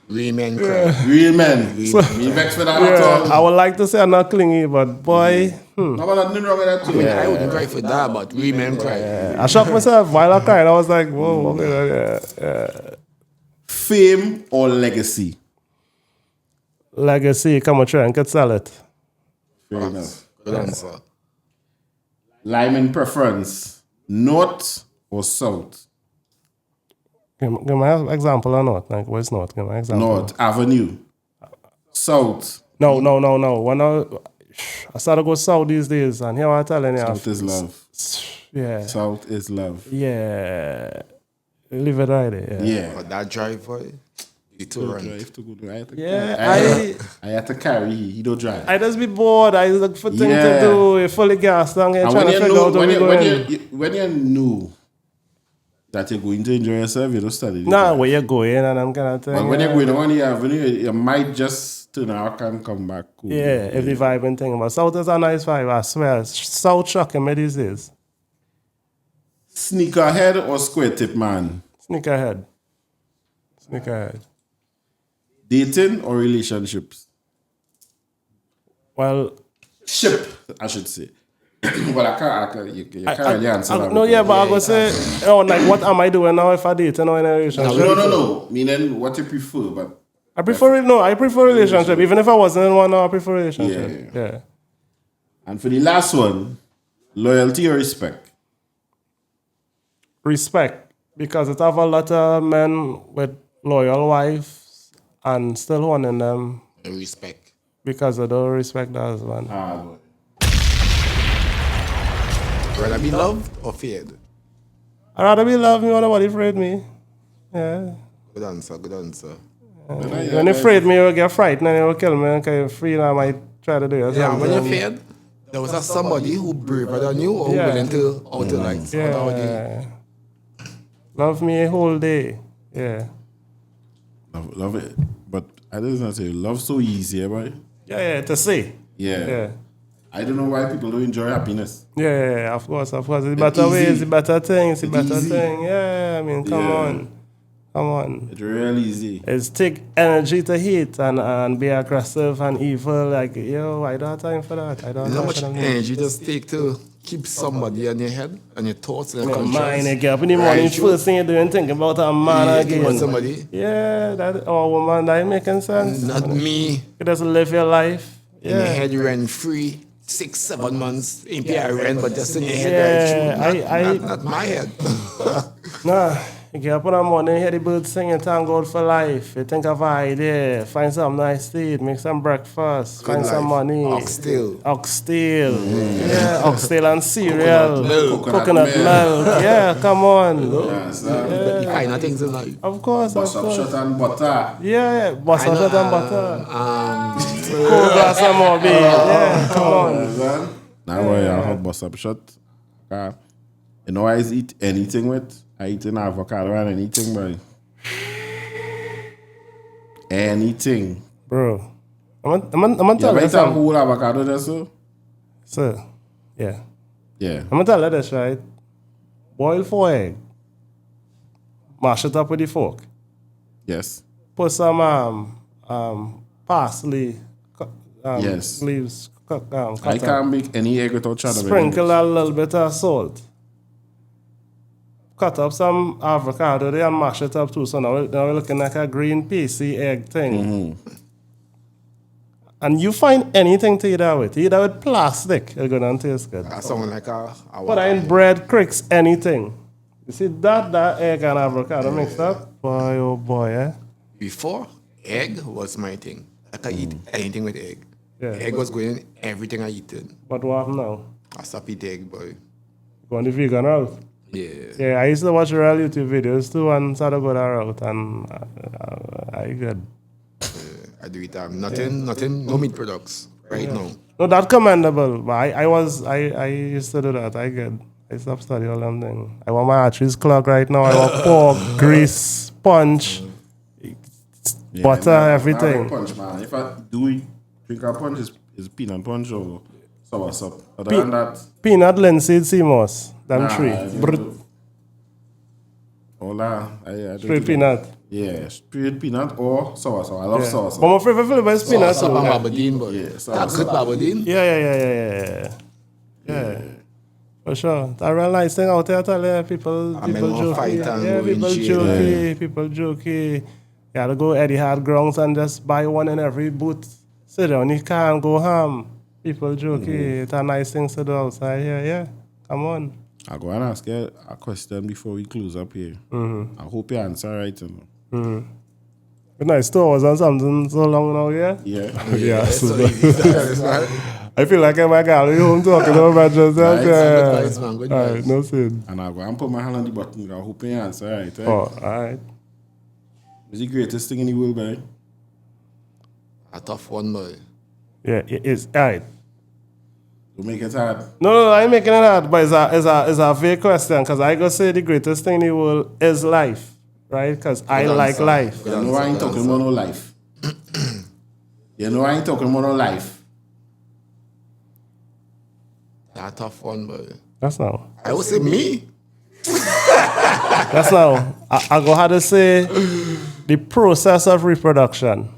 Real men cry. Real men. Me vexed with that at all. I would like to say I'm not clingy, but boy. No, but nothing wrong with that too. I wouldn't cry for that, but real men cry. I shocked myself while I cried. I was like, whoa, yeah. Fame or legacy? Legacy, come on, try and could sell it. Fair enough. Good answer. Lyman preference, north or south? Give me an example or not. Like, what's north? Give me an example. North Avenue. South. No. When I started to go south these days, and here I'm telling you. South is love. Yeah. South is love. Yeah. Leave it right there. Yeah. But that driveway, you too run. Drive to go. I had to carry. He don't drive. I just be bored. I look for things to do. You fully gassed and trying to figure out what we're doing. When you know that you're going to enjoy yourself, you don't study. Nah, where you going and I'm kind of thing. But when you're going on the avenue, you might just turn out and come back. Cool. Yeah, if the vibe and thing. But South is a nice vibe, I swear. South shocking me these days. Sneakerhead or square tip man? Sneakerhead. Dating or relationships? Well, ship, I should say. Well, I can't really answer that. No, yeah, but I go say, like, what am I doing now if I date in a relationship? No. Meaning what you prefer, but I prefer relationship. Even if I wasn't in one, I prefer relationship. Yeah. And for the last one, loyalty or respect? Respect, because it have a lot of men with loyal wives and still wanting them. Respect. Because I don't respect that as well. Boy. Rather be loved or feared? I'd rather be loved. Me, nobody afraid me. Yeah. Good answer. When you afraid me, you'll get frightened and you'll kill me. And you're free and I might try to do it. Yeah, when you're feared, there was somebody who braver than you or willing to utilize. Yeah. Love me a whole day. Yeah. Love it. But I didn't say love so easy, boy. Yeah, to say. Yeah. I don't know why people don't enjoy happiness. Yeah, of course. It's better ways, it's better things, it's better easy. thing. Yeah, I mean, come on. It's real easy. It's take energy to hate and be aggressive and evil. Like, yo, I don't have time for that. I don't How have much time for that. energy does it take to keep somebody on your head and your thoughts and your Your conscience? mind, you get up in the morning, Right, first thing you're doing, think about a man Yeah, again. about somebody. Yeah, that or woman, that ain't making sense. Not me. You just live your life. In your Yeah. head, you rent free 6-7 months. Ain't pay a rent, but just in your head, Yeah, right? Not my head. Nah, you get up in the morning, hear the birds singing, thank God for life. You think of an idea, find something nice to eat, make some breakfast, find Good some life. money. Oxtail. Yeah, oxtail and cereal. Coconut milk. Yeah, come on. The kind of things in life. Of course, Bust up shot and butter. Yeah, bust up shot and butter. Cold glass and more beer. Yeah, come on. Now I have bust up shot. You know I eat anything with? I eat an avocado and anything, boy. Anything. Bro, I'm gonna You tell ever you eat a something. whole avocado there, so? Sir, yeah. Yeah. I'm gonna tell you this, right? Boil 4 egg. Mash it up with the fork. Yes. Put some parsley Yes. leaves. I Cut up. can't make any egg without cheddar. Sprinkle a little bit of salt. Cut up some avocado there and mash it up too. So now we're looking like a green pasty egg thing. And you find anything to eat that with. Eat that with plastic. It's gonna taste good. That sound like a Put that in bread, cricks, anything. You see that egg and avocado mixed up? Boy, oh boy, eh? Before, egg was my thing. I could eat anything with egg. Yeah. Egg was going in everything I eaten. But what happened now? I stopped eating egg, boy. Go on the vegan route. Yeah. Yeah, I used to watch real YouTube videos too and started go that route and I good. I do eat nothing, no meat products right now. No, that's commendable. But I used to do that. I good. I stopped studying all them things. I want my arteries clogged right now. I want pork, grease, punch, butter, everything. Punch, man. If I do drink a punch, is peanut punch or sour soup. Other than that, Peanut, linseed, sea moss. Them nah, three. I don't Brr, do. Hola. I don't straight do peanut. that. Yeah, straight peanut or sour soup. I love Yeah. sour soup. But my favorite flavor is peanut Sauce up too. and Yeah. Babadine, boy. Yeah, sauce That's good up. Babadine. Yeah. For sure. That real nice thing out there, I tell you, people I mean, we'll jokey. fight and Yeah, go in people jail. jokey, people jokey. You gotta go Eddie Hard grounds and just buy one in every booth. Sit down, you can't go ham. People jokey. It's a nice thing to do outside here, yeah. Come on. I'll go and ask you a question before we close up here. I hope you answer right. You know. Good night, stores and something so long now, yeah? Yeah. Yeah. So easy to tell us, man. I feel like I'm a gallery home talking about yourself. Right, Yeah. good vibes, man, good All right, vibes. no sin. And I'll go and put my hand on the button. I hope you answer right. Right? Oh, all right. What's the greatest thing in the world, boy? A tough one, boy. Yeah, it is. All right. Don't make it hard. No, I ain't making it hard, but it's a vague question because I go say the greatest thing in the world is life, right? Because I Good like answer. life. Good You know I ain't talking about no life. You know I ain't talking about no life. A tough one, boy. That's now. I would say me. That's now. I go how to say the process of reproduction.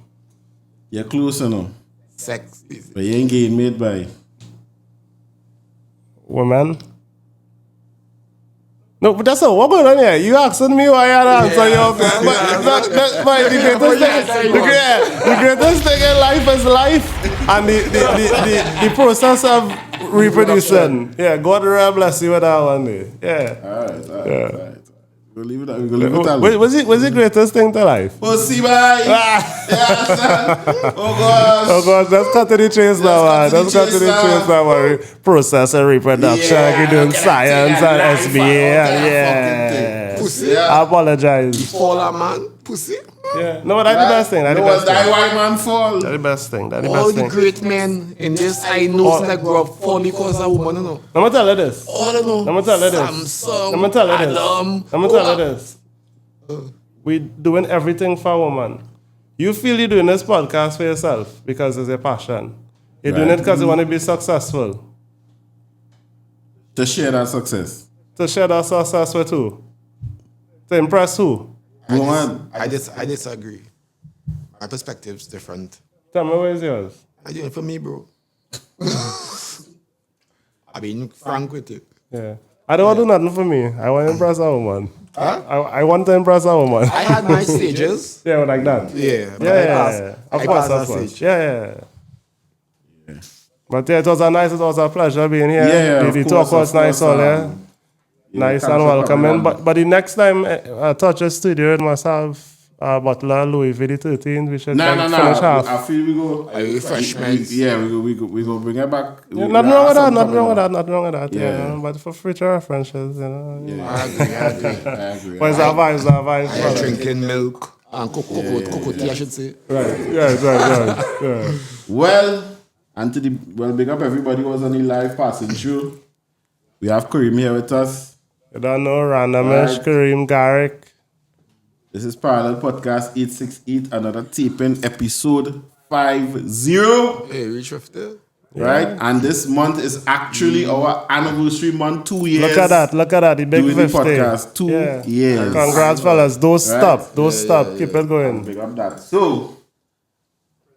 You're close enough. Sex is But you ain't getting made by. Women. No, but that's not what going on here. You asking me why I answer your question. But the greatest thing in life is life and the process of reproducing. Yeah, God will bless you with that one day. Yeah. All right. We'll leave it at that. What's the greatest thing to life? Pussy, boy. Yeah, son. Oh, gosh. Oh God, let's cut to the chase now, man. Let's cut to the chase now, man. Process and reproduction, Yeah, you're doing get science it, and life, SBA. Yeah. pussy. I apologize. Fall a man, pussy. Yeah. No, but that's the best thing. That's the No, best die thing. white man fall. That's the best thing. That's the All best the thing. great men in this I know that grew up fall because of woman, you know. I'm gonna tell you this. All I know. I'm gonna tell you this. Samsung, I'm gonna tell you this. Adam. I'm gonna tell you this. We doing everything for a woman. You feel you're doing this podcast for yourself because it's your passion. You're doing it because you want to be successful. To share that success. To share that success with who? To impress who? I disagree. My perspective's different. Tell me where's yours? I do it for me, bro. I being frank with you. Yeah. I don't want to do nothing for me. I want to impress a woman. Huh? I want to impress a woman. I had my stages. Yeah, like that. Yeah. But Yeah. Of I course, passed of that course. stage. Yeah. But yeah, it was a pleasure being here. Yeah, The of talk course, was nice all there. Nice and welcoming. But the next time I touch a studio, it must have a bottle of Louis V13. We should finish half. I feel we go. Refreshments. We go bring it back. Yeah, nothing wrong with that. Yeah. But for future references, you know. Yeah. I agree. But it's our vibes, brother. Drinking milk and cocoa tea, I should say. Right. Yeah. Well, big up everybody who was on the live passing through. We have Kareem here with us. You don't know, randomish, Right. Kareem Garrick. This is Parallel Podcast 868, another taping, episode 50. Hey, reach 50. Right? And this month is actually our anniversary month, 2 years. Look at that, the big doing 50. the podcast, 2 years. Congrats, fellas. Don't stop. Yeah. Keep it going. Big up that. So,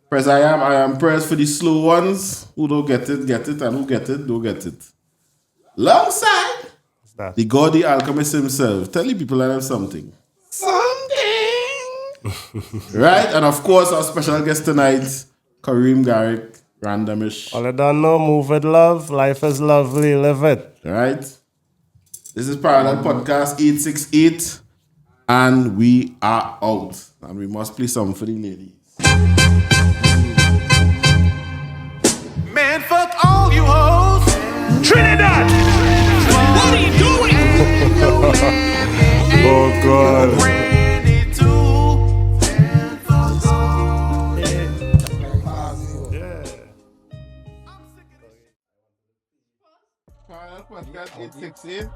Press I am pressed for the slow ones who don't get it, and who get it, don't get it. Alongside that? the gaudy alchemist himself. Tell the people I have something. Right? And of course, our special guest tonight, Kareem Garrick, randomish. All I don't know, move with love. Life is lovely. Live it. Right? This is Parallel Podcast 868, and we are out. And we must play something for the ladies. Man, fuck all you hoes. Trinidad! What are you doing? Oh, God. Ready to Parallel Podcast 868,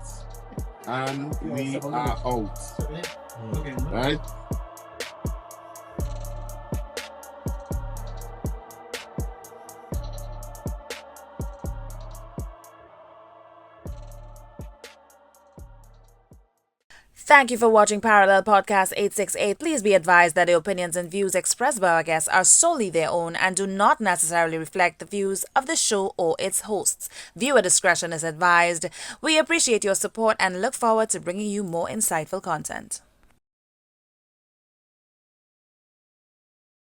and we are out. Right? Thank you for watching Parallel Podcast 868. Please be advised that the opinions and views expressed by our guests are solely their own and do not necessarily reflect the views of the show or its hosts. Viewer discretion is advised. We appreciate your support and look forward to bringing you more insightful content.